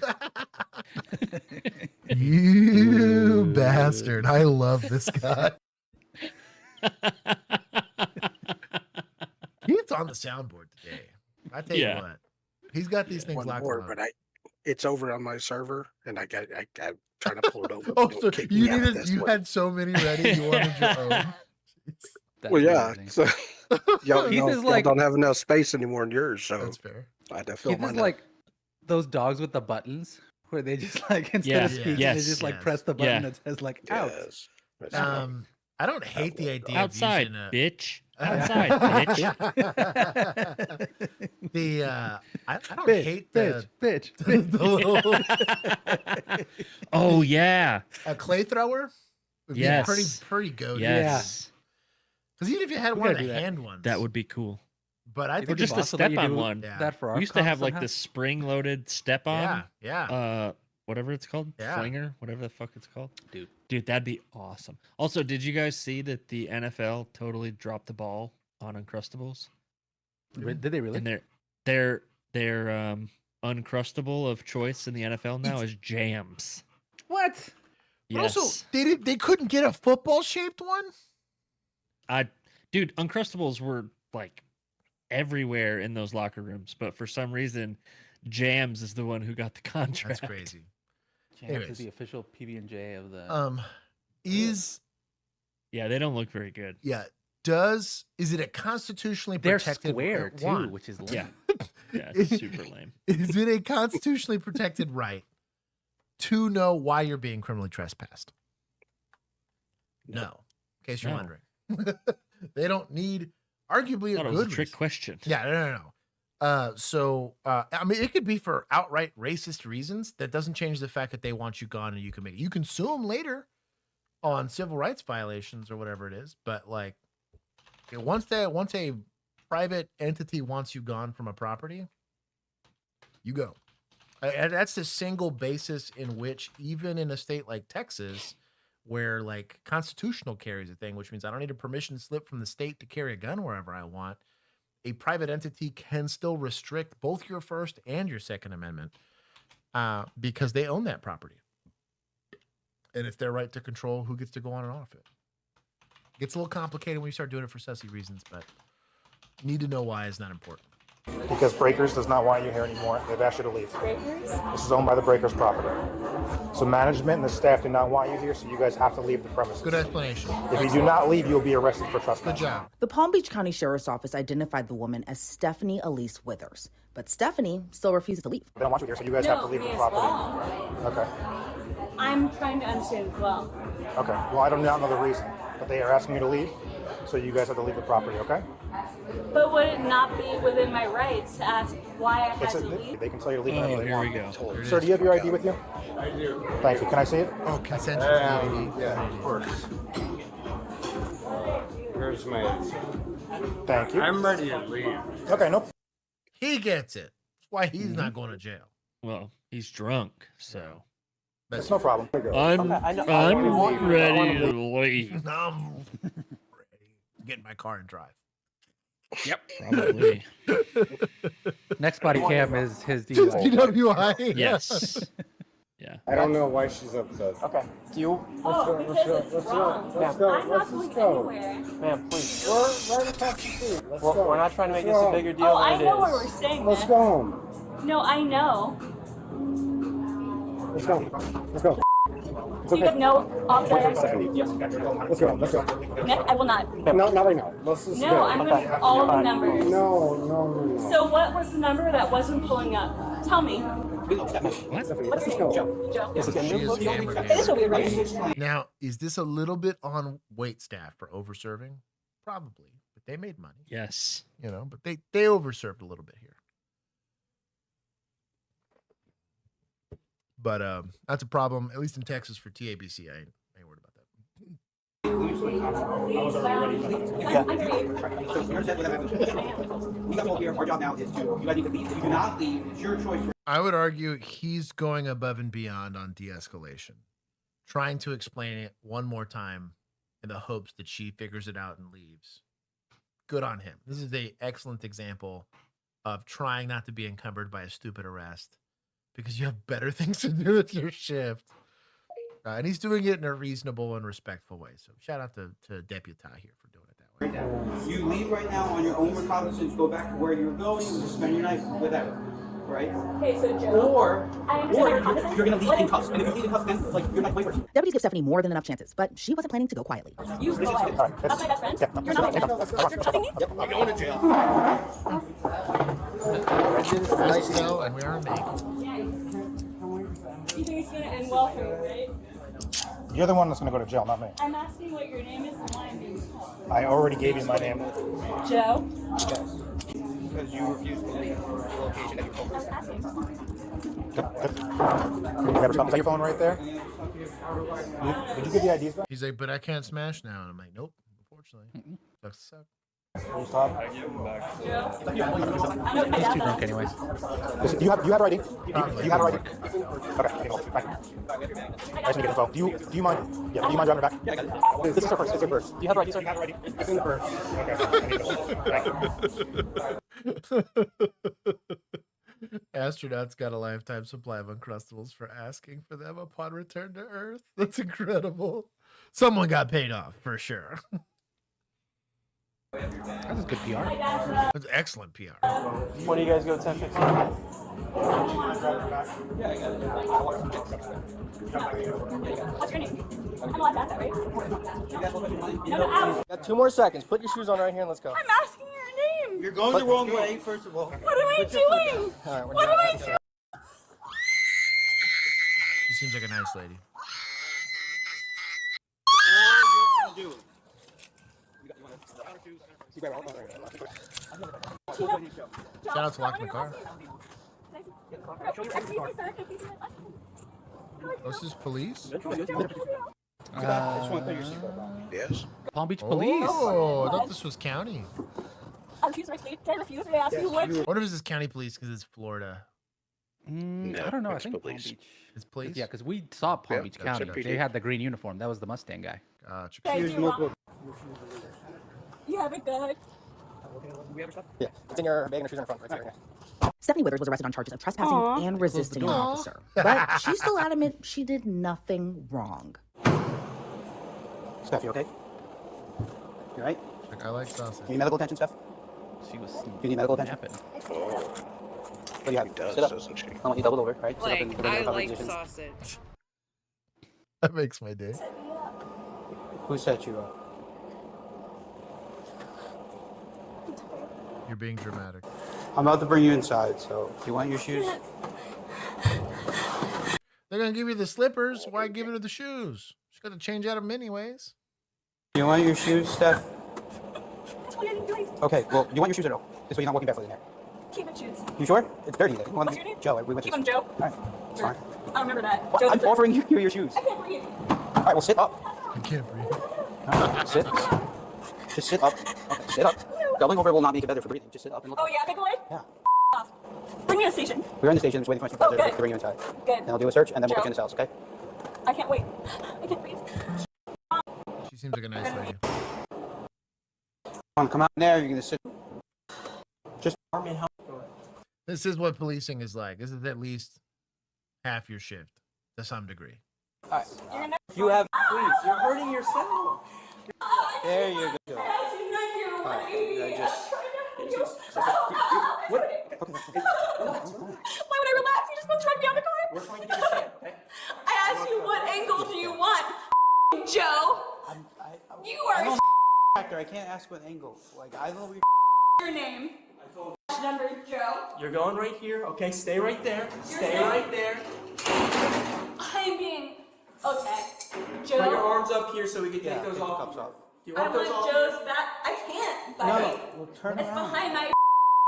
You bastard. I love this guy. Keith's on the soundboard today. I tell you what. He's got these things locked more, on. but it's over on my server, and I'm trying to pull it over. Oh, so you had so many ready, you wanted your own. Well, yeah. So y'all Keith is y'all don't have enough space anymore in yours, so that's fair. I had to fill Keith mine is up. like those dogs with the buttons where they just like instead of speaking, they just like press the button that says like out. I don't hate the idea Outside, of using bitch. Outside, bitch. I don't hate the bitch. the little Oh yeah. a clay thrower would be pretty good. Yes. Because even if you had one of the hand ones, that would be cool. But I Or think just a step-on one. That for our We used to have comps like somehow? the spring-loaded step-on. Yeah. Whatever it's called, Yeah. flinger, whatever the fuck it's called. Dude, that'd be awesome. Also, did you guys see that the NFL totally dropped the ball on Uncrustables? Did they really? And their Uncrustable of choice in the NFL now is jams. What? But Yes. also, they couldn't get a football-shaped one? Dude, Uncrustables were like everywhere in those locker rooms, but for some reason, Jams is the one who got the contract. That's crazy. Jams Anyways. is the official PB&J of the. Yeah, they don't look very good. Yeah. Is it a constitutionally They're protected square too, one? which is Yeah. lame. Yeah, it's super lame. Is it a constitutionally protected right to know why you're being criminally trespassed? No. In case you're No. wondering. They don't need arguably I thought a it was good a trick reason. question. Yeah, no. I mean, it could be for outright racist reasons. That doesn't change the fact that they want you gone and you can make it. You can sue them later on civil rights violations or whatever it is. But like, once a private entity wants you gone from a property, you go. And that's the single basis in which, even in a state like Texas, where like constitutional carry is a thing, which means I don't need a permission slip from the state to carry a gun wherever I want. A private entity can still restrict both your First and your Second Amendment because they own that property. And it's their right to control who gets to go on and off it. Gets a little complicated when you start doing it for sussy reasons, but need to know why is not important. Because Breakers does not want you here anymore. They've asked you to leave. This is owned by the Breakers property. So management and the staff do not want you here, so you guys have to leave the premises. Good explanation. If you do not leave, you'll be arrested for trespassing. Good job. The Palm Beach County Sheriff's Office identified the woman as Stephanie Elise Withers, but Stephanie still refuses to leave. They don't want you here, so you guys have to leave the property. Okay. I'm trying to understand as well. Okay. Well, I do not know the reason, but they are asking you to leave, so you guys have to leave the property, okay? But would it not be within my rights to ask why I had to leave? They can tell you to leave whenever they here want. we go. Sir, do you have your ID with you? I do. Thank you. Can I see it? Oh, consent to the ID. Yeah, of course. Here's my. Thank you. I'm ready to leave. Okay, nope. He gets it. why he's not going to jail. Well, he's drunk, so. That's no problem. I'm ready to leave. I'm ready. Get in my car and drive. Yep, probably. Next body cam is his Just DUI. DWI. Yes. Yeah. I don't know why she's upset. Okay. Do you? Let's go. Let's go. I'm not going anywhere. Ma'am, please. We're right across the street. Let's go. We're not trying to make this a bigger deal Oh, than I it know is. where we're staying. Let's then. go home. No, I know. Let's go. Let's go. So you have no offset? Let's go. Let's go. Nick, I will not. No, not right now. Let's just No, go. I'm going to all the numbers. No. So what was the number that wasn't pulling up? Tell me. Let's just go. Joe. She is hammered. This will be right. Now, is this a little bit on wait staff for overserving? Probably, but they made money. Yes. You know, but they overserved a little bit here. But that's a problem, at least in Texas for TABC. I ain't worried about that. Our job now is to, you guys need to leave. If you do not leave, it's your choice. I would argue he's going above and beyond on de-escalation, trying to explain it one more time in the hopes that she figures it out and leaves. Good on him. This is an excellent example of trying not to be encumbered by a stupid arrest because you have better things to do with your shift. And he's doing it in a reasonable and respectful way. So shout out to Deputy here for doing it that way. Right now. You leave right now on your own recognizance, go back to where you were going, and just spend your night whatever. Right? Okay, so Joe. Or you're going to leave in cuffs. And if you leave in cuffs, then like you're not waiting. Deputies give Stephanie more than enough chances, but she wasn't planning to go quietly. You go out. That's my best friend. You're not my best friend. You're trusting me? I'm going to jail. Nice to know, and we are in May. You think it's going to end well for you, right? You're the one that's going to go to jail, not me. I'm asking what your name is and why I'm being called. I already gave you my name. Joe? Yes. Because you refused to leave the location that you told us. Is that your phone right there? Did you give the IDs back? He's like, but I can't smash now. And I'm like, nope, unfortunately. Sucks to suck. Will you stop? I give him back. He's too drunk anyways. Listen, do you have ID? Do you have ID? Okay, bye. Nice to get info. Do you mind? Yeah, do you mind driving back? Yeah, I got it. This is her purse. It's her purse. Do you have ID, sir? You have ID? It's in the purse. Okay. Astronauts got a lifetime supply of Uncrustables for asking for them upon return to Earth. That's incredible. Someone got paid off for sure. That's good PR. That's excellent PR. When do you guys go 10:15? Yeah, I got it. What's your name? I'm allowed to ask that, right? Got 2 more seconds. Put your shoes on right here and let's go. I'm asking your name. You're going the wrong way, first of all. What am I doing? All right, What am I doing? She seems like a nice lady. Shout out to Lock in the Car. This is police? Yes. Palm Beach Police. Oh, I thought this was county. I refuse my sleep. I refuse to ask you what. What if this is county police because it's Florida? I don't know. I think Palm Beach. It's police? Yeah, because we saw Palm Beach gotcha. County. They had the green uniform. That was the Mustang guy. Gotcha. You have it good. Yeah, it's in your bag and your shoes in the front. Right there. Stephanie Withers was arrested on charges of trespassing Aw. and resisting an officer. But she's still adamant she did nothing wrong. Steph, you okay? You right? I like sausage. You need medical attention, Steph? She was You need medical attention? What do you have? Sit up. Doesn't she? I want you doubled over, right? Sit up Like, in the I recovery like position. sausage. That makes my day. Who set you up? You're being dramatic. I'm about to bring you inside, so you want your shoes? They're gonna give you the slippers. Why give her the shoes? She's got to change out of them anyways. You want your shoes, Steph? That's what I'm doing. Okay, well, you want your shoes or no? This way you're not walking barefoot in there. Keep it shoes. You sure? It's dirty. You want What's your name? Joe, we went Keep to them, Joe. All right, it's fine. I remember that. Well, I'm offering you your shoes. I can't breathe. All right, well, sit up. I can't breathe. Sit. Just sit up. Okay, sit up. Doubling over will not make it better for breathing. Just sit up and look. Oh, yeah, big boy? Yeah. Bring me a station. We're in the station, just waiting for my supervisor to bring you inside. Good. And I'll do a search, and then we'll put you in this house, okay? I can't wait. I can't wait. She seems like a nice lady. Come out in there. You're gonna sit. Just arm and help. This is what policing is like. This is at least half your shift to some degree. All right. You have, please. You're hurting yourself. There you go. All right. I just. What? Okay. Why would I relax? You just want to track me on the car? We're trying to get a stand, okay? I asked you what angle do you want, Joe? You are I'm actor. I can't ask what angle. Like, I know your name. Number Joe. You're going right here, okay? Stay right there. Stay right there. I'm being okay. Put Joe. your arms up here so we can take those off. Do you I want those want off? Joe's back. I can't. Buddy. No, well, turn it's around. behind my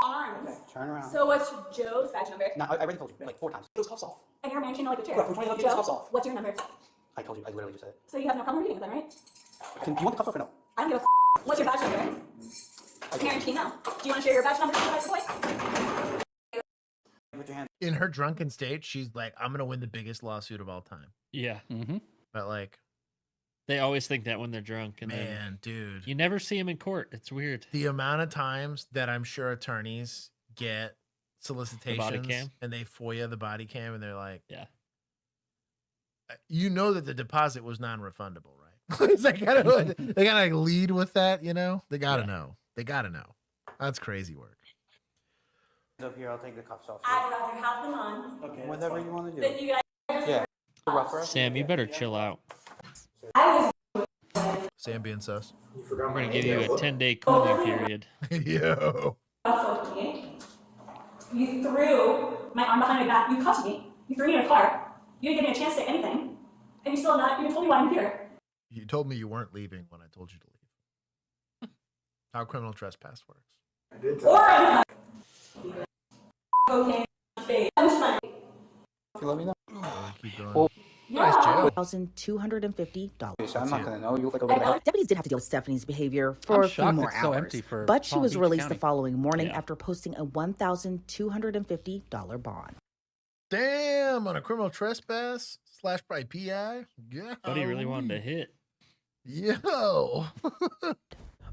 arms. Okay, turn around. So what's Joe's badge number? No, I already told you, like 4 times. Those cuffs off. And you're managing like a chair. Correct, we're trying to get those cuffs off. What's your number? I told you, I literally just said it. So you have no problem reading it then, right? Do you want the cuffs off or no? I don't give a What's your badge number? Guarantee no. Do you want to share your badge number with the boy? Put your hand. In her drunken state, she's like, I'm going to win the biggest lawsuit of all time. Yeah. But like, they always think that when they're drunk. And man, then dude. you never see them in court. It's weird. The amount of times that I'm sure attorneys get solicitations cam? and they FOIA the body cam and they're like, yeah, you know that the deposit was non-refundable, right? It's like, they gotta like lead with that, you know? They gotta know. They gotta know. That's crazy work. Up here, I'll take the cuffs off. I'd rather have them on. Okay. Whatever you want to do. Then you guys. Yeah. Rougher. Sam, you better chill out. Sam being sus. We're gonna give you a 10-day cooling period. Yo. You threw my arm behind my back. You cuffed me. You threw me in a car. You didn't give me a chance to say anything. And you still not. You told me why I'm here. You told me you weren't leaving when I told you to leave. How criminal trespass works. I did tell you. Okay. I'm you let me know. Keep going. Well, nice jail. $1,250. So I'm not gonna know. You look like a little bit. Deputies did have to deal with Stephanie's behavior for a few shocked more it's so hours, empty for but she Palm was Beach released County. the following morning after posting a $1,250 bond. Damn, on a criminal trespass / probably PI. Yeah. But he really wanted to hit. Yo.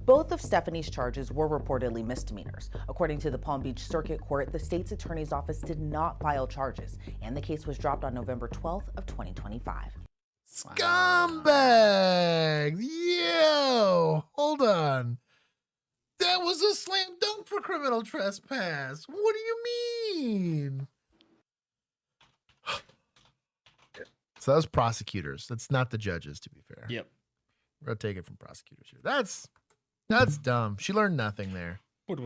Both of Stephanie's charges were reportedly misdemeanors. According to the Palm Beach Circuit Court, the state's attorney's office did not file charges, and the case was dropped on November 12th of 2025. Scumbags. Yo. Hold on. That was a slam dunk for criminal trespass. What do you mean? So that was prosecutors. That's not the judges, to be fair. Yep. We're gonna take it from prosecutors here. That's dumb. She learned nothing there. Yeah,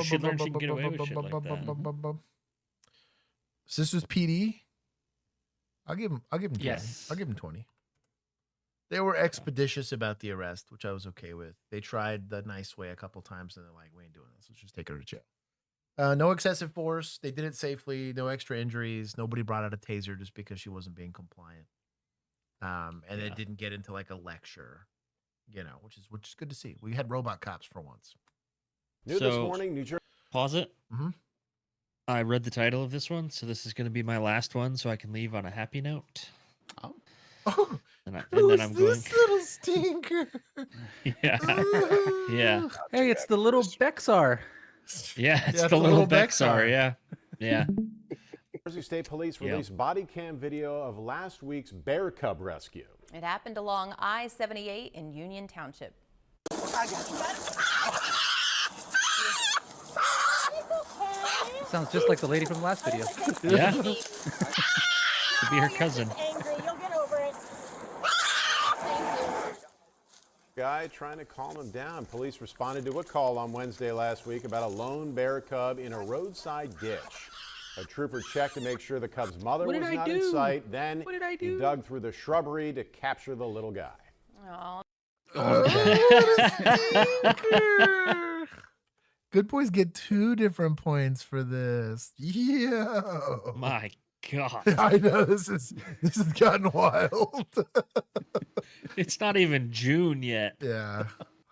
she learned she can get away with shit like that. So this was PD. I'll give him 20. Yes. I'll give him 20. They were expeditious about the arrest, which I was okay with. They tried the nice way a couple times, and they're like, "We ain't doing this. Let's just take her to jail." No excessive force. They did it safely. No extra injuries. Nobody brought out a taser just because she wasn't being compliant. And it didn't get into like a lecture, you know, which is good to see. We had robot cops for once. New this morning, New Jersey. Pause it. Mm-hmm. I read the title of this one, so this is going to be my last one, so I can leave on a happy note. Oh. And then I'm going. This little stinker. Yeah. Yeah. Hey, it's the little Bexar. Yeah, it's the little Bexar. Yeah. Yeah. Jersey State Police released body cam video of last week's bear cub rescue. It happened along I-78 in Union Township. Sounds just like the lady from the last video. Yeah. Could be her cousin. Guy trying to calm him down. Police responded to a call on Wednesday last week about a lone bear cub in a roadside ditch. A trooper checked to make sure the cub's mother was not in sight. Then he dug through the shrubbery to capture the little guy. Good boys get 2 different points for this. Yeah. My God. I know this has gotten wild. It's not even June yet. Yeah.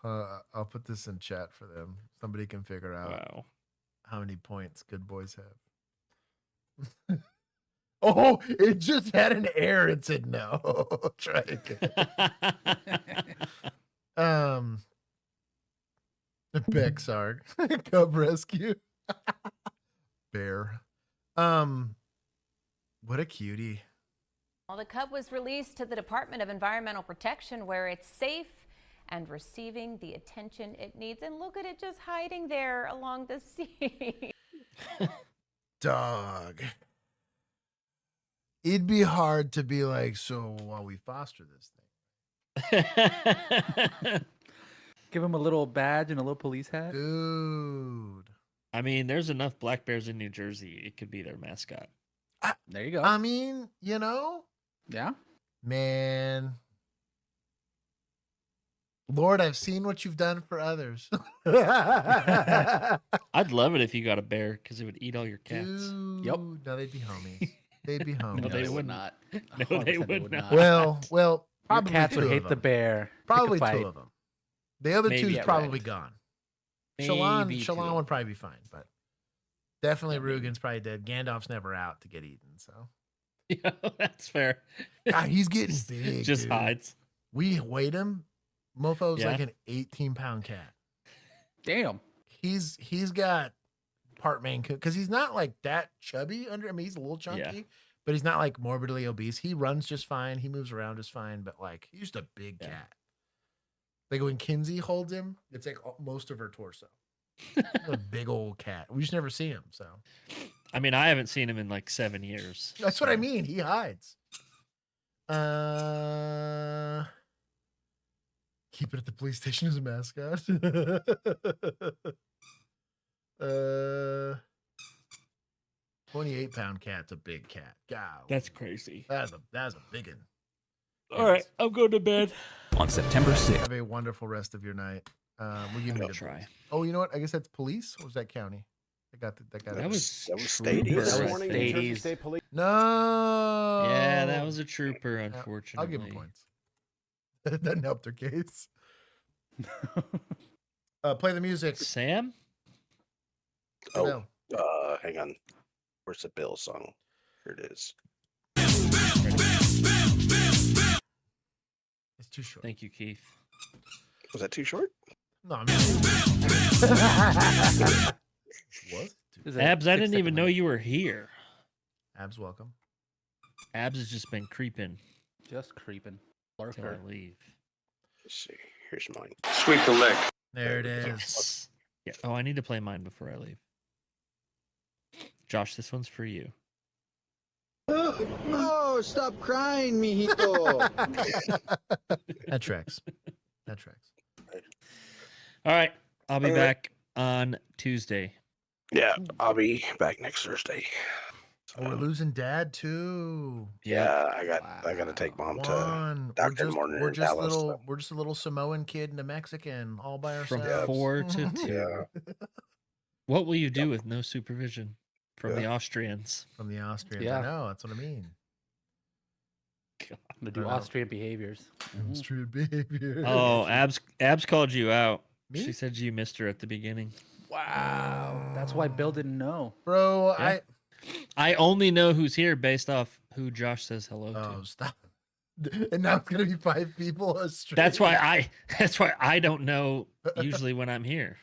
I'll put this in chat for them. Somebody can figure out how many points good boys have. Oh, it just had an error. It said no. Try again. Bexarg. Cub rescue. Bear. What a cutie. Well, the cub was released to the Department of Environmental Protection, where it's safe and receiving the attention it needs. And look at it just hiding there along the sea. Dog. It'd be hard to be like, so while we foster this thing. Give him a little badge and a little police hat. Dude. I mean, there's enough black bears in New Jersey. It could be their mascot. There you go. I mean, you know? Yeah. Man. Lord, I've seen what you've done for others. I'd love it if you got a bear because it would eat all your cats. Dude, Yep. No, they'd be homies. They'd be homies. No, they would not. No, they would not. Well, Your probably cats two would of hate the them. bear. Probably Pick a two fight. of them. The other Maybe, two's yeah, probably right. gone. Maybe Shallan two. would probably be fine, but definitely Rugen's probably dead. Gandalf's never out to get eaten, so. Yeah, that's fair. God, he's getting big. Just dude. hides. We weighed him. Mofo's Yeah. like an 18-pound cat. Damn. He's got part Maine Coon because he's not like that chubby under. I mean, he's a little chunky, Yeah. but he's not like morbidly obese. He runs just fine. He moves around just fine, but like he's just a big cat. Like when Kinsey holds him, it's like most of her torso. A big old cat. We just never see him. So I mean, I haven't seen him in like 7 years. that's what I mean. He hides. Keep it at the police station as a mascot. 28-pound cat's a big cat. God, That's crazy. that's a big one. All right, I'm going to bed. On September 6th. Have a wonderful rest of your night. We'll give you I'll the try. Oh, you know what? I guess that's police. Or was that county? I got that. That was Stadies. trooper. This morning, New Jersey Stadies. State Police. No. Yeah, that was a trooper, Yeah, unfortunately. I'll give him points. That doesn't help their case. Play the music. Sam? Oh, hang on. Where's the Bill song? Here it is. It's too short. Thank you, Keith. Was that too short? No, I mean. What? Abs, I didn't even know you were here. Abs, welcome. Abs has just been creeping Just creeping. till Lurker. I leave. Let's see. Here's mine. Sweep the leg. There it is. Yes. Yeah. Oh, I need to play mine before I leave. Josh, this one's for you. Oh, stop crying, mijito. That tracks. That tracks. All right. I'll be All right. back on Tuesday. Yeah, I'll be back next Thursday. Oh, we're losing Dad too. Yeah, I got to take Mom to One. Doctor Morton in Dallas. We're just a little Samoan kid and a Mexican all by From ourselves. 4 to 2. Yeah. What will you do with no supervision from Yeah. the Austrians? From the Austrians. Yeah. I know. That's what I mean. I'm gonna do I know. Austrian behaviors. Austrian behavior. Oh, Abs called you out. Me? She said you missed her at the beginning. Wow. That's why Bill didn't know. Bro, Yeah. I only know who's here based off who Josh says hello Oh, to. stop. And now it's gonna be 5 people straight. That's why I don't know usually when I'm here.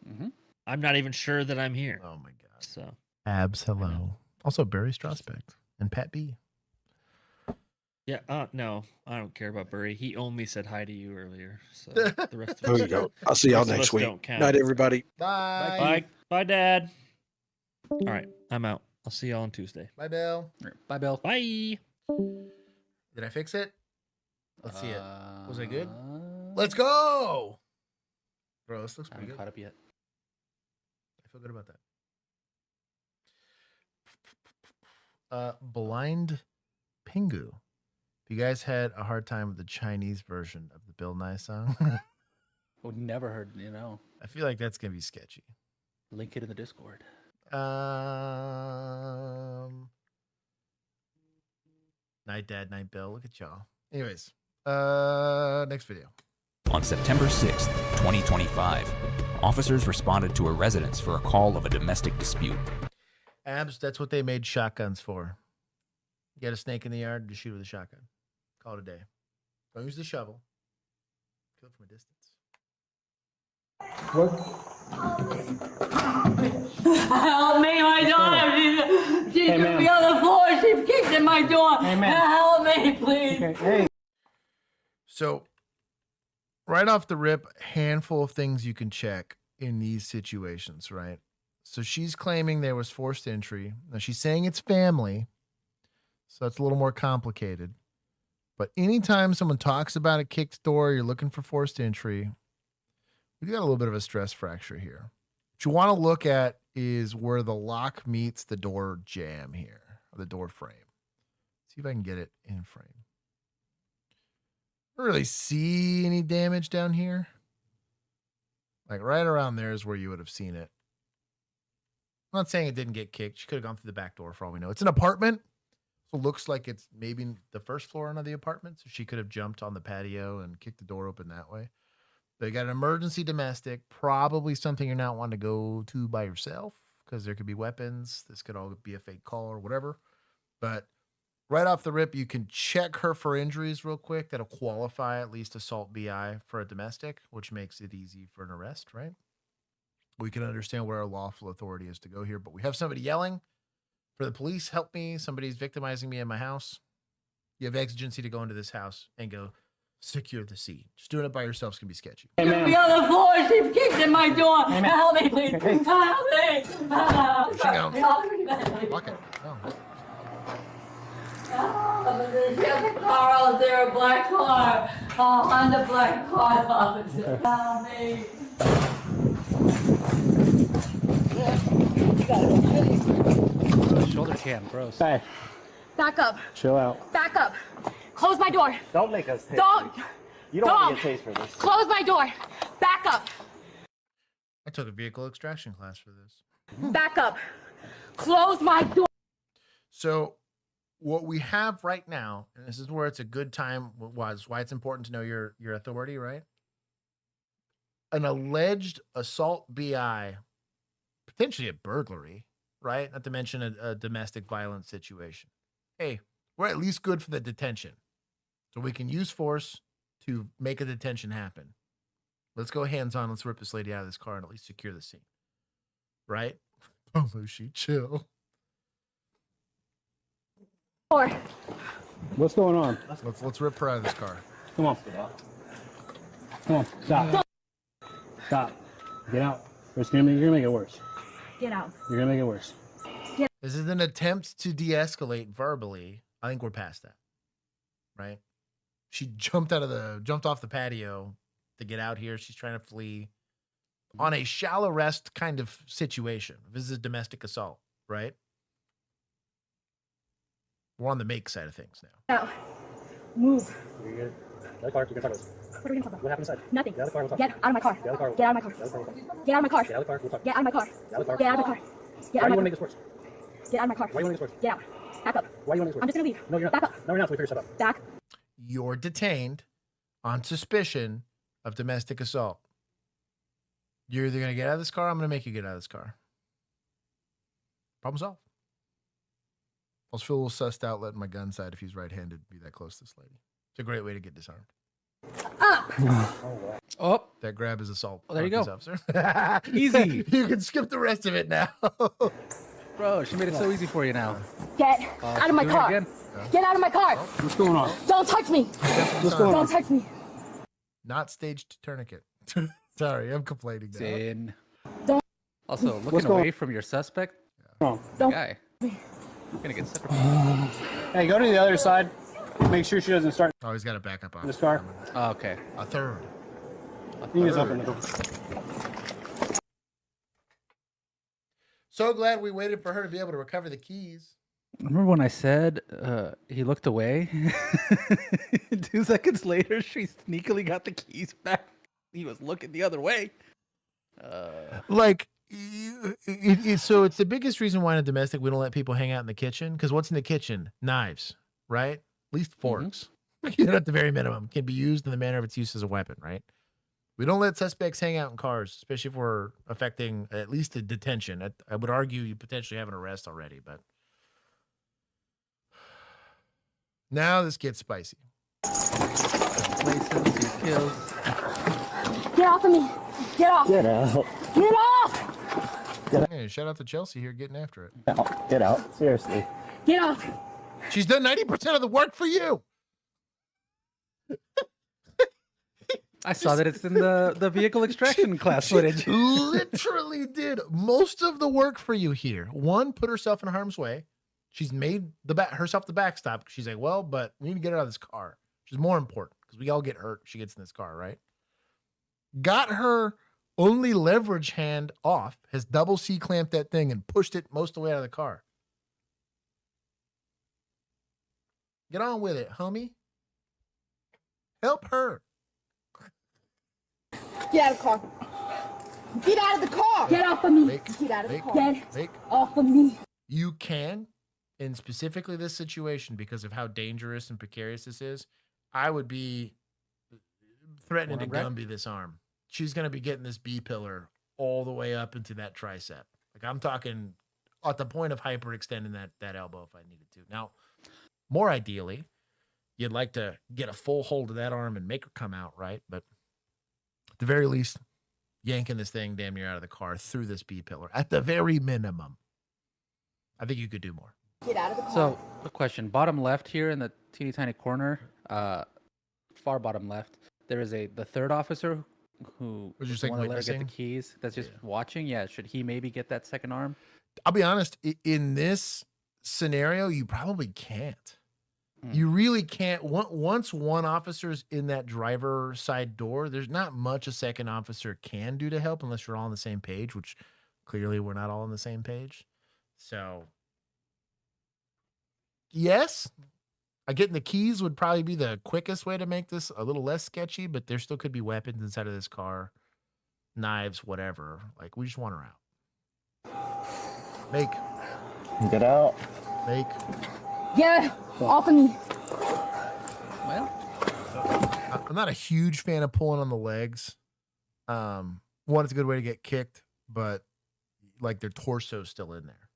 Mm-hmm. I'm not even sure that I'm here. Oh my god. So Abs, hello. Also Barry Strasbeck and Pat B. yeah, no, I don't care about Burry. He only said hi to you earlier. So the rest of There us you go. I'll see y'all rest of next us week. don't count. Night, everybody. Bye. Bye, Dad. All right, I'm out. I'll see y'all on Tuesday. Bye, Bill. Bye, Bill. Bye. Did I fix it? Let's see it. Was I good? Let's go. Bro, this looks I pretty haven't good. caught up yet. I feel good about that. Blind Pingu. If you guys had a hard time with the Chinese version of the Bill Nye song, Oh, never heard. You know. I feel like that's gonna be sketchy. Link it in the Discord. Night Dad, Night Bill. Look at y'all. Anyways, next video. On September 6th, 2025. officers responded to a residence for a call of a domestic dispute. Abs, that's what they made shotguns for. You got a snake in the yard, just shoot with a shotgun. Call it a day. Don't use the shovel. Kill it from a distance. Help me, my daughter. She Hey, should ma'am. be on the floor. She kicked in my door. Hey, ma'am. Help me, please. Hey. So, right off the rip, handful of things you can check in these situations, right? So she's claiming there was forced entry. Now she's saying it's family, so that's a little more complicated. But anytime someone talks about a kicked door, you're looking for forced entry, we got a little bit of a stress fracture here. What you want to look at is where the lock meets the door jamb here, or the door frame. See if I can get it in frame. I don't really see any damage down here. Like right around there is where you would have seen it. I'm not saying it didn't get kicked. She could have gone through the back door for all we know. It's an apartment, so it looks like it's maybe the first floor of the apartment. So she could have jumped on the patio and kicked the door open that way. They got an emergency domestic, probably something you're not wanting to go to by yourself because there could be weapons. This could all be a fake call or whatever. But right off the rip, you can check her for injuries real quick. That'll qualify at least assault BI for a domestic, which makes it easy for an arrest, right? We can understand where our lawful authority is to go here, but we have somebody yelling for the police. Help me. Somebody's victimizing me in my house. You have exigency to go into this house and go secure the scene. Just doing it by yourself can be sketchy. She should be on the floor. She kicked in my door. Help me, please. Help me. Where's she going? Lock it. Oh. She has a car out there, a black car. Honda black car, officer. Help me. Shoulder cam, gross. Hey, Back up. chill out. Back up. Close my door. Don't make us taste. Don't. You don't want to get tased for this. Close my door. Back up. I took a vehicle extraction class for this. Back up. Close my door. So what we have right now, and this is where it's a good time, why it's important to know your authority, right? An alleged assault BI, potentially a burglary, right? Not to mention a domestic violence situation. Hey, we're at least good for the detention. So we can use force to make a detention happen. Let's go hands-on. Let's rip this lady out of this car and at least secure the scene. Right? Oh, Lucy, chill. What's going on? Let's rip her out of this car. Come on. Come on. Stop. Stop. Get out. You're gonna make it worse. Get out. You're gonna make it worse. This is an attempt to de-escalate verbally. I think we're past that. Right? She jumped off the patio to get out here. She's trying to flee on a shall arrest kind of situation. This is a domestic assault, right? We're on the make side of things now. Out. Move. You're good. Get out of the car. You can talk about this. What are we gonna talk about? What happened inside? Nothing. Get out of the car. We'll talk. Get out of my car. Get out of the car. Get out of my car. Get out of the car. Get out of my car. Get out of the car. We'll talk. Get out of my car. Get out of the car. Get out of my car. Get Why out do you of want to my make this worse? Get out of my car. Why do you want to make this worse? Get out. Back up. Why do you want to make this worse? I'm just gonna leave. No, you're not. Back up. No, you're not. So we figure stuff out. Back. You're detained on suspicion of domestic assault. You're either going to get out of this car, or I'm going to make you get out of this car. Problem solved. I was feel a little sussed out letting my gun side, if he's right-handed, be that close to this lady. It's a great way to get disarmed. Up. Oh, that grab is assault. Oh, there you go. Officer. Easy. You can skip the rest of it now. Bro, she made it so easy for you now. Get out of my doing it car. again? Get out of my car. What's going on? Don't touch me. What's going on? Don't touch me. Not staged tourniquent. Sorry, I'm complaining now. Sin. Don't. Also, What's looking going away from your suspect. Wrong. Guy. You're gonna get separate. Hey, go to the other side. Make sure she doesn't start. Oh, he's got a backup on this car. Oh, okay. A third. You just open the door. So glad we waited for her to be able to recover the keys. Remember when I said he looked away? 2 seconds later, she sneakily got the keys back. He was looking the other way. So it's the biggest reason why in a domestic we don't let people hang out in the kitchen. Because what's in the kitchen? Knives, right? At least forks. At the very minimum, can be used in the manner of its use as a weapon, right? We don't let suspects hang out in cars, especially if we're affecting at least a detention. I would argue you potentially have an arrest already, but now this gets spicy. Kills. Get off of me. Get off. Get out. Get off. Hey, shout out to Chelsea here getting after it. Get out. Seriously. Get off. She's done 90% of the work for you. I saw that it's in the vehicle extraction class footage. Literally did most of the work for you here. One, put herself in harm's way. She's made herself the backstop. She's like, well, but we need to get her out of this car. Which is more important because we all get hurt if she gets in this car, right? Got her only leverage hand off, has double C clamped that thing and pushed it most of the way out of the car. Get on with it, homie. Help her. Get out of the car. Get out of the car. Get off of me. Get out of the car. Get off of me. You can, in specifically this situation, because of how dangerous and precarious this is, I would be threatening to Gumby this arm. She's going to be getting this B pillar all the way up into that tricep. Like I'm talking at the point of hyperextending that elbow if I needed to. Now, more ideally, you'd like to get a full hold of that arm and make her come out, right? But at the very least, yanking this thing damn near out of the car through this B pillar at the very minimum. I think you could do more. Get out of the car. So, a question. Bottom left here in the teeny tiny corner, far bottom left, there is the third officer who Was just the like one that let her get the witnessing? keys. That's just watching. Yeah, should he maybe get that second arm? I'll be honest, in this scenario, you probably can't. You really can't. Once one officer's in that driver side door, there's not much a second officer can do to help unless you're all on the same page, which clearly we're not all on the same page. So, yes, getting the keys would probably be the quickest way to make this a little less sketchy, but there still could be weapons inside of this car, knives, whatever. Like, we just want her out. Make. Get out. Make. Get off of me. Well, I'm not a huge fan of pulling on the legs. One, it's a good way to get kicked, but like their torso's still in there.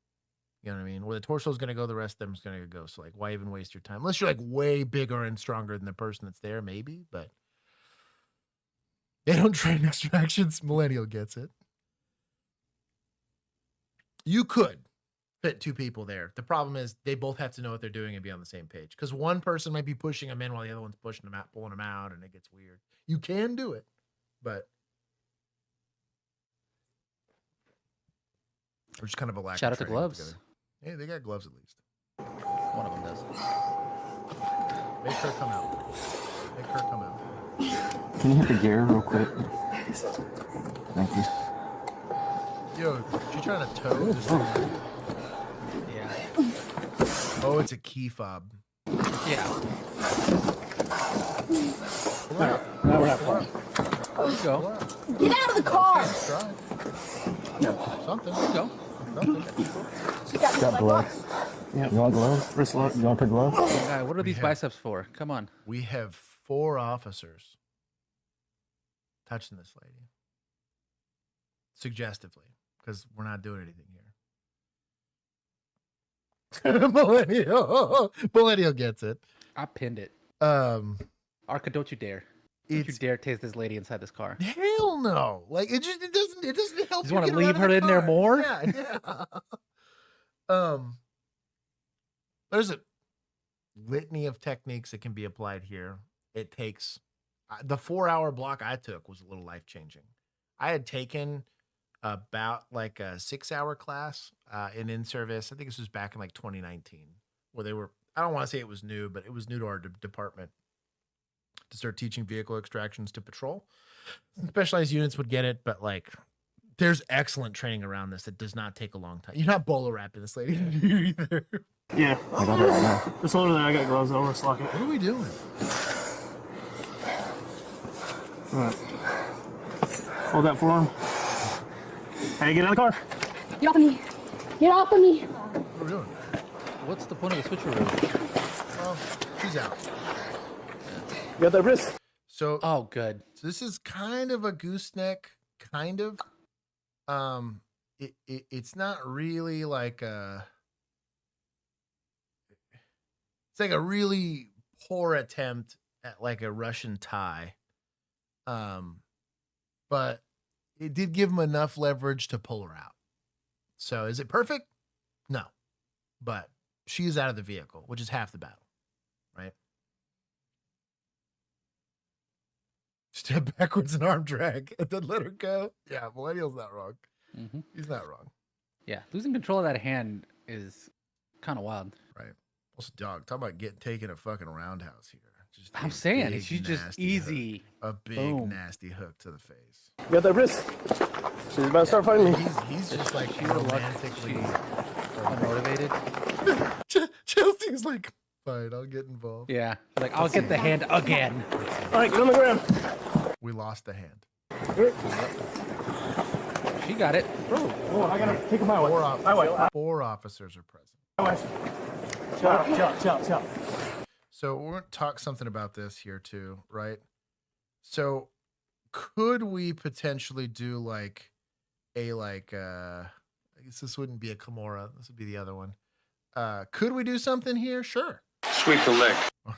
You know what I mean? Where the torso's going to go, the rest of them's going to go. So like, why even waste your time? Unless you're like way bigger and stronger than the person that's there, maybe. But they don't train extractions. Millennial gets it. You could fit two people there. The problem is they both have to know what they're doing and be on the same page. Because one person might be pushing them in while the other one's pushing them out, pulling them out, and it gets weird. You can do it, but there's just kind of a lack shout of out to training gloves. together. Hey, they got gloves at least. One of them does. Make her come out. Make her come out. Can you hit the gear real quick? Thank you. Yo, she trying to tow this thing? Yeah. Oh, it's a key fob. Yeah. Now we're having fun. Let's go. Get out of the car. Something. Let's go. Got gloves. Yeah. You want gloves? You want to put gloves? Guy, what are these biceps for? Come on. We have 4 officers touching this lady. Suggestively, because we're not doing anything here. Millennial gets it. I pinned it. Arca, don't you dare. Don't you dare tase this lady inside this car. Hell no. Like it doesn't help. You just want to leave her in there more? Yeah. There's a litany of techniques that can be applied here. It takes the 4-hour block I took was a little life-changing. I had taken about like a 6-hour class in service. I think this was back in like 2019 where they were, I don't want to say it was new, but it was new to our department to start teaching vehicle extractions to patrol. Specialized units would get it, but like there's excellent training around this that does not take a long time. You're not bolo wrapping this lady either. Yeah. I got it right now. Just hold it there. I got gloves over. Lock it. What are we doing? All right. Hold that for him. Hey, get out of the car. Get off of me. Get off of me. What are we doing? What's the point of the switcheroo? Well, she's out. You got that wrist? So oh, good. So this is kind of a gooseneck, kind of. It's not really like a. It's like a really poor attempt at like a Russian tie. But it did give him enough leverage to pull her out. So is it perfect? No. But she's out of the vehicle, which is half the battle, right? Step backwards and arm drag and then let her go. Yeah, Millennial's not wrong. Mm-hmm. He's not wrong. Yeah, losing control of that hand is kind of wild. Right. Also, dog, talk about taking a fucking roundhouse here. Just I'm a saying, big, she's just nasty easy. hook. A big, Boom. nasty hook to the face. You got that wrist? She's about to start fighting me. He's just like She's romantically unmotivated. Chelsea's like, fine, I'll get involved. Yeah, like I'll get the hand again. All right, get on the ground. We lost the hand. She got it. Oh, I gotta take him out. Four officers are present. Chill. So we're going to talk something about this here too, right? So could we potentially do like a I guess this wouldn't be a Kimura. This would be the other one. Could we do something here? Sure. Sweep the leg.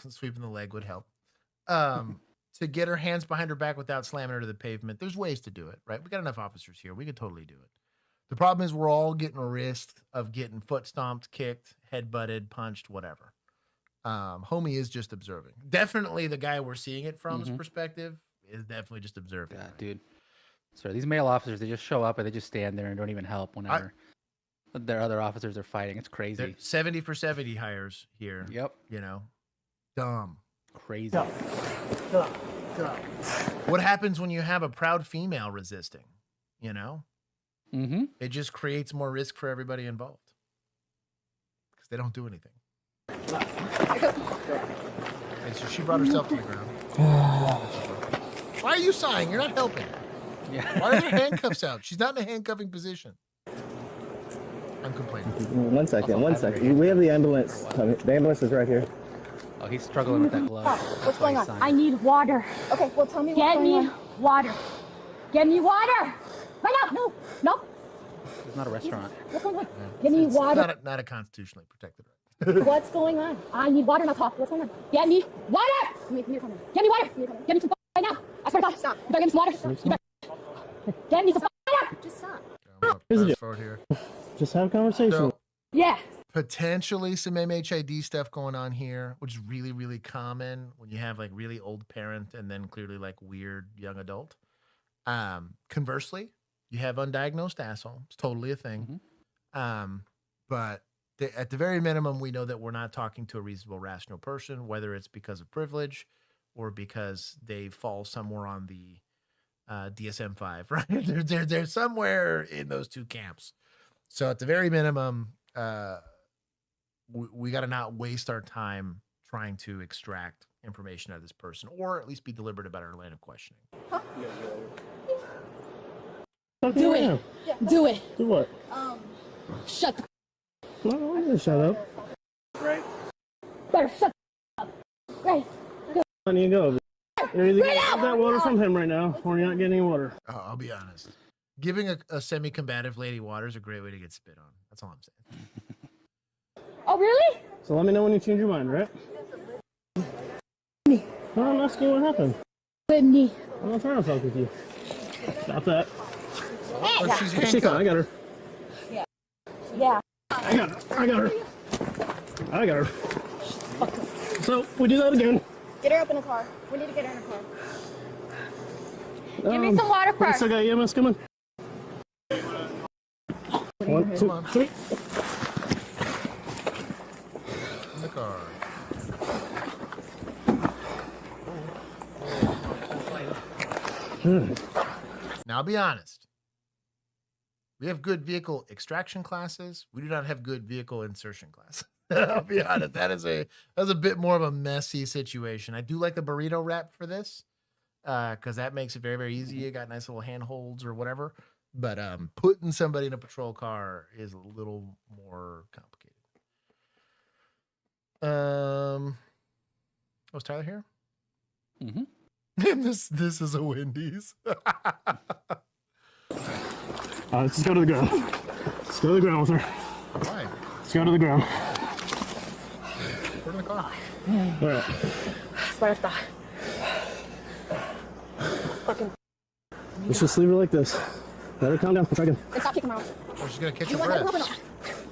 Sweeping the leg would help. To get her hands behind her back without slamming her to the pavement. There's ways to do it, right? We got enough officers here. We could totally do it. The problem is we're all getting a risk of getting foot stomped, kicked, head butted, punched, whatever. Homie is just observing. Definitely the guy we're seeing it from his perspective is definitely just observing. Yeah, right? dude. So these male officers, they just show up and they just stand there and don't even help whenever their other officers are fighting. It's crazy. They're 70 for 70 hires here. Yep. You know, dumb. Crazy. What happens when you have a proud female resisting? You know, Mm-hmm. it just creates more risk for everybody involved because they don't do anything. Okay, so she brought herself to the ground. Why are you sighing? You're not helping. Yeah. Why are there handcuffs out? She's not in a handcuffing position. I'm complaining. 1 second. We have the ambulance coming. The ambulance is right here. Oh, he's struggling with that glove. What's going on? I need water. Okay, well tell me what's going on. Get me water. Get me water. Right now. No. It's not a restaurant. What's going on? Get me water. Not a constitutionally protected right. What's going on? I need water, not talk. What's going on? Get me water. Get me water. Get me some right now. I swear to God. Stop. You better get me some water. Get me some water. Just stop. Fast forward here. Just have a conversation. So, yeah. Potentially some MHID stuff going on here, which is really, really common when you have like really old parent and then clearly like weird young adult. Conversely, you have undiagnosed asshole. It's totally a thing. But at the very minimum, we know that we're not talking to a reasonable, rational person, whether it's because of privilege or because they fall somewhere on the DSM-5, right? They're somewhere in those two camps. So at the very minimum, we got to not waste our time trying to extract information out of this person, or at least be deliberate about our line of questioning. Do it. Do it. Do what? Shut the No, I'm gonna shut up. Right. Better shut up. Right. I need to go. You're either gonna get that water from him right now, or you're not getting any water. I'll be honest. Giving a semi-combative lady water is a great way to get spit on. That's all I'm saying. Oh, really? So let me know when you change your mind, right? No, I'm asking what happened. With me. I'm not trying to fuck with you. Stop that. Oh, she's She's fine. I got her. Yeah. Yeah. I got her. I got her. So we do that again. Get her up in the car. We need to get her in the car. Give me some water We first. still got EMS coming. 1, 2, 3. In the car. Now, I'll be honest. We have good vehicle extraction classes. We do not have good vehicle insertion classes. I'll be honest. That's a bit more of a messy situation. I do like the burrito wrap for this because that makes it very, very easy. You got nice little handholds or whatever. But putting somebody in a patrol car is a little more complicated. Was Tyler here? Mm-hmm. this is a Wendy's. Let's just go to the ground. Let's go to the ground with her. Why? Let's go to the ground. Put in the car. All right. Sparta. Let's just leave her like this. Let her calm down. Try again. And stop kicking her out. Or she's gonna catch You your want that breath. or not?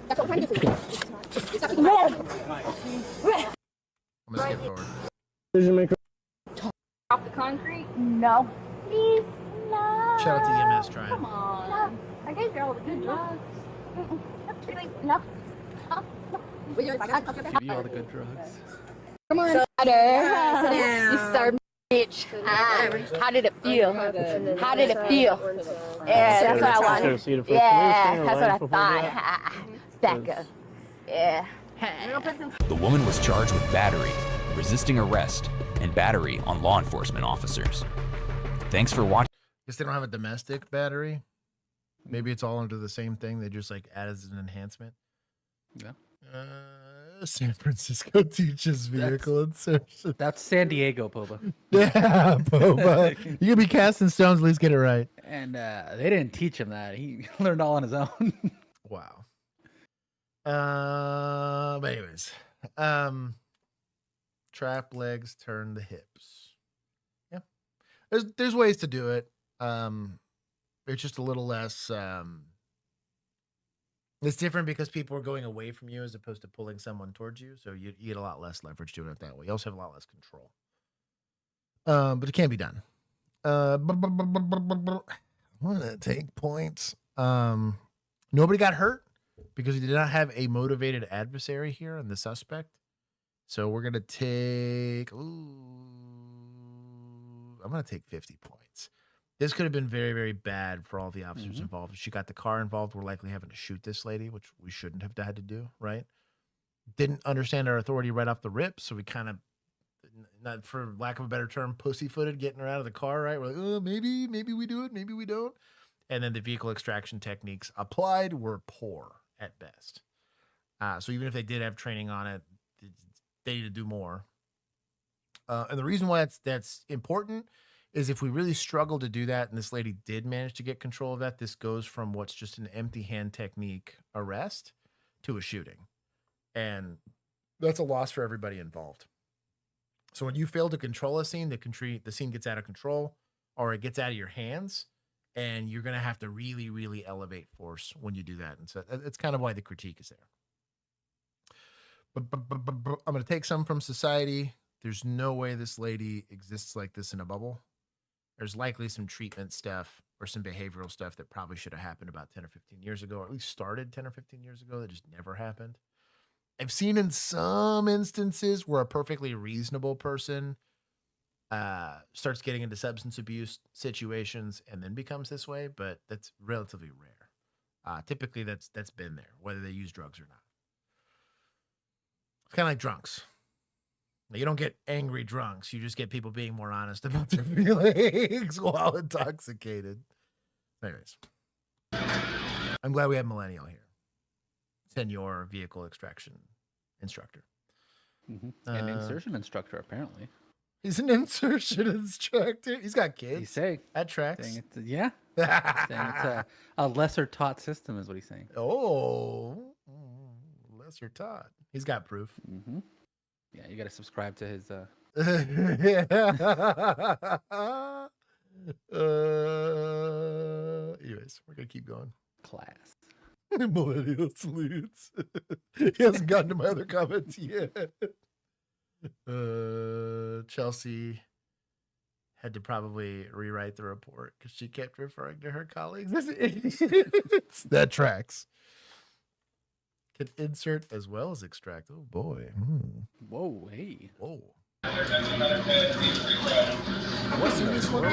That's what I'm trying to do for you. Stop kicking her out. I'm gonna skip forward. Decision maker. Off the concrete? No. Please, no. Shout out to EMS trying. Come on. No. I gave you all the good drugs. Really? No. No. Will you if I got Give you all the good drugs. Come on. Sit down. You served bitch. How did it feel? How did it feel? Yeah, that's what I wanted. Yeah, that's what I thought. Becca. Yeah. The woman was charged with battery, resisting arrest, and battery on law enforcement officers. Thanks for watching. Guess they don't have a domestic battery. Maybe it's all under the same thing. They just like add as an enhancement. Yeah. San Francisco teaches vehicle insertion. That's San Diego, Poba. Yeah, Boba. You can be casting stones, at least get it right. And they didn't teach him that. He learned all on his own. Wow. But anyways, trap legs, turn the hips. Yeah, there's ways to do it. It's just a little less. It's different because people are going away from you as opposed to pulling someone towards you, so you get a lot less leverage doing it that way. You also have a lot less control. But it can be done. I want to take points. Nobody got hurt because we did not have a motivated adversary here in the suspect. So we're gonna take. I'm gonna take 50 points. This could have been very, very bad for all the officers involved. If she got the car involved, we're likely having to shoot this lady, which we shouldn't have had to do, right? Didn't understand our authority right off the rip, so we kind of, not for lack of a better term, pussyfooted getting her out of the car, right? We're like, oh, maybe we do it, maybe we don't. And then the vehicle extraction techniques applied were poor at best. So even if they did have training on it, they need to do more. And the reason why that's important is if we really struggle to do that, and this lady did manage to get control of that, this goes from what's just an empty hand technique arrest to a shooting. And that's a loss for everybody involved. So when you fail to control a scene, the scene gets out of control or it gets out of your hands, and you're going to have to really, really elevate force when you do that. And so it's kind of why the critique is there. But I'm going to take some from society. There's no way this lady exists like this in a bubble. There's likely some treatment stuff or some behavioral stuff that probably should have happened about 10 or 15 years ago, or at least started 10 or 15 years ago that just never happened. I've seen in some instances where a perfectly reasonable person starts getting into substance abuse situations and then becomes this way, but that's relatively rare. Typically that's been there, whether they use drugs or not. It's kind of like drunks. You don't get angry drunks. You just get people being more honest about their feelings while intoxicated. Anyways, I'm glad we have Millennial here. Senior vehicle extraction instructor. An insertion instructor, apparently. He's an insertion instructor. He's got kids. He's saying that tracks. Saying it's, yeah. Saying it's a lesser taught system is what he's saying. Oh, lesser taught. He's got proof. Yeah, you got to subscribe to his. Anyways, we're gonna keep going. Class. Millennial salutes. He hasn't gotten to my other comments yet. Chelsea had to probably rewrite the report because she kept referring to her colleagues as idiots. That tracks. Can insert as well as extract. Oh boy. Whoa, hey. Whoa. What's in this one?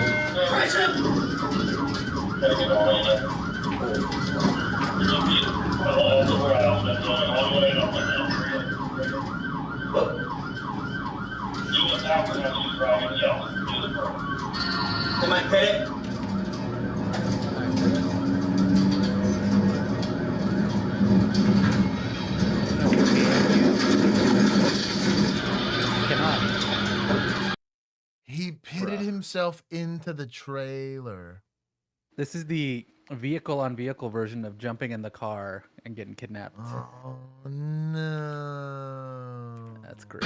Am I petty? He pitted him himself into the trailer. This is the vehicle-on-vehicle version of jumping in the car and getting kidnapped. Oh no. That's great.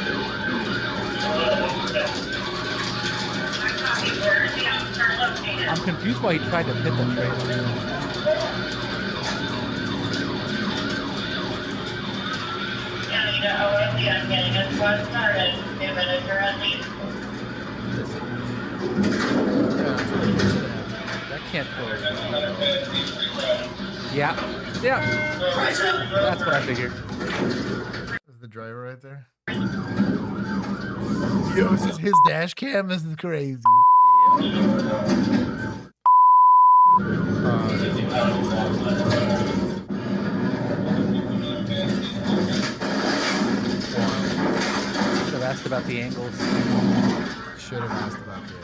I'm confused why he tried to pit the trailer. That can't go. Yeah. That's what I figured. Is the driver right there? Yo, this is his dash cam. This is crazy. Should have asked about the angles. Should have asked about the angles.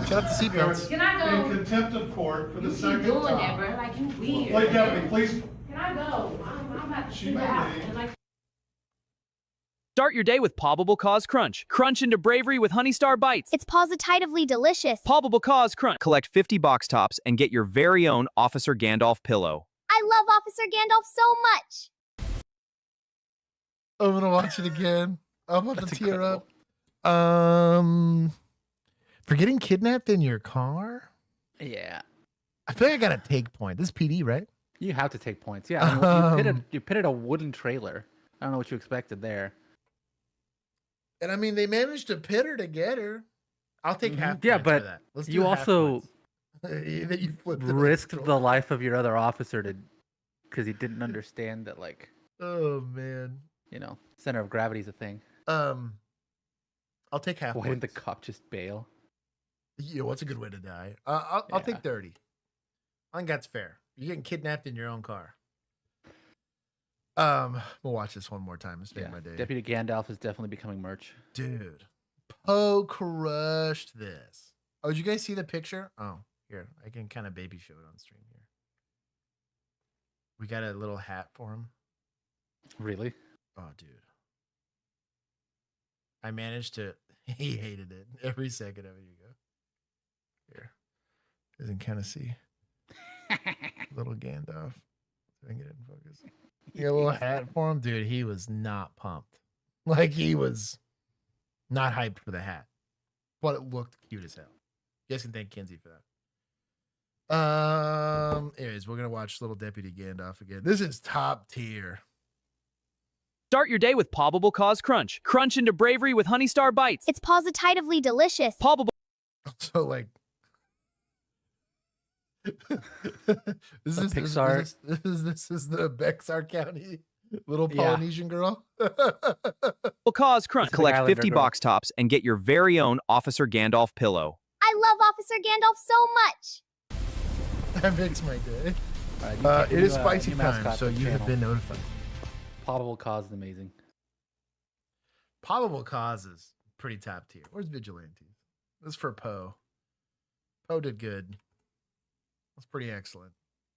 Shout out to seatbelts. Can I go? In contempt of court for the second doing time. that, bro. Like, you weird. Blake Deputy, please. Can I go? I'm about to She sit may out. leave. And like, Start your day with Probable Cause Crunch. Crunch into bravery with Honey Star Bites. It's positively delicious. Probable Cause Crunch. Collect 50 box tops and get your very own Officer Gandalf pillow. I love Officer Gandalf so much. I'm gonna watch it again. I'm about to tear up. For getting kidnapped in your car? Yeah. I feel like I gotta take point. This is PD, right? You have to take points. Yeah. I mean, you pitted a wooden trailer. I don't know what you expected there. And I mean, they managed to pit her to get her. I'll take half. Yeah, points but for that. Let's do you half also points. That you flipped it risked on the life of your other officer because he didn't understand that, like, oh man, center of gravity is a thing. I'll take half. Why points. didn't the cop just bail? Yeah, what's a good way to die? I'll take 30. I think that's fair. You're getting kidnapped in your own car. We'll watch this one more time. It's made my day. Deputy Gandalf is definitely becoming merch. Dude, Poe crushed this. Oh, did you guys see the picture? Oh, here, I can kind of baby show it on stream here. We got a little hat for him. Really? Oh, dude. I managed to. He hated it every second of it. You go here. Doesn't kind of see. Little Gandalf. I can get it in focus. You got a little hat for him, dude. He was not pumped. Like he was not hyped for the hat, but it looked cute as hell. You guys can thank Kinsey for that. Anyways, we're gonna watch Little Deputy Gandalf again. This is top tier. Start your day with Probable Cause Crunch. Crunch into bravery with Honey Star Bites. It's positively delicious. Probable. So like. This is Pixar. This is the Bexar County little Polynesian girl. Cause Crunch. Collect 50 box tops and get your very own Officer Gandalf pillow. I love Officer Gandalf so much. That makes my day. It is spicy time, so you have been notified. Probable Cause is amazing. Probable Cause is pretty top tier. Where's Vigilantes? This is for Poe. Poe did good. That's pretty excellent.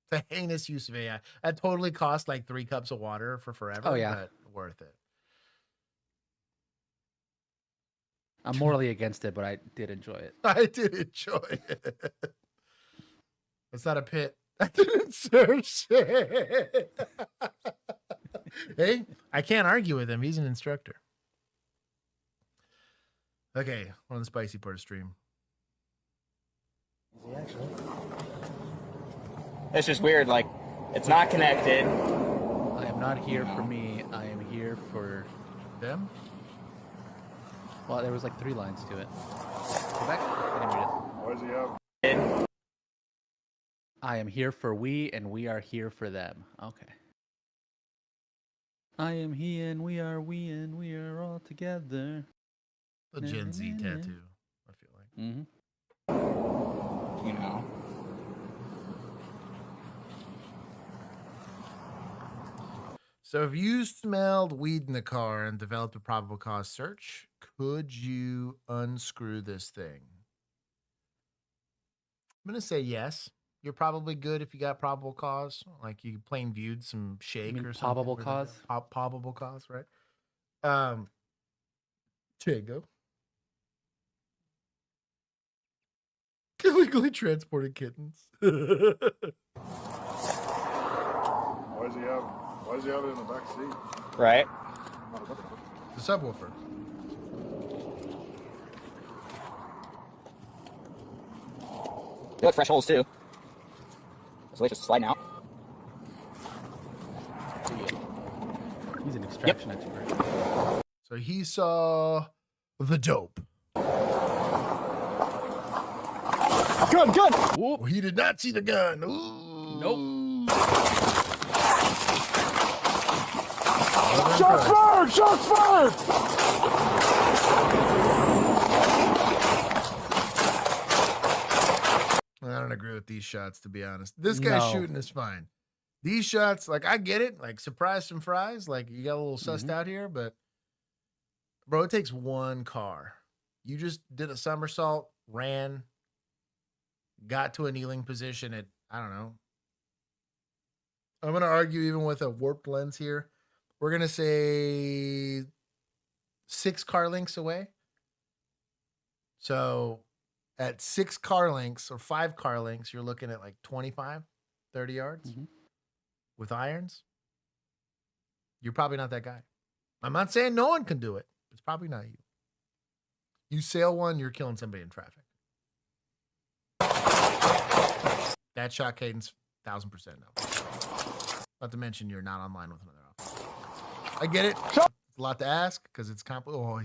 It's a heinous use of AI. That totally cost like 3 cups of water for forever. Oh, yeah. But worth it. I'm morally against it, but I did enjoy it. I did enjoy it. It's not a pit. I didn't search it. Hey, I can't argue with him. He's an instructor. Okay, we're on the spicy part of stream. It's just weird, like, it's not connected. I am not here for me. I am here for them. Well, there was like 3 lines to it. Go back. I didn't read it. Why is he out? I am here for we, and we are here for them. Okay. I am he, and we are all together. The Gen Z tattoo, I feel like. Mm-hmm. You know. So if you smelled weed in the car and developed a probable cause search, could you unscrew this thing? I'm going to say yes. You're probably good if you got probable cause. Like you plain viewed some shake or something. Probable cause? Probable cause, right? Tango. Illegally transported kittens. Why does he have it in the back seat? Right. The subwoofer. They look fresh holes too. So they just sliding out. He's an extraction expert. So he saw the dope. Gun, gun! Well, he did not see the gun. Ooh. Nope. Shots fired! Shots fired! I don't agree with these shots, to be honest. This guy's shooting is fine. These shots, like, I get it. Like, surprise some fries. Like, you got a little sussed out here, but, bro, it takes one car. You just did a somersault, ran, got to a kneeling position at, I don't know. I'm going to argue even with a warped lens here. We're going to say 6 car lengths away. So at 6 car lengths or 5 car lengths, you're looking at like 25, 30 yards with irons. You're probably not that guy. I'm not saying no one can do it. It's probably not you. You sail one, you're killing somebody in traffic. That shot cadence, 1000% no. Not to mention you're not online with another officer. I get it. It's a lot to ask because it's complicated. Oh,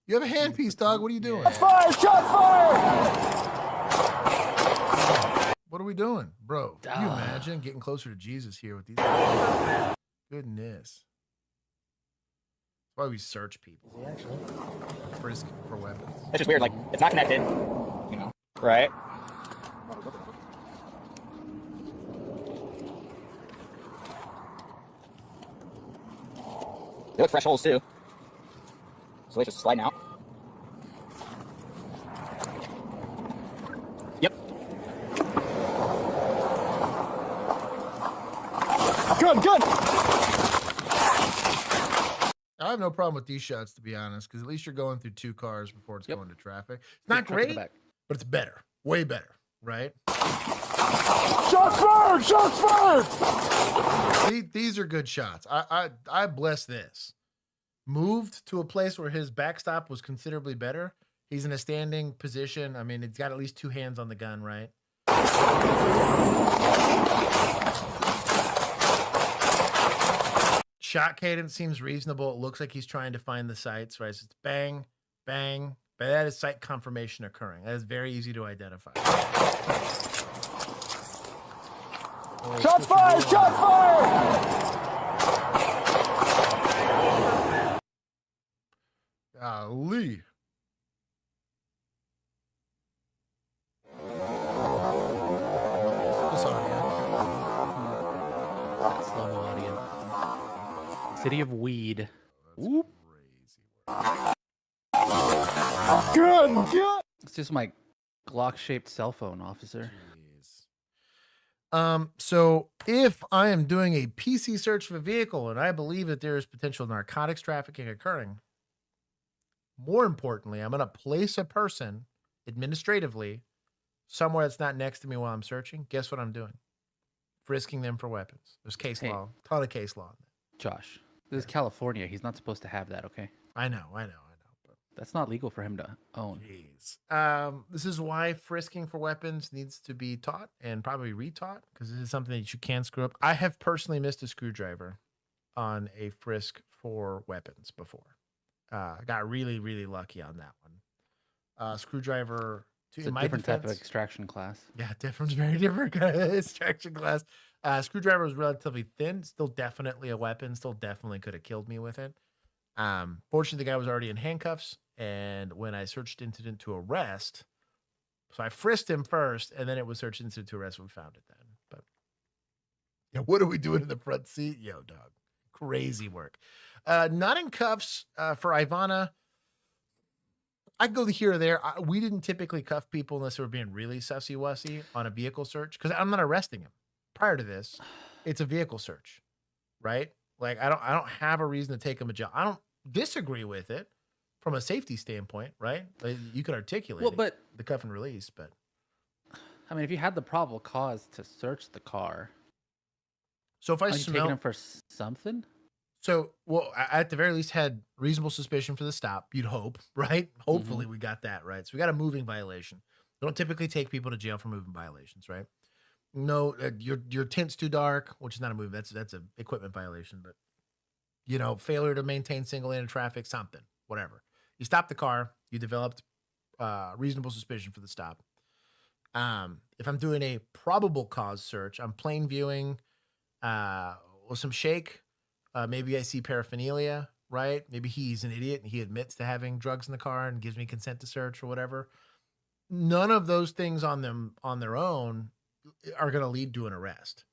you have a handpiece, dog. What are you doing? Shots fired! Shots fired! What are we doing? Bro, can you imagine getting closer to Jesus here with these? Goodness. That's why we search people. Frisk for weapons. It's just weird, like, it's not connected. You know? Right? They look fresh holes too. So they just sliding out. Yep. Gun, gun! I have no problem with these shots, to be honest, because at least you're going through 2 cars before it's going to traffic. It's not great, but it's better. Way better, right? Shots fired! Shots fired! These are good shots. I bless this. Moved to a place where his backstop was considerably better. He's in a standing position. I mean, he's got at least 2 hands on the gun, right? Shot cadence seems reasonable. It looks like he's trying to find the sights, right? So it's bang, bang, but that is sight confirmation occurring. That is very easy to identify. Shots fired! Shots fired! Golly. This audio. Slow-mo audio. City of Weed. Whoop. Good, good. It's just my Glock-shaped cell phone, officer. So if I am doing a PC search of a vehicle and I believe that there is potential narcotics trafficking occurring, more importantly, I'm going to place a person administratively somewhere that's not next to me while I'm searching. Guess what I'm doing? Frisking them for weapons. There's case law, ton of case law. Josh, this is California. He's not supposed to have that, okay? I know. But that's not legal for him to own. Jeez. This is why frisking for weapons needs to be taught and probably retaught, because this is something that you can screw up. I have personally missed a screwdriver on a frisk for weapons before. I got really, really lucky on that one. Screwdriver. It's a different type of extraction class. Yeah, very different kind of extraction class. Screwdriver was relatively thin, still definitely a weapon, still definitely could have killed me with it. Fortunately, the guy was already in handcuffs, and when I searched incident to arrest, so I frisked him first, and then it was search incident to arrest when we found it then. But yeah, what are we doing in the front seat? Yo, dog. Crazy work. Not in cuffs for Ivana. I go here or there. We didn't typically cuff people unless they were being really sussy-wussy on a vehicle search, because I'm not arresting him. Prior to this, it's a vehicle search, right? Like I don't have a reason to take him to jail. I don't disagree with it, from a safety standpoint, right? Like, you could articulate Well, but the cuff and release, but I mean, if you had the probable cause to search the car, so if I are you taking smell him for something? So, well, at the very least, had reasonable suspicion for the stop. You'd hope, right? Hopefully, we got that right. So we got a moving violation. We don't typically take people to jail for moving violations, right? No, your tint's too dark, which is not a moving. That's a equipment violation. But you know, failure to maintain single lane of traffic, something, whatever. You stopped the car. You developed reasonable suspicion for the stop. If I'm doing a probable cause search, I'm plain viewing with some shake. Maybe I see paraphernalia, right? Maybe he's an idiot and he admits to having drugs in the car and gives me consent to search or whatever. None of those things on their own are going to lead to an arrest.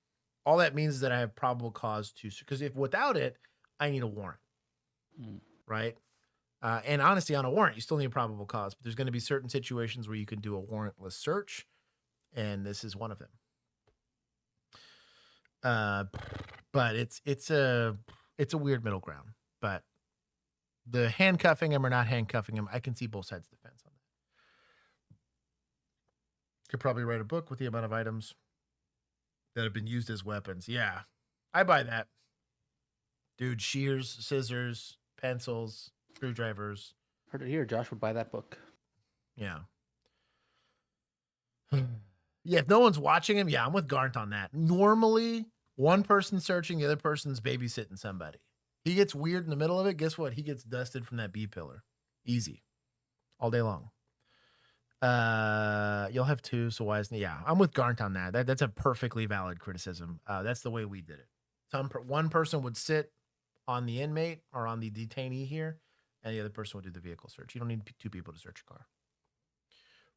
All that means is that I have probable cause to, because if without it, I need a warrant, right? And honestly, on a warrant, you still need a probable cause, but there's going to be certain situations where you can do a warrantless search, and this is one of them. But it's a weird middle ground. But the handcuffing him or not handcuffing him, I can see both sides of the fence on that. Could probably write a book with the amount of items that have been used as weapons. Yeah, I buy that. Dude, shears, scissors, pencils, screwdrivers. Heard it here. Josh would buy that book. Yeah. Yeah, if no one's watching him, yeah, I'm with Garnt on that. Normally, one person's searching, the other person's babysitting somebody. He gets weird in the middle of it. Guess what? He gets dusted from that B pillar. Easy. All day long. You'll have two, so why isn't it? Yeah, I'm with Garnt on that. That's a perfectly valid criticism. That's the way we did it. One person would sit on the inmate or on the detainee here, and the other person would do the vehicle search. You don't need two people to search a car.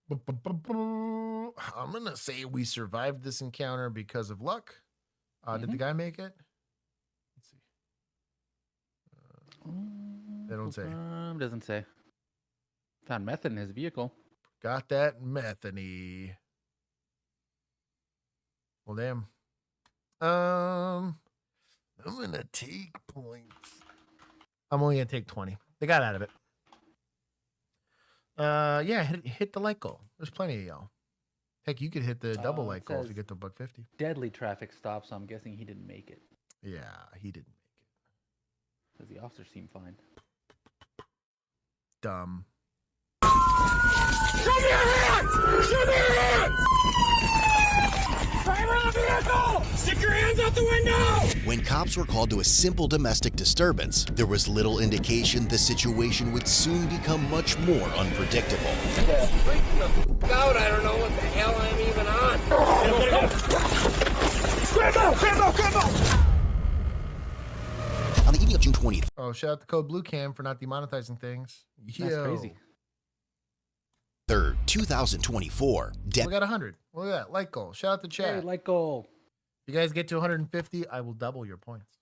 I'm going to say we survived this encounter because of luck. Did the guy make it? Let's see. They don't say. Doesn't say. Found meth in his vehicle. Got that methany. Well, damn. I'm going to take points. I'm only going to take 20. They got out of it. Yeah, hit the like goal. There's plenty of y'all. Heck, you could hit the double like goal if you get to $150. Deadly traffic stop, so I'm guessing he didn't make it. Yeah, he didn't make it. Because the officers seem fine. Dumb. Show me your hands! Show me your hands! Driver of the vehicle! Stick your hands out the window! When cops were called to a simple domestic disturbance, there was little indication the situation would soon become much more unpredictable. Out, I don't know what the hell I'm even on. Scramble! On the evening of June 20th. Oh, shout out to Code Blue Cam for not demonetizing things. That's crazy. 3rd, 2024. We got 100. Look at that. Like goal. Shout out to chat. Hey, like goal. You guys get to 150, I will double your points.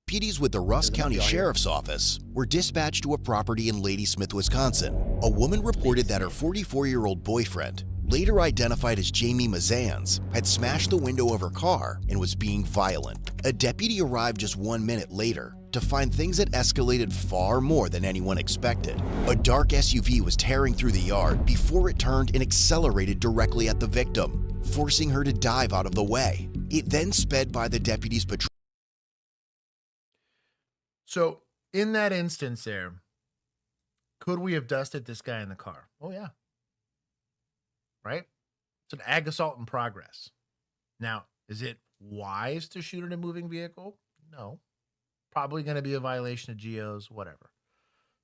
Deputies with the Rusk County Sheriff's Office were dispatched to a property in Ladysmith, Wisconsin. A woman reported that her 44-year-old boyfriend, later identified as Jamie Mazans, had smashed the window of her car and was being violent. A deputy arrived just 1 minute later to find things had escalated far more than anyone expected. A dark SUV was tearing through the yard before it turned and accelerated directly at the victim, forcing her to dive out of the way. It then sped by the deputy's patrol. So, in that instance there, could we have dusted this guy in the car? Oh, yeah. Right? It's an ag assault in progress. Now, is it wise to shoot at a moving vehicle? No. Probably going to be a violation of GOs, whatever.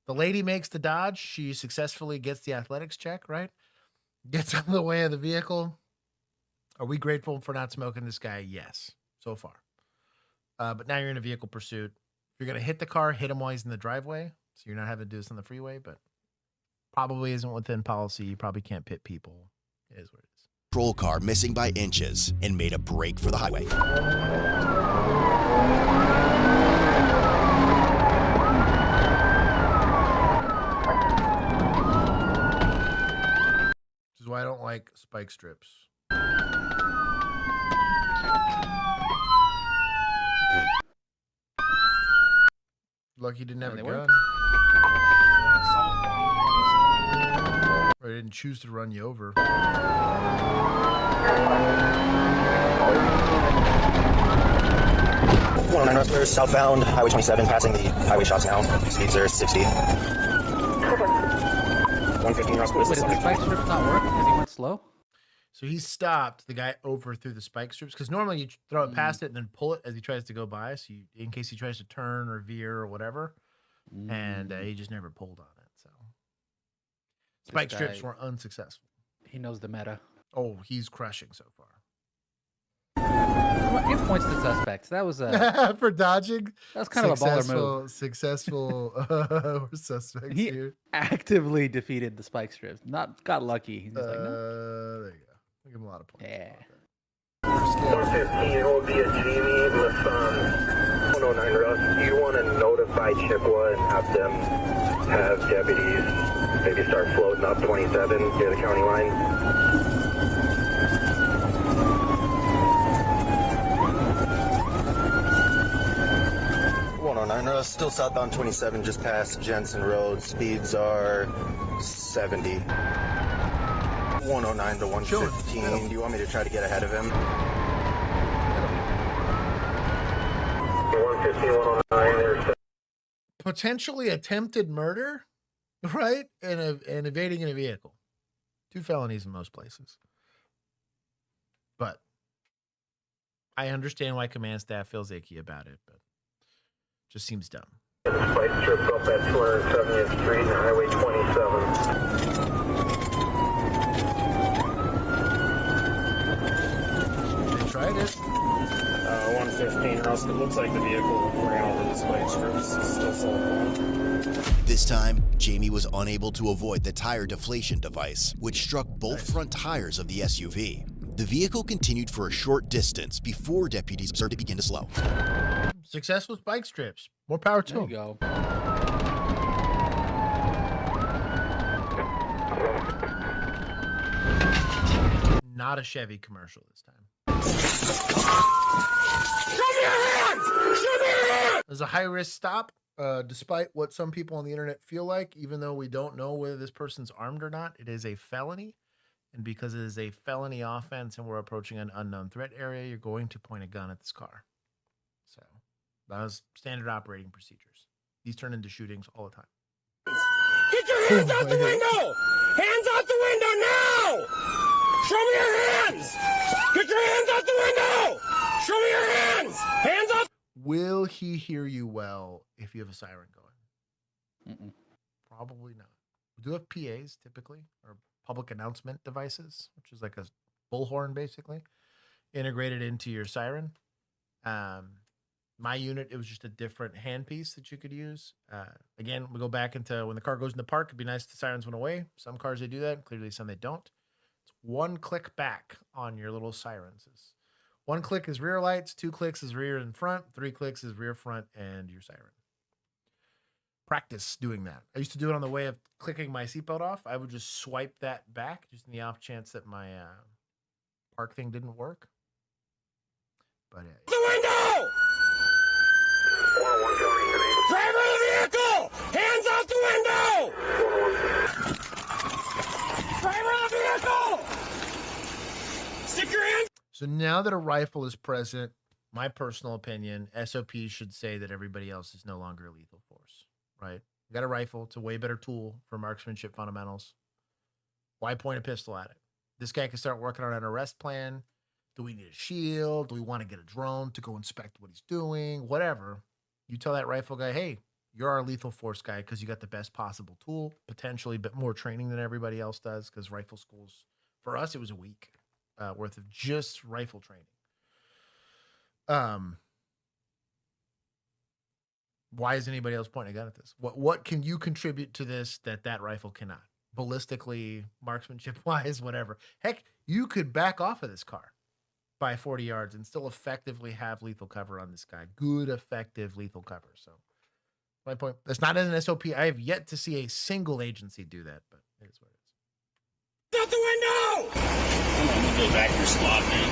The lady makes the dodge. She successfully gets the athletics check, right? Gets out of the way of the vehicle. Are we grateful for not smoking this guy? Yes, so far. But now you're in a vehicle pursuit. If you're going to hit the car, hit him while he's in the driveway. So you're not having to do this on the freeway, but probably isn't within policy. You probably can't pit people. It is what it is. Patrol car missing by inches and made a break for the highway. Which is why I don't like spike strips. Lucky he didn't have a they gun. work. Or he didn't choose to run you over. Westerners, southbound, Highway 27, passing the highway shots now. Speeds are 60. 115 Ross. Wait, did the spike strips not work because he went slow? So he stopped. The guy overthrew the spike strips because normally you throw it past it and then pull it as he tries to go by. So you, in case he tries to turn or veer or whatever, and he just never pulled on it. So spike strips were unsuccessful. He knows the meta. Oh, he's crushing so far. Give points to suspects. That was for dodging. That was kind of a baller move. Successful suspects He here. actively defeated the spike strips. Not got lucky. He's like, no. There you go. I'll give him a lot of points. Yeah. 115 will be a Jamie with 109 Russ. Do you want to notify Chippewa and have them have deputies maybe start floating up 27 near the county line? 109, still southbound 27, just past Jensen Road. Speeds are 70. 109 to 115. Do you want me to try to get ahead of him? 115, 109. Potentially attempted murder, right? And evading in a vehicle. 2 felonies in most places. But I understand why command staff feels icky about it, but just seems dumb. Spike strip up at 270th Street and Highway 27. They tried it. 115, Russ. It looks like the vehicle ran over the spike strips. It's still full. This time, Jamie was unable to avoid the tire deflation device, which struck both front tires of the SUV. The vehicle continued for a short distance before deputies observed it begin to slow. Successful spike strips. More power to There them. you go. Not a Chevy commercial this time. There's a high-risk stop, despite what some people on the internet feel like, even though we don't know whether this person's armed or not. It is a felony, and because it is a felony offense and we're approaching an unknown threat area, you're going to point a gun at this car. So that was standard operating procedures. These turn into shootings all the time. Get your hands out the window! Hands out the window now! Show me your hands! Get your hands out the window! Show me your hands! Hands out! Will he hear you well if you have a siren going? Probably not. We do have PAs typically, or public announcement devices, which is like a bullhorn basically, integrated into your siren. My unit, it was just a different handpiece that you could use. Again, we go back into when the car goes in the park, it'd be nice if the sirens went away. Some cars, they do that. Clearly, some they don't. It's 1 click back on your little sirens. 1 click is rear lights, 2 clicks is rear and front, 3 clicks is rear, front, and your siren. Practice doing that. I used to do it on the way of clicking my seatbelt off. I would just swipe that back, just in the off chance that my park thing didn't work. But The window! Driver of the vehicle! Hands out the window! Driver of the vehicle! Stick your hands. So now that a rifle is present, my personal opinion, SOPs should say that everybody else is no longer a lethal force, right? You got a rifle. It's a way better tool for marksmanship fundamentals. Why point a pistol at it? This guy can start working on an arrest plan. Do we need a shield? Do we want to get a drone to go inspect what he's doing? Whatever. You tell that rifle guy, hey, you're our lethal force guy because you got the best possible tool, potentially a bit more training than everybody else does because rifle schools, for us, it was a week worth of just rifle training. Why is anybody else pointing a gun at this? What can you contribute to this that rifle cannot? Ballistically, marksmanship wise, whatever. Heck, you could back off of this car by 40 yards and still effectively have lethal cover on this guy. Good, effective lethal cover. So my point, that's not an SOP. I have yet to see a single agency do that, but it is what it is. Out the window! Go back to your spot, man.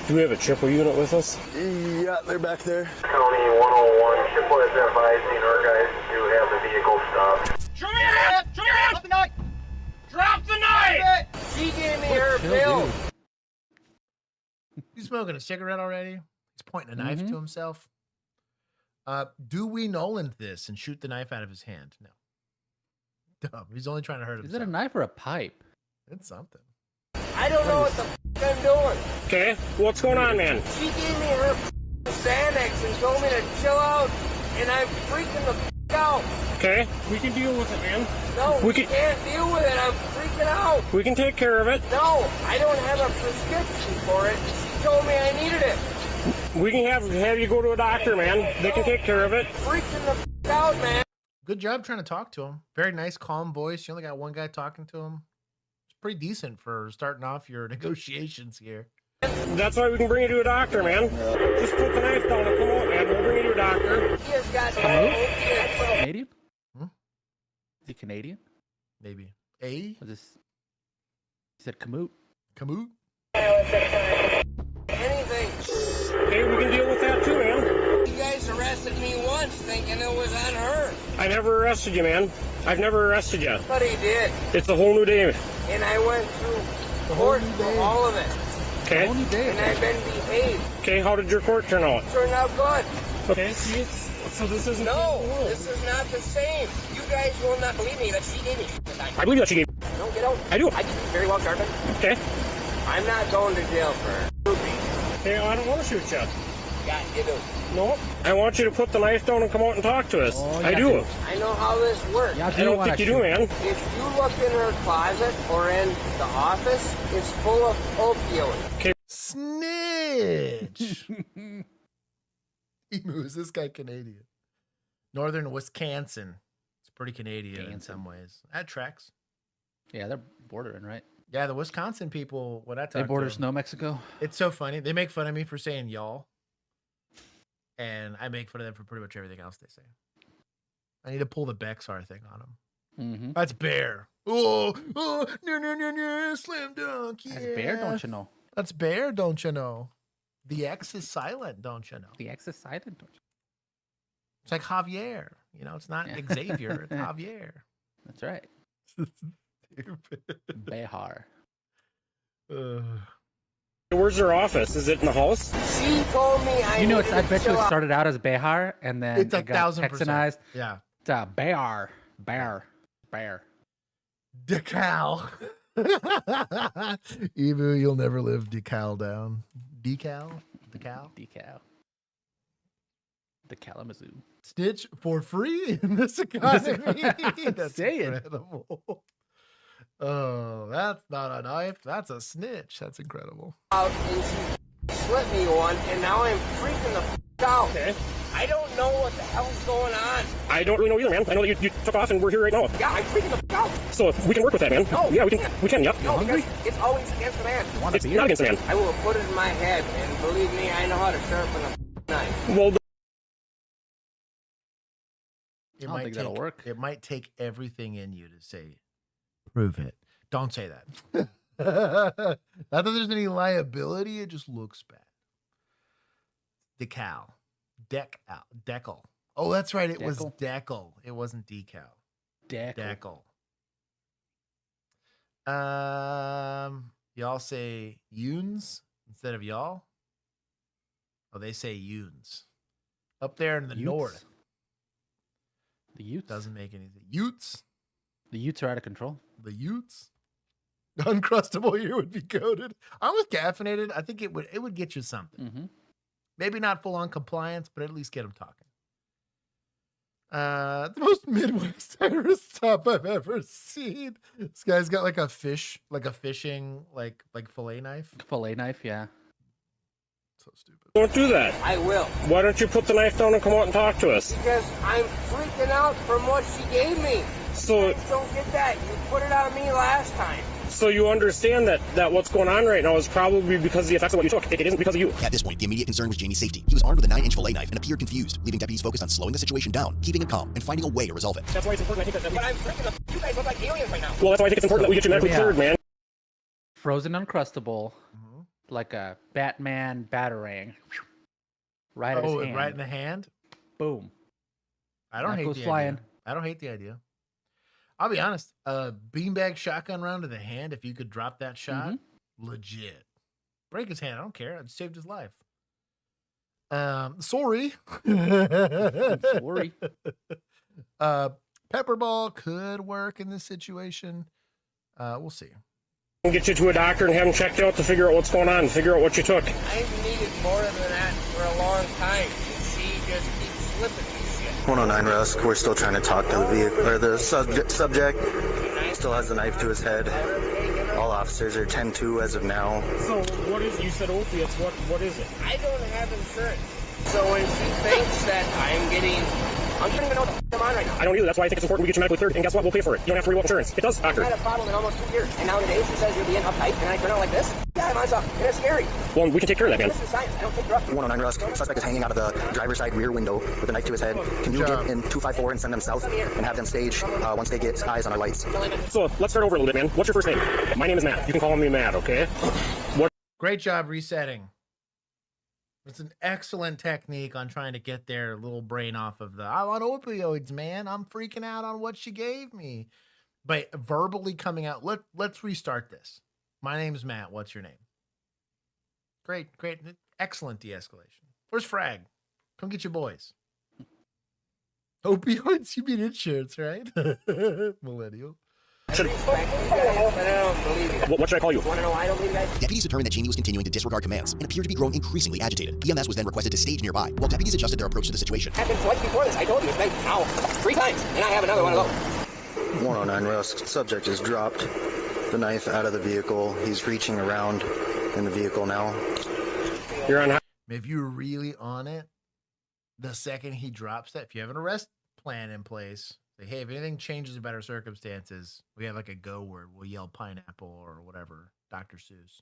Do we have a triple unit with us? Yeah, they're back there. County 101, Triple is advising our guys to have the vehicle stopped. Show me your hand! Show your hand! Drop the knife! Drop the knife! She gave me her bill. You smoking a cigarette already? He's pointing a knife to himself. Do we Nolan this and shoot the knife out of his hand? No. Dumb. He's only trying to hurt himself. Is it a knife or a pipe? It's something. I don't know what the I'm doing. Okay, what's going on, man? She gave me her Xanax and told me to chill out, and I'm freaking the out. Okay, we can deal with it, man. No, we can't deal with it. I'm freaking out. We can take care of it. No, I don't have a prescription for it. She told me I needed it. We can have you go to a doctor, man. They can take care of it. Freaking the out, man. Good job trying to talk to him. Very nice, calm voice. You only got one guy talking to him. It's pretty decent for starting off your negotiations here. That's why we can bring you to a doctor, man. Just put the knife down and come out, man. We'll bring you to a doctor. He has got Canadian? Is he Canadian? Maybe. Was this? He said Kamut. Kamut? Anything. Okay, we can deal with that too, man. You guys arrested me once thinking it was on her. I never arrested you, man. I've never arrested you. But he did. It's a whole new day. And I went through court for all of it. Okay. And I've been behaved. Okay, how did your court turn out? Turned out good. Okay, see, so this isn't... No, this is not the same. You guys will not believe me that she gave me I believe that she gave me. No, get out. I do. I can very well, Sharpen. Okay. I'm not going to jail for Okay, I don't want to shoot you. Yeah, you do. No, I want you to put the knife down and come out and talk to us. I do. I know how this works. I don't think you do, man. If you look in her closet or in the office, it's full of opioids. Okay. Snitch. Emu, is this guy Canadian? Northern Wisconsin. It's pretty Canadian in some ways. That tracks. Yeah, they're bordering, right? Yeah, the Wisconsin people, when I talk They border to them, Snow Mexico. it's so funny. They make fun of me for saying y'all. And I make fun of them for pretty much everything else they say. I need to pull the Bexar thing on them. That's bear. Oh, no, slam dunk. Yeah. That's bear, don't you know? That's bear, don't you know? The X is silent, don't you know? The X is silent, don't you? It's like Javier. You know, it's not Xavier, it's Javier. That's right. Behar. Where's her office? Is it in the house? She told me I You know, needed I to bet you chill it out. started out as Behar and then It's it got 1,000%. Texanized. Yeah. It's Bear. Bear. Bear. Decal. Ebu, you'll never live decal down. Decal? Decal? Decal. The Kalamazoo. Stitch for free in this economy. That's Say it. incredible. Oh, that's not a knife. That's a snitch. That's incredible. Out and she slipped me one, and now I'm freaking the out. Okay. I don't know what the hell's going on. I don't really know either, man. I know that you took off and we're here right now. Yeah, I'm freaking the out. So if we can work with that, man. No. Yeah, we can, yep. No, because it's always against the man. It's not against the man. I will put it in my head, and believe me, I know how to sharpen a knife. Well, It don't think that'll work. It might take everything in you to say, prove it. Don't say that. Not that there's any liability. It just looks bad. Decal. Decal. Oh, that's right. It was decal. It wasn't decal. Decal. Y'all say yoons instead of y'all? Oh, they say yoons. Up there in the Utes? north. The Utes. Doesn't make any sense. Utes? The Utes are out of control. The Utes? Uncrustable here would be coded. I'm with caffeinated. I think it would get you something. Maybe not full on compliance, but at least get them talking. The most Midwest Irish top I've ever seen. This guy's got like a fish, like a fishing, like fillet knife. Fillet knife, yeah. So stupid. don't do that. I will. Why don't you put the knife down and come out and talk to us? Because I'm freaking out from what she gave me. So, You guys don't get that. You put it on me last time. so you understand that what's going on right now is probably because of the effects of what you took. It isn't because of you. At this point, the immediate concern was Jamie's safety. He was armed with a 9-inch fillet knife and appeared confused, leaving deputies focused on slowing the situation down, keeping him calm, and finding a way to resolve it. That's why it's important, I think, that But I'm freaking you guys look like aliens right now. well, that's why I think it's important that we get you medically cleared, man. Frozen Uncrustable, like a Batman batarang. Right at his hand. Right in the hand? Boom. I don't hate Goes the flying. idea. I don't hate the idea. I'll be honest. Beanbag shotgun round to the hand, if you could drop that shot, legit. Break his hand. I don't care. It saved his life. Sorry. Sorry. Pepperball could work in this situation. We'll see. Get you to a doctor and have him checked out to figure out what's going on, figure out what you took. I've needed more than that for a long time, and she just keeps slipping me shit. 109 Rusk, we're still trying to talk to the vehicle, or the subject. Still has the knife to his head. All officers are 10-2 as of now. So what is, you said opiates, what is it? I don't have insurance. So when she thinks that I'm getting, I don't even know what the f I'm on right now. I don't either, that's why I think it's important we get you medically cleared, and guess what, we'll pay for it. You don't have to worry about insurance. It does, doctor. I've had a problem in almost 2 years, and nowadays she says you're being uptight, and I turn out like this. Yeah, I'm on something, and it's scary. Well, we can take care of that, man. This is science, I don't take drugs. 109 Rusk, suspect is hanging out of the driver's side rear window with a knife to his head. Can you get in 254 and send them south and have them stage once they get eyes on our lights? So let's start over a little bit, man. What's your first name? My name is Matt. You can call me Matt, okay? Great job resetting. It's an excellent technique on trying to get their little brain off of the, I'm on opioids, man. I'm freaking out on what she gave me. But verbally coming out, let's restart this. My name's Matt. What's your name? Great. Excellent de-escalation. Where's Frag? Come get your boys. Opioids? You mean insurance, right? Millennial. What should I call you? Deputies determined that Jamie was continuing to disregard commands and appeared to be growing increasingly agitated. EMS was then requested to stage nearby, while deputies adjusted their approach to the situation. Happened twice before this. I told you, it's been 3 times, and I have another one of those. 109 Rusk, subject has dropped the knife out of the vehicle. He's reaching around in the vehicle now. You're on. If you're really on it, the second he drops that, if you have an arrest plan in place, say, hey, if anything changes about our circumstances, we have like a go word. We'll yell pineapple or whatever, Dr. Seuss.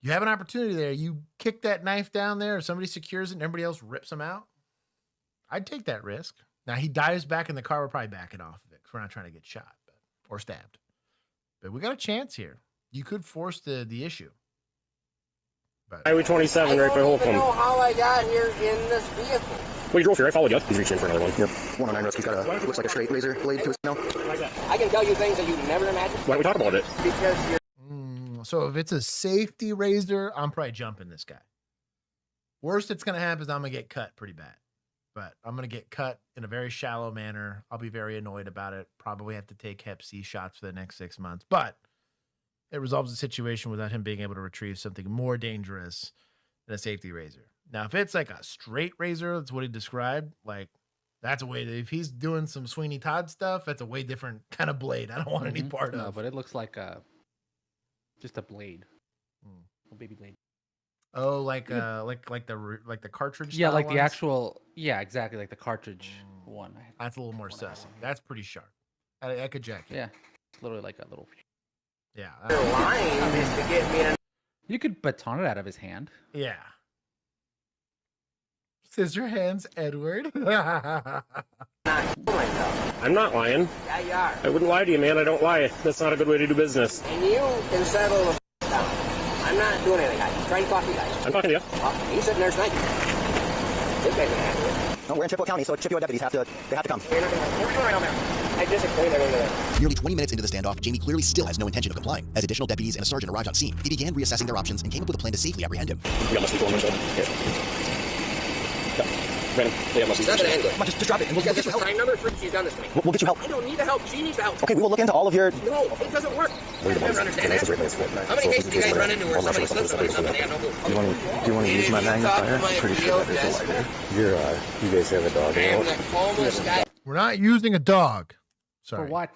You have an opportunity there. You kick that knife down there, if somebody secures it and everybody else rips him out. I'd take that risk. Now, he dives back in the car. We're probably backing off of it because we're not trying to get shot or stabbed. But we got a chance here. You could force the issue. But Highway 27 right by Holcomb. I don't know how I got here in this vehicle. Well, you drove here. I followed you. He's reaching in for another one. Yep. 109 Rusk, he's got a, looks like a straight razor blade to his now. I can tell you things that you never imagined. Why don't we talk about it? Because you're... So if it's a safety razor, I'm probably jumping this guy. Worst that's going to happen is I'm going to get cut pretty bad. But I'm going to get cut in a very shallow manner. I'll be very annoyed about it. Probably have to take Hep C shots for the next 6 months. But it resolves the situation without him being able to retrieve something more dangerous than a safety razor. Now, if it's like a straight razor, that's what he described, like, that's a way that if he's doing some Sweeney Todd stuff, that's a way different kind of blade. I don't want any part No, of. but it looks like just a blade. A baby blade. Oh, like the cartridge. Yeah, style like the ones? actual. Yeah, exactly, like the cartridge one. That's a little more sussy. That's pretty sharp. I could jack it. Yeah, it's literally like a little. Yeah. to get me in. You could baton it out of his hand. Yeah. Scissor hands, Edward. I'm not lying. Yeah, you are. I wouldn't lie to you, man. I don't lie. That's not a good way to do business. And you can settle the down. I'm not doing anything. I'm trying to talk to you guys. I'm talking to you. Well, he's sitting there sniping. This guy's gonna handle it. No, we're in Chippewa County, so Chippewa deputies have to come. You're not gonna, what are we doing right now, man? I just explained everything to them. Nearly 20 minutes into the standoff, Jamie clearly still has no intention of complying. As additional deputies and a sergeant arrived on scene, he began reassessing their options and came up with a plan to safely apprehend him. We got muscle on my shoulder. Here. Yeah. Random. They have muscle. He's not gonna handle it. Come on, just drop it and we'll get you help. Time number for she's done this to me. We'll get you help. I don't need the help. She needs the help. Okay, we will look into all of your... No, it doesn't work. I never understand that. How many cases do you guys run into where somebody slips on something and they have no clue? Do you want to use my magnifier? I'm pretty sure that is a lighter. You guys have a dog I am the calmest guy. We're not using a dog. Sorry. For what?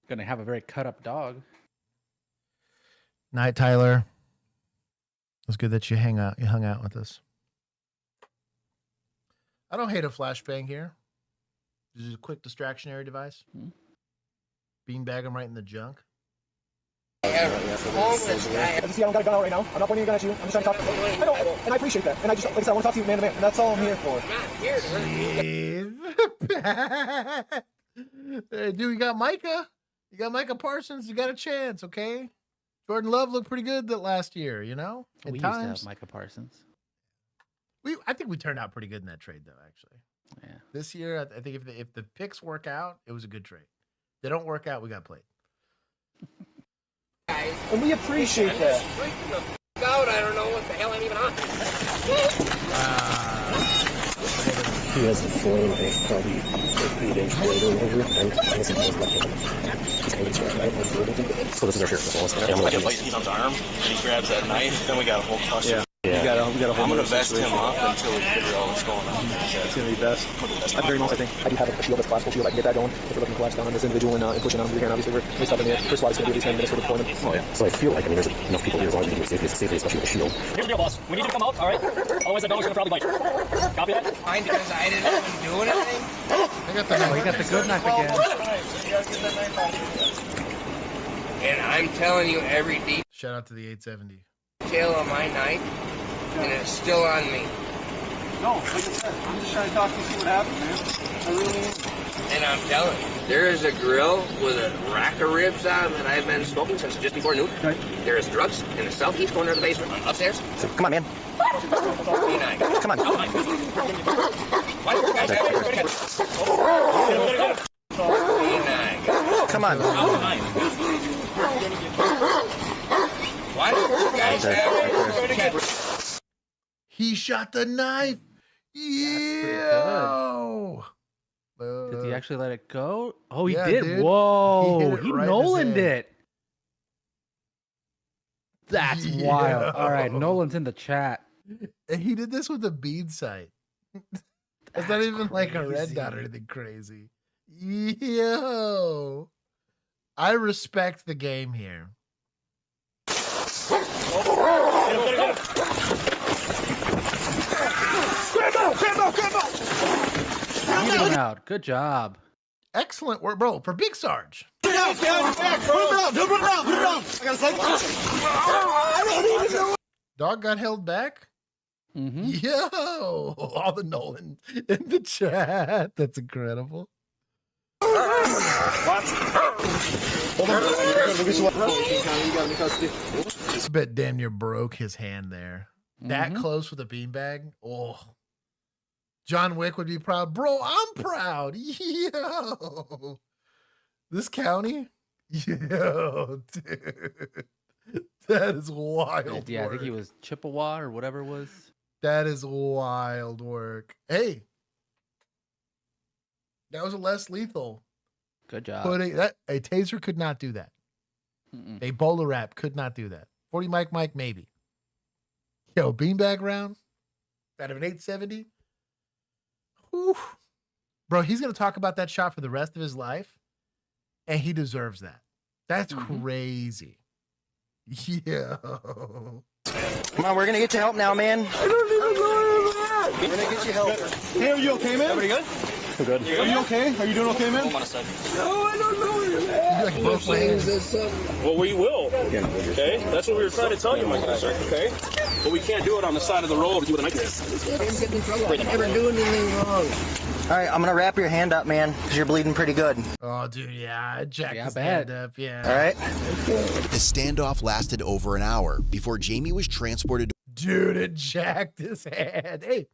Gonna have a very cut up dog. Night, Tyler. It was good that you hung out with us. I don't hate a flashbang here. This is a quick distractionary device. Beanbag him right in the junk. See, I don't got a gun out right now. I'm not pointing a gun at you. I'm just trying to talk to you. I know, and I appreciate that. And I just, like I said, I want to talk to you man to man. And that's all I'm here for. Hey, dude, you got Micah. You got Micah Parsons. You got a chance, okay? Jordan Love looked pretty good that last year, you know? At We times. used to have Micah Parsons. I think we turned out pretty good in that trade, though, actually. Yeah. This year, I think if the picks work out, it was a good trade. If they don't work out, we got played. And we appreciate that. Out, I don't know what the hell I'm even on. He has the flame knife, probably 8-inch blade or whatever, and I guess it goes left with him. He's kind of scratched right on the So this is our sheriff. He's on his arm, and he grabs that knife, then we got a whole cluster. Yeah. We got a whole I'm gonna vest situation. him up until we figure out what's going on. It's gonna be best. At the very most, I think I do have a shield that's collapsible shield. I can get that going if we're looking to collapse down on this individual and pushing on him. Again, obviously, we're stuck in the air. First SWAT is gonna be at least 10 minutes for deployment. Oh yeah. So I feel like, I mean, there's enough people here as long as we can do it safely, especially with the shield. Here's the deal, boss. We need you to come out, all right? Otherwise, that dog's gonna probably bite. Copy that? Fine, because I didn't even do anything. He got the good knife again. And I'm telling you every Shout out to the 870. detail of my knife, and it's still on me. No, like I said, I'm just trying to talk to you, see what happens, man. I really am. And I'm telling you, there is a grill with a rack of ribs on that I've been smoking since just before noon. Right. There is drugs in the southeast corner of the basement, upstairs. So, come on, man. E9. Come on. Why do you guys have it? E9. Come on. Why do you guys have it? He shot the knife. Yeah. Did he actually let it go? Oh, he yeah, did. dude. Whoa. He hit it He right in his Nolan'd head. it. That's wild. All right. Nolan's in the chat. And he did this with a bead sight. It's not even like a red dot or anything crazy. Yo. I respect the game here. Beat him out. Good job. Excellent work, bro, for Big Sarge. Put him down. I got Dog got held back? Mm-hmm. Yo, all the Nolan in the chat. That's incredible. I bet damn near broke his hand there. That close with a beanbag. Oh, John Wick would be proud. Bro, I'm proud. Yo, this county. Yo, dude, that is wild. Yeah, I work. think he was Chippewa or whatever it was. That is wild work. Hey, that was a less lethal. Good job. But a taser could not do that. A bowler wrap could not do that. 40 Mike, maybe. Yo, beanbag round out of an 870. Whew. Bro, he's going to talk about that shot for the rest of his life, and he deserves that. That's crazy. Yo. Come on, we're gonna get you help now, man. I don't even know where I'm at. We're gonna get you help. Hey, are you okay, man? Everybody good? Good. Are you okay? Are you doing okay, man? Hold on a second. No, I don't know where you're at. Like both ways. Well, we will. Okay? That's what we were trying to tell you, my guy, sir. Okay? But we can't do it on the side of the road with a knife. I'm never doing anything wrong. All right, I'm gonna wrap your hand up, man, because you're bleeding pretty good. Oh, dude, yeah. I jacked his bet. hand up. Yeah. All right. The standoff lasted over an hour before Jamie was transported. Dude, it jacked his hand. Hey,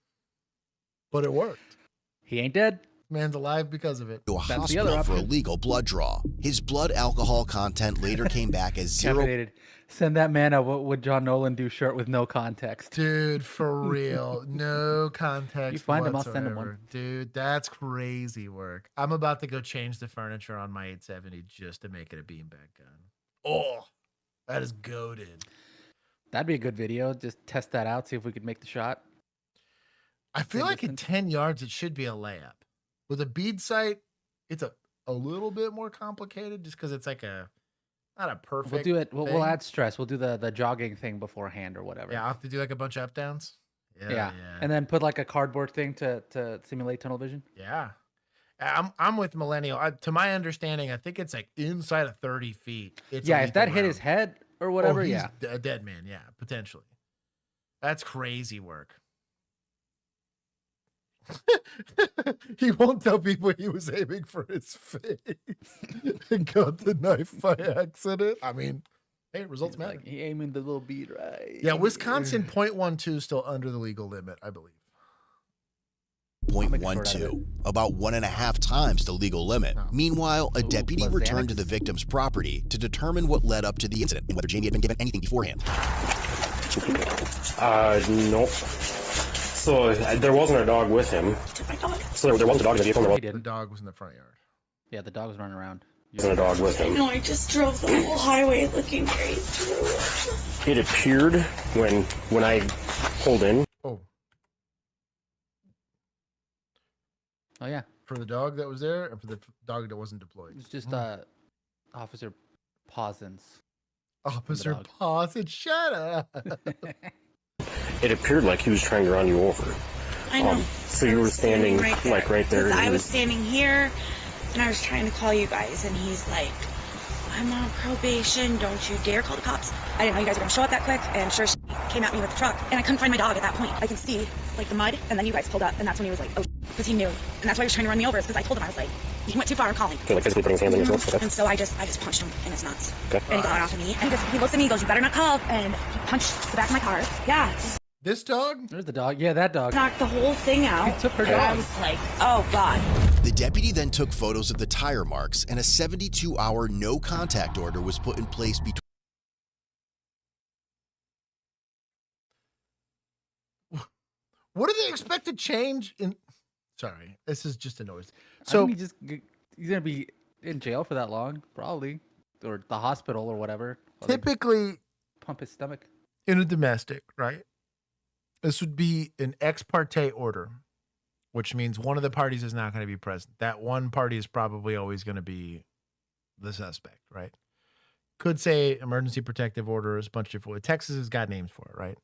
but it worked. He ain't dead. Man's alive because of it. To a hospital for a legal blood draw. His blood alcohol content later came back as 0. Caffeinated. Send that man a "What would John Nolan do" shirt with no context. Dude, for real. No context. You find him, I'll whatsoever. send him one. Dude, that's crazy work. I'm about to go change the furniture on my 870 just to make it a beanbag gun. Oh, that is goated. That'd be a good video. Just test that out, see if we could make the shot. I feel like at 10 yards, it should be a layup. With a bead sight, it's a little bit more complicated just because it's like not a perfect. We'll do it. We'll thing. add stress. We'll do the jogging thing beforehand or whatever. Yeah, I'll have to do like a bunch of up downs. Yeah. And then put like a cardboard thing to simulate tunnel vision. Yeah. I'm with Millennial. To my understanding, I think it's like inside of 30 feet. It's if that hit his head or whatever, he's yeah. a dead man. Yeah, potentially. That's crazy work. He won't tell people he was aiming for his face and got the knife by accident. I mean, Hey, results matter. Like, he aiming the little bead right. Yeah, Wisconsin 0.12 still under the legal limit, I believe. 0.12, about 1.5 times the legal limit. Meanwhile, a deputy returned to the victim's property to determine what led up to the incident and whether Jamie had been given anything beforehand. Nope. So there wasn't a dog with him. So there wasn't a dog in the vehicle. The dog was in the front yard. Yeah, the dog was running around. There wasn't a dog with him. No, I just drove the whole highway looking great through. It appeared when I pulled in. Oh yeah. For the dog that was there, and for the dog that wasn't deployed. It's just Officer Pausins. Officer Pausins, shut up. It appeared like he was trying to run you over. I know. So you were standing right there. I was standing here, and I was trying to call you guys, and he's like, I'm on probation. Don't you dare call the cops. I didn't know you guys were going to show up that quick, and sure she came at me with the truck, and I couldn't find my dog at that point. I can see, like, the mud, and then you guys pulled up, and that's when he was like, oh, because he knew. And that's why he was trying to run me over, is because I told him, I was like, you went too far, I'm calling. Okay, like physically putting his hands on yourself? Okay. And so I just punched him in his nuts. Okay. And he got off of me, and he looks at me, he goes, you better not call, and he punched the back of my car. Yeah. This dog? There's the dog. Yeah, that dog. Knocked the whole thing out. He took her and dog. I was like, oh, God. The deputy then took photos of the tire marks, and a 72-hour no-contact order was put in place between. What do they expect to change in? Sorry, this is just a noise. So he's gonna be in jail for that long, probably, or the hospital or whatever. Typically, pump his stomach. In a domestic, right? This would be an ex parte order, which means one of the parties is not going to be present. That one party is probably always going to be the suspect, right? Could say emergency protective orders, a bunch of different. Texas has got names for it, right?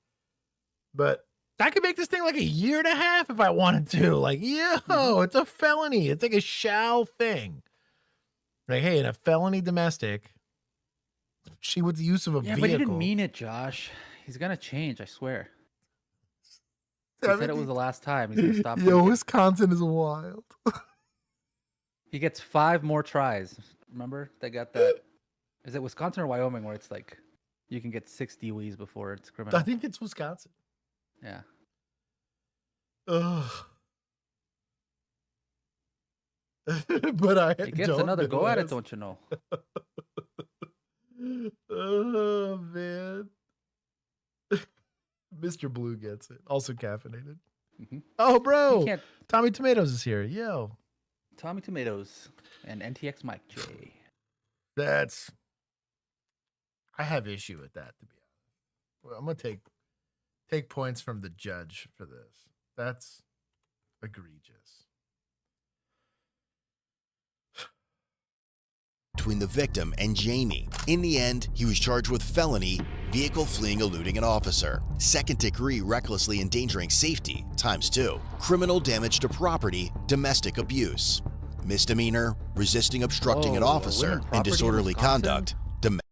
But I could make this thing like a year and a half if I wanted to. Like, it's a felony. It's like a shall thing. Like, hey, in a felony domestic, she was the use of a vehicle. But he didn't mean it, Josh. He's gonna change, I swear. He said it was the last time. He's gonna stop. Yo, Wisconsin is wild. He gets 5 more tries. Remember? They got that. Is it Wisconsin or Wyoming where it's like you can get 6 DWIs before it's criminal? I think it's Wisconsin. Yeah. Ugh. But he gets another go at it, don't you know? Oh man. Mr. Blue gets it. Also caffeinated. Oh, bro. Tommy Tomatoes is here. Yo. Tommy Tomatoes and NTX Mike J. I have issue with that, to be honest. Well, I'm gonna take points from the judge for this. That's egregious. Between the victim and Jamie. In the end, he was charged with felony, vehicle fleeing eluding an officer, second-degree recklessly endangering safety, ×2, criminal damage to property, domestic abuse, misdemeanor, resisting obstructing an officer, and disorderly conduct,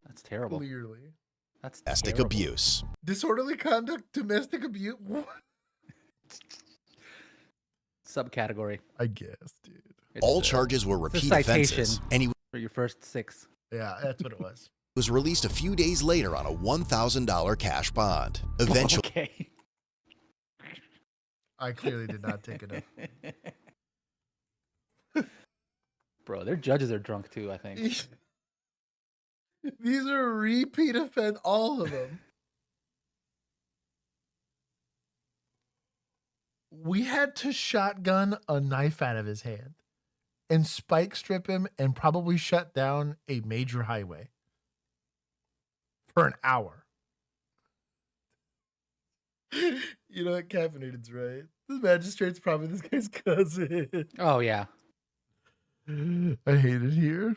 That's terrible. Clearly. That's domestic terrible. abuse. Disorderly conduct, domestic abuse. What? Subcategory. I guess, dude. All charges were repeat offenses, and he for your first 6. Yeah, that's what it was. was released a few days later on a $1,000 cash bond. Eventually, Okay. I clearly did not take enough. Bro, their judges are drunk too, I think. These are repeat offense, all of them. We had to shotgun a knife out of his hand and spike strip him and probably shut down a major highway for an hour. You know what? Caffeinated's right. The magistrate's probably this guy's cousin. Oh, yeah. I hate it here.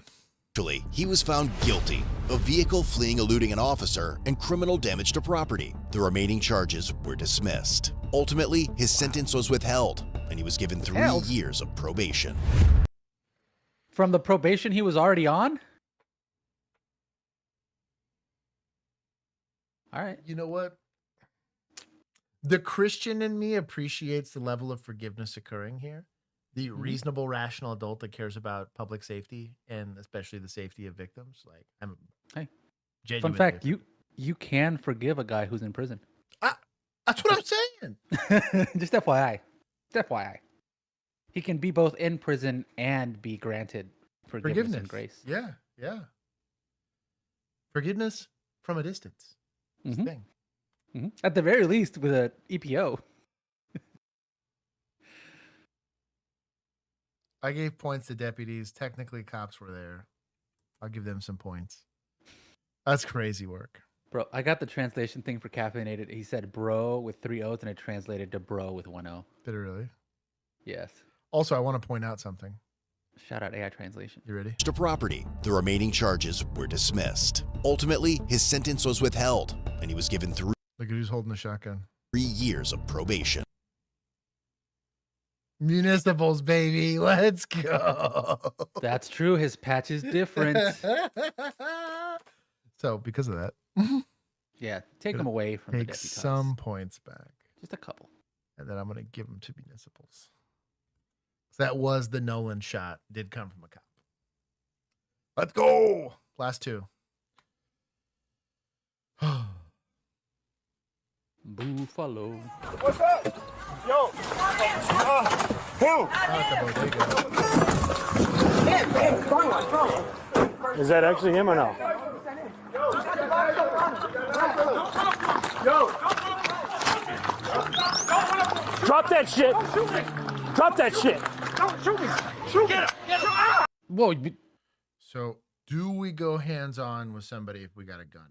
he was found guilty of vehicle fleeing eluding an officer and criminal damage to property. The remaining charges were dismissed. Ultimately, his sentence was withheld, and he was given 3 years of probation. From the probation he was already on? All right. You know what? The Christian in me appreciates the level of forgiveness occurring here. The reasonable, rational adult that cares about public safety and especially the safety of victims. Like, Genuine Fun fact: different. you can forgive a guy who's in prison. That's what I'm saying. Just FYI. Just FYI. He can be both in prison and be granted forgiveness and grace. Yeah, yeah. Forgiveness from a distance. It's the thing. At the very least, with a EPO. I gave points to deputies. Technically, cops were there. I'll give them some points. That's crazy work. Bro, I got the translation thing for caffeinated. He said bro with 3 O's and it translated to bro with 1 O. Did it really? Yes. Also, I want to point out something. Shout out AI translation. You ready? To property, the remaining charges were dismissed. Ultimately, his sentence was withheld, and he was given 3 Look at who's holding the shotgun. 3 years of probation. Municipals, baby. Let's go. That's true. His patch is different. So, because of that, yeah, take them away from the take deputies. some points back. Just a couple. And then I'm going to give them to municipals. That was the Nolan shot. Did come from a cop. Let's go. Last 2. Buffalo. What's up? Yo. Who? Is that actually him or no? Yo. Drop that shit. Drop that shit. Don't shoot me. Shoot me. Get him. Whoa. So, do we go hands-on with somebody if we got a gun out?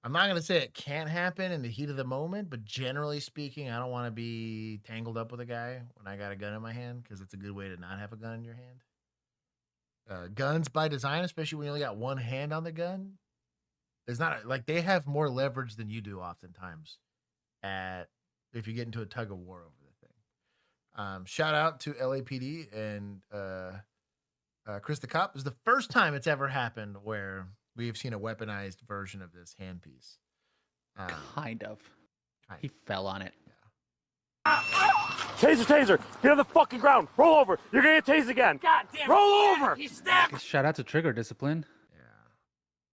I'm not going to say it can't happen in the heat of the moment, but generally speaking, I don't want to be tangled up with a guy when I got a gun in my hand because it's a good way to not have a gun in your hand. Guns by design, especially when you only got one hand on the gun, it's not like they have more leverage than you do oftentimes if you get into a tug of war over the thing. Shout out to LAPD and Chris the Cop. This is the first time it's ever happened where we have seen a weaponized version of this handpiece. Kind of. He fell on it. Taser, taser. Get on the fucking ground. Roll over. You're going to get tased again. God damn it. Roll over. He stabbed me. Shout out to Trigger Discipline.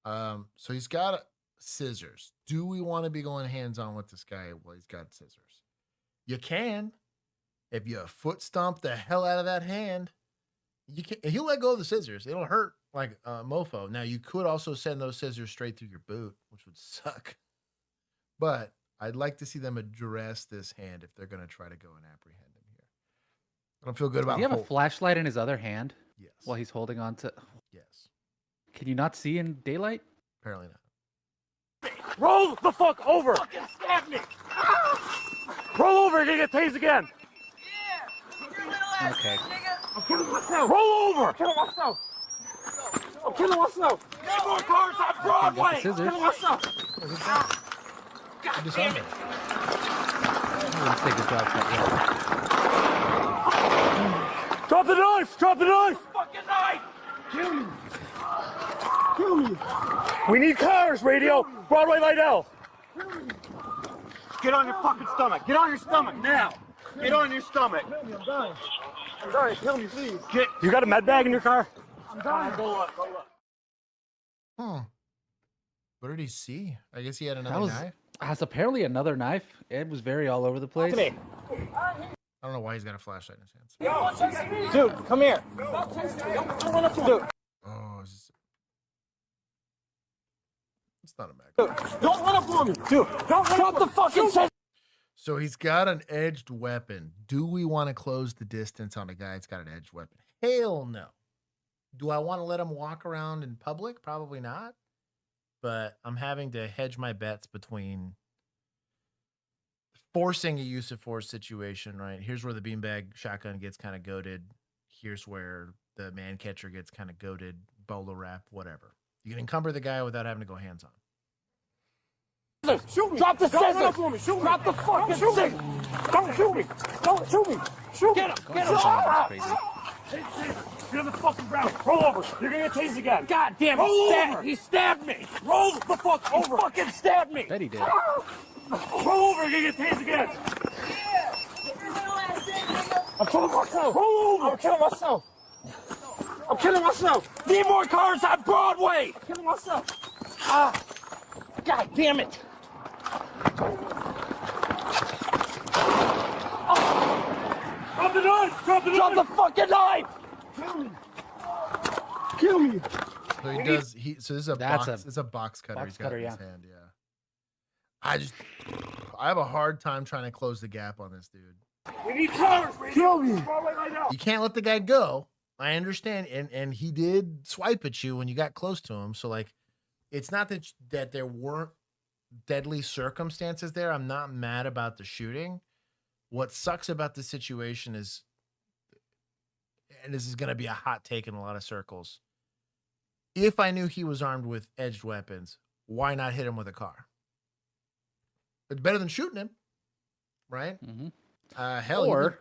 So he's got scissors. Do we want to be going hands-on with this guy while he's got scissors? You can. If you foot stomp the hell out of that hand, you can. He'll let go of the scissors. It'll hurt like a mofo. Now, you could also send those scissors straight through your boot, which would suck. But I'd like to see them address this hand if they're going to try to go and apprehend him here. I don't feel good about Does he have a flashlight in his other hand? Yes. While he's holding on to... Yes. Can you not see in daylight? Apparently not. Roll the fuck over. Fucking stab me. Roll over. You're going to get tased again. Okay. I'm killing myself. Roll over. I'm killing myself. I'm killing myself. Need more cars on Broadway. I'm scissors. killing myself. God damn it. Let's take a job shot. Drop the knife. Drop the knife. Fucking knife. Kill me. Kill me. We need cars, radio. Broadway Lydell. Get on your fucking stomach. Get on your stomach now. Get on your stomach. I'm dying. I'm dying. Kill me, please. Get. You got a med bag in your car? I'm dying. Go up. Go up. What did he see? I guess he had That another was knife. apparently another knife. It was very all over the place. I don't know why he's got a flashlight in his hands. Dude, come here. Dude. Oh, it's not a mag. Don't run up on me. Dude, don't run up the fucking chest. So he's got an edged weapon. Do we want to close the distance on a guy that's got an edged weapon? Hell no. Do I want to let him walk around in public? Probably not. But I'm having to hedge my bets between forcing a use of force situation, right? Here's where the beanbag shotgun gets kind of goated. Here's where the man catcher gets kind of goated, bolo wrap, whatever. You can encumber the guy without having to go hands on. Shoot me. Drop the scissors. Shoot Drop the fucking scissors. Don't shoot me. Don't shoot me. Shoot. Get him. Get him. Get on the fucking ground. Roll over. You're going to get tased again. God damn it. Roll over. He stabbed me. Roll the fuck over. He fucking stabbed me. Bet he did. Roll over. You're going to get tased again. I'm killing myself. Roll over. I'm killing myself. I'm killing myself. Need more cars on Broadway. I'm killing myself. Ah! God damn it! Drop the knife! Drop the knife! Drop the fucking knife! Kill me! So he does. So this is a That's box. It's a box cutter. box He's got cutter, in his yeah. hand. Yeah. I have a hard time trying to close the gap on this dude. We need cars! Kill me! You can't let the guy go. I understand, and he did swipe at you when you got close to him. So like, it's not that there weren't deadly circumstances there. I'm not mad about the shooting. What sucks about the situation is, and this is going to be a hot take in a lot of circles, if I knew he was armed with edged weapons, why not hit him with a car? It's better than shooting him, right? Hell, Or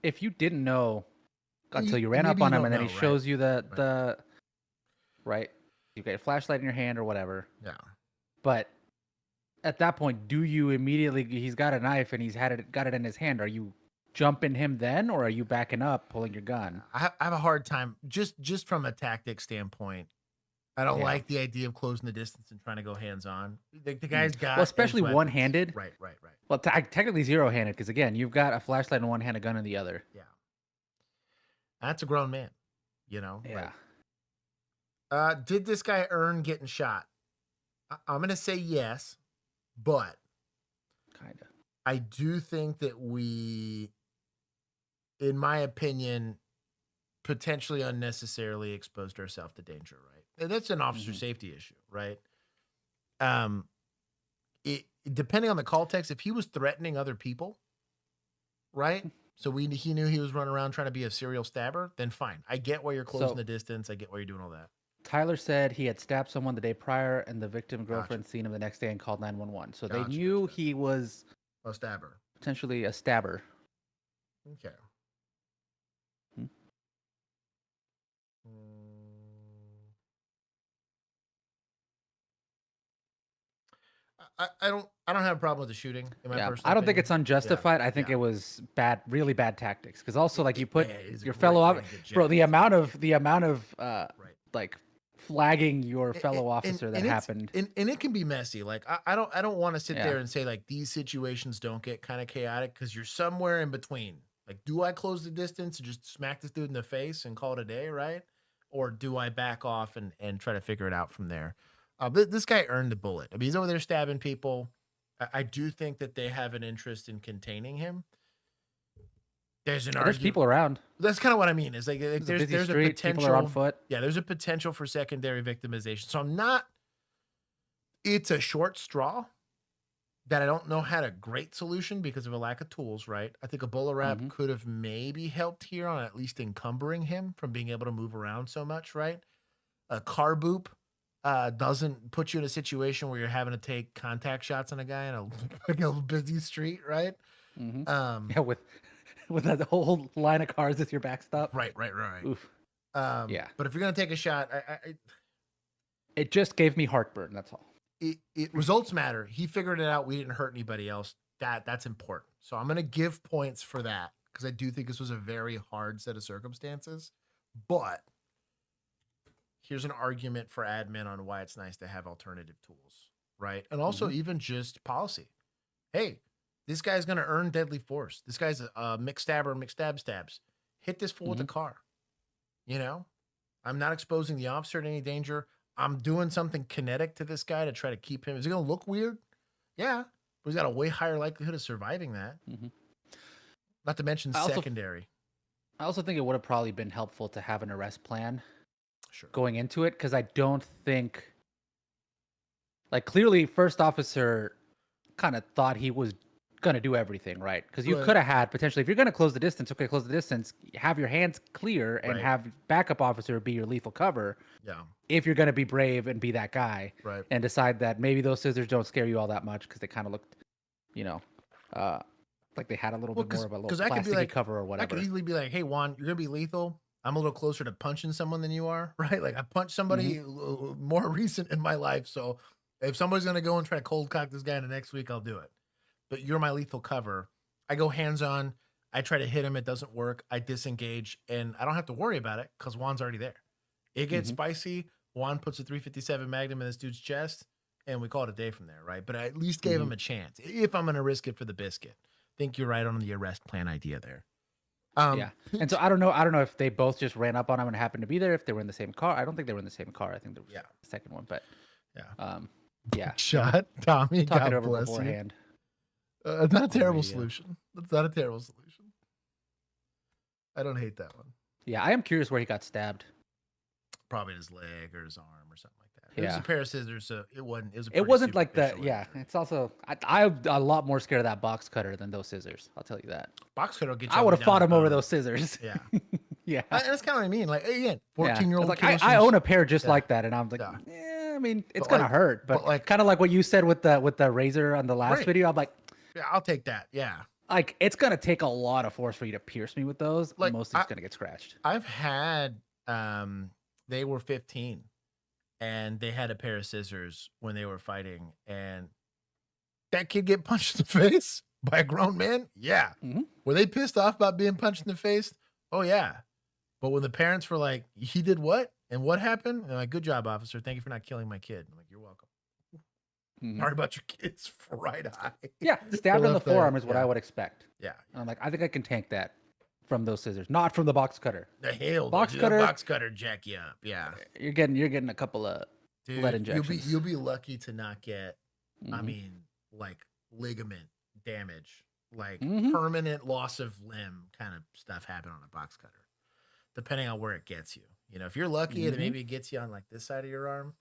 if you didn't know until you ran up on him and then he shows you the right, you got a flashlight in your hand or whatever. Yeah. But at that point, do you immediately? He's got a knife and he's got it in his hand. Are you jumping him then, or are you backing up, pulling your gun? I have a hard time just from a tactic standpoint. I don't like the idea of closing the distance and trying to go hands on. The guy's got, well, especially one-handed. Right. Well, technically zero-handed because again, you've got a flashlight in one hand, a gun in the other. Yeah. That's a grown man, you know. Yeah. Like, did this guy earn getting shot? I'm gonna say yes, but kind of. I do think that we, in my opinion, potentially unnecessarily exposed ourselves to danger, right? And that's an officer safety issue, right? It depending on the call text, if he was threatening other people, right? So he knew he was running around trying to be a serial stabber, then fine. I get why you're closing the distance. I get why you're doing all that. Tyler said he had stabbed someone the day prior, and the victim girlfriend seen him the next day and called 911. So they knew he was a stabber, potentially a stabber. Okay. I don't have a problem with the shooting. In my personal I don't think opinion. it's unjustified. I think it was bad, really bad tactics. Because also, like you put your fellow officer, bro, the amount of like flagging your fellow officer that happened, and it can be messy. Like I don't want to sit there and say like these situations don't get kind of chaotic because you're somewhere in between. Like, do I close the distance and just smack this dude in the face and call it a day, right? Or do I back off and try to figure it out from there? This guy earned the bullet. I mean, he's over there stabbing people. I do think that they have an interest in containing him. There's people around. That's kind of what I mean. Is like there's a potential. People are on foot. Yeah, there's a potential for secondary victimization. So I'm not. It's a short straw that I don't know had a great solution because of a lack of tools. Right. I think a bullet wrap could have maybe helped here on at least encumbering him from being able to move around so much. Right. A car boop doesn't put you in a situation where you're having to take contact shots on a guy in a busy street, right? Yeah, with that whole line of cars as your backstop. Right. Oof. Yeah. But if you're gonna take a shot, it just gave me heartburn. That's all. It results matter. He figured it out. We didn't hurt anybody else. That's important. So I'm gonna give points for that because I do think this was a very hard set of circumstances. But here's an argument for admin on why it's nice to have alternative tools, right? And also even just policy. Hey, this guy's going to earn deadly force. This guy's a mixed stabber, mixed stabs. Hit this fool with a car. You know, I'm not exposing the officer to any danger. I'm doing something kinetic to this guy to try to keep him. Is it going to look weird? Yeah, but he's got a way higher likelihood of surviving that. Not to mention secondary. I also think it would have probably been helpful to have an arrest plan going into it, because I don't think, like, clearly first officer kind of thought he was going to do everything right, because you could have had potentially, if you're going to close the distance, okay, close the distance, have your hands clear and have backup officer be your lethal cover. Yeah. If you're going to be brave and be that guy, right, and decide that maybe those scissors don't scare you all that much because they kind of looked, you know, like they had a little bit more of a little plasticky cover or whatever. I could easily be like, hey, Juan, you're going to be lethal. I'm a little closer to punching someone than you are, right? Like I punched somebody more recent in my life. So if somebody's going to go and try to cold cock this guy in the next week, I'll do it. But you're my lethal cover. I go hands on. I try to hit him. It doesn't work. I disengage and I don't have to worry about it because Juan's already there. It gets spicy. Juan puts a 357 Magnum in this dude's chest, and we call it a day from there, right? But I at least gave him a chance. If I'm going to risk it for the biscuit, think you're right on the arrest plan idea there. Yeah, and so I don't know if they both just ran up on him and happened to be there. If they were in the same car, I don't think they were in the same car. I think there was the second one, but yeah. Shot, Tommy. Talk God it over bless beforehand. you. Not a terrible solution. That's not a terrible solution. I don't hate that one. Yeah, I am curious where he got stabbed. Probably his leg or his arm or something like that. It was Yeah. a pair of scissors, so it wasn't. It wasn't like that. Yeah, it's also I'm a lot more scared of that box cutter than those scissors. I'll tell you that. Box cutter will get you. I up would and have fought down him the over bone. those scissors. Yeah, yeah. And that's kind of what I mean. Like again, 14-year-old. Like I own a pair just like that, and I'm like, I mean, it's But gonna like- hurt, but like kind of like what you said with the razor on the last Right. video. I'm like, Yeah, I'll take that. Yeah. like it's gonna take a lot of force for you to pierce me with those. Like, Most of it's gonna get scratched. I've had they were 15 and they had a pair of scissors when they were fighting, and that kid get punched in the face by a grown man. Yeah. Were they pissed off about being punched in the face? Oh yeah. But when the parents were like, he did what? And what happened? They're like, good job, officer. Thank you for not killing my kid. I'm like, you're welcome. Sorry about your kid's right eye. Yeah, stabbed in the left eye. forearm is what Yeah. I would expect. Yeah. And I'm like, I think I can tank that from those scissors, not from the box cutter. The hell, box dude, cutter. the box cutter jack you up. Yeah. You're getting a couple of Dude, lead injections. you'll be lucky to not get, I Mhm. mean, like ligament damage, like Mhm. permanent loss of limb kind of stuff happen on a box cutter, depending on where it gets you. You know, if you're lucky and Mhm. maybe it gets you on like this side of your arm,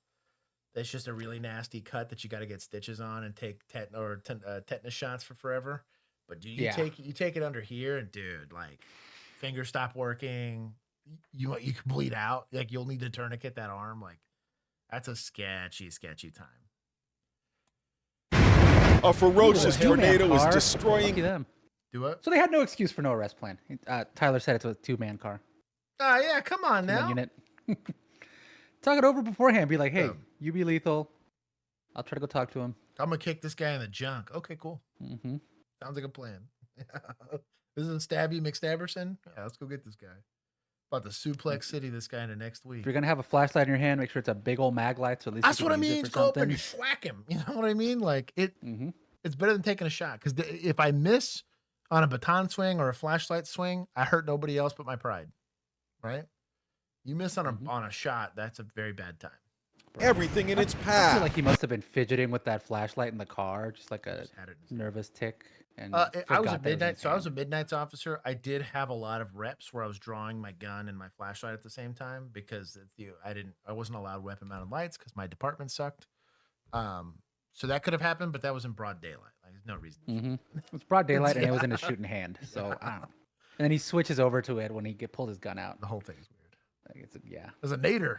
that's just a really nasty cut that you got to get stitches on and take tetanus shots for forever. But do you Yeah. take it under here, and dude, like fingers stop working, you can bleed out. Like you'll need to tourniquet that arm. Like that's a sketchy time. A ferocious Two-man tornado is car. destroying. Lucky them. Do what? So they had no excuse for no arrest plan. Tyler said it's a 2-man car. Yeah, come on 2-man now. unit. Talk it over beforehand. Be like, hey, you be lethal. I'll try to go talk to him. I'm gonna kick this guy in the junk. Okay, cool. Mm-hmm. Sounds like a plan. This is Stabby McStabberson. Yeah, let's go get this guy. About to suplex city this guy into next week. If you're gonna have a flashlight in your hand, make sure it's a big old mag light. So at least That's you what I can use it mean. for Go up and something. whack him. You know what I mean? Like it. Mm-hmm. It's better than taking a shot, because if I miss on a baton swing or a flashlight swing, I hurt nobody else but my pride. Right? You miss on a shot, that's a very bad time. Everything in its I path. feel like he must have been fidgeting with that flashlight in the car, just like a nervous tick. And I was forgot a that it was in midnight, his so I was a hand. midnights officer. I did have a lot of reps where I was drawing my gun and my flashlight at the same time, because I wasn't allowed weapon mounted lights because my department sucked. So that could have happened, but that was in broad daylight. Like there's no reason. to shoot. It was broad daylight, and it was in his Yeah. shooting hand. So I don't know. And then he switches over to it when he pulled his gun out. The whole thing's weird. Like yeah. There's a nader.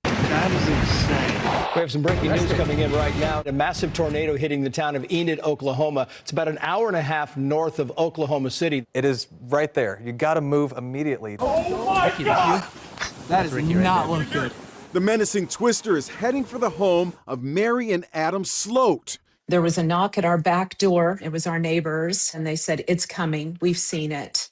That is insane. We have some breaking news coming in right now. A massive tornado hitting the town of Enid, Oklahoma. It's about an hour and a half north of Oklahoma City. It is right there. You got to move immediately. Oh my God! That is not look good. The menacing twister is heading for the home of Mary and Adam Sloat. There was a knock at our back door. It was our neighbors, and they said, "It's coming. We've seen it."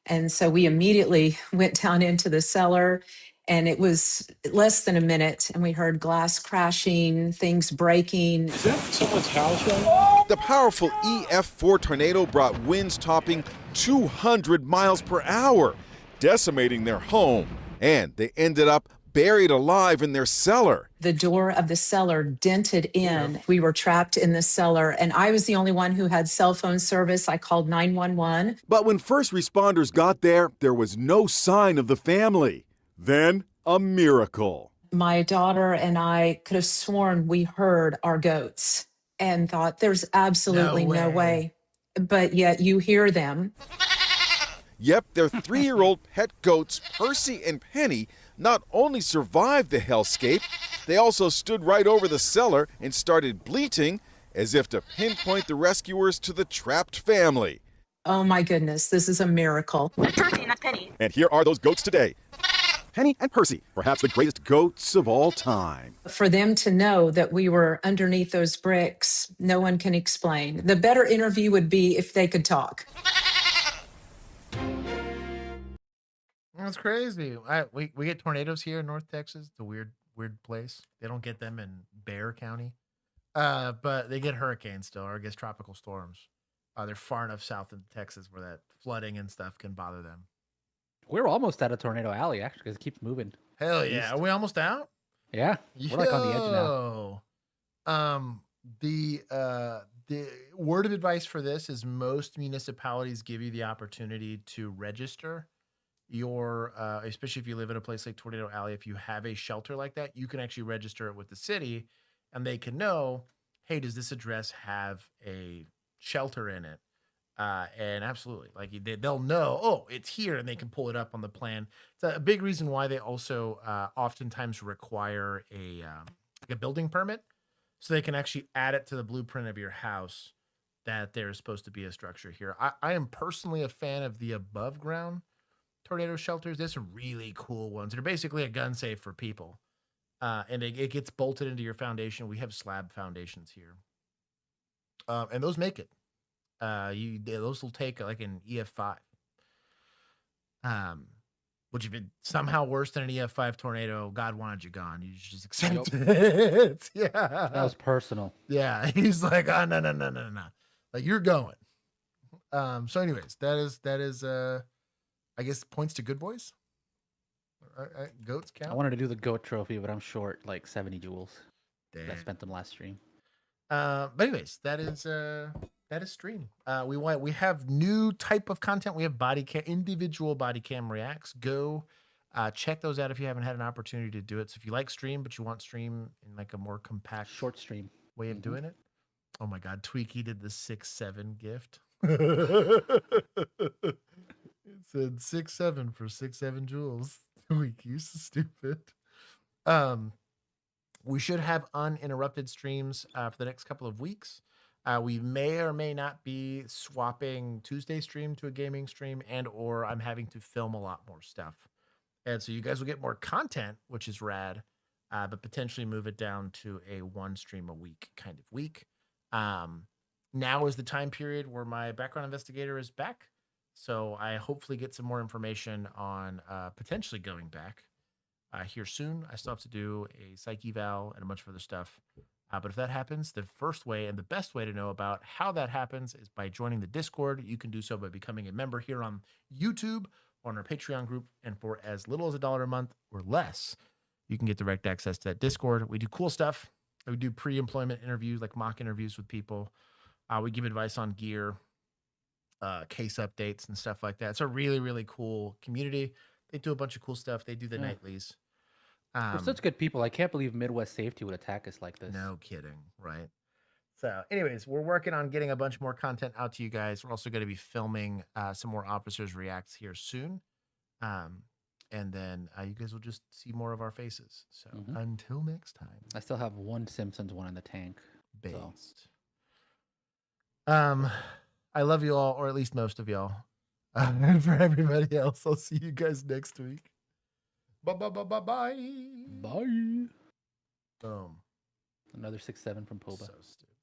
And so we immediately went down into the cellar, and it was less than a minute, and we heard glass crashing, things breaking. Is that someone's house right now? The powerful EF4 tornado brought winds topping 200 miles per hour, decimating their home. And they ended up buried alive in their cellar. The door of the cellar dented in. We were trapped in the cellar, and I was the only one who had cell phone service. I called 911. But when first responders got there was no sign of the family. Then, a miracle. My daughter and I could have sworn we heard our goats and thought there's absolutely no way. But yet you hear them. Yep, their 3-year-old pet goats, Percy and Penny, not only survived the hellscape, they also stood right over the cellar and started bleating as if to pinpoint the rescuers to the trapped family. Oh my goodness, this is a miracle. Percy, not Penny. And here are those goats today. Penny and Percy, perhaps the greatest goats of all time. For them to know that we were underneath those bricks, no one can explain. The better interview would be if they could talk. That's crazy. We get tornadoes here in North Texas. The weird weird place. They don't get them in Bear County, but they get hurricanes still, or I guess tropical storms. They're far enough south in Texas where that flooding and stuff can bother them. We're almost out of Tornado Alley, actually, because it keeps moving. Hell yeah. east. Are we almost out? Yeah. We're like on the edge now. The word of advice for this is most municipalities give you the opportunity to register your, especially if you live in a place like Tornado Alley, if you have a shelter like that, you can actually register it with the city and they can know, hey, does this address have a shelter in it? And absolutely, like they'll know, oh, it's here, and they can pull it up on the plan. It's a big reason why they also oftentimes require a building permit, so they can actually add it to the blueprint of your house that there's supposed to be a structure here. I am personally a fan of the above ground tornado shelters. There's some really cool ones. They're basically a gun safe for people, and it gets bolted into your foundation. We have slab foundations here, and those make it. Those will take like an EF5. Which if it's somehow worse than an EF5 tornado, God wanted you gone. You just accept it. Yeah. That was personal. Yeah. He's like, oh, no. Like you're going. So anyways, that is I guess points to good boys. Goats count. I wanted to do the goat trophy, but I'm short like 70 jewels. Damn. I spent them last stream. But anyways, that is stream. We have new type of content. We have individual body cam reacts. Go check those out if you haven't had an opportunity to do it. So if you like stream, but you want stream in like a more compact short stream way of doing it. Oh my God, Tweaky did the 6-7 gift. It said 6-7 for 6-7 jewels. Tweaky, you're so stupid. We should have uninterrupted streams for the next couple of weeks. We may or may not be swapping Tuesday stream to a gaming stream, or I'm having to film a lot more stuff. And so you guys will get more content, which is rad, but potentially move it down to a one stream a week kind of week. Now is the time period where my background investigator is back. So I hopefully get some more information on potentially going back here soon. I still have to do a psych eval and a bunch of other stuff. But if that happens, the first way and the best way to know about how that happens is by joining the Discord. You can do so by becoming a member here on YouTube or on our Patreon group. And for as little as $1 a month or less, you can get direct access to that Discord. We do cool stuff. We do pre-employment interviews, like mock interviews with people. We give advice on gear, case updates and stuff like that. It's a really, really cool community. They do a bunch of cool stuff. They do the nightlies. We're such good people. I can't believe Midwest Safety would attack us like this. No kidding, right? So anyways, we're working on getting a bunch more content out to you guys. We're also going to be filming some more Officers Reacts here soon. And then you guys will just see more of our faces. So until next time. I still have one Simpsons one in the tank. Based. I love you all, or at least most of y'all. And for everybody else, I'll see you guys next week. Bye. Bye. Boom. Another 6-7 from Poba. So stupid.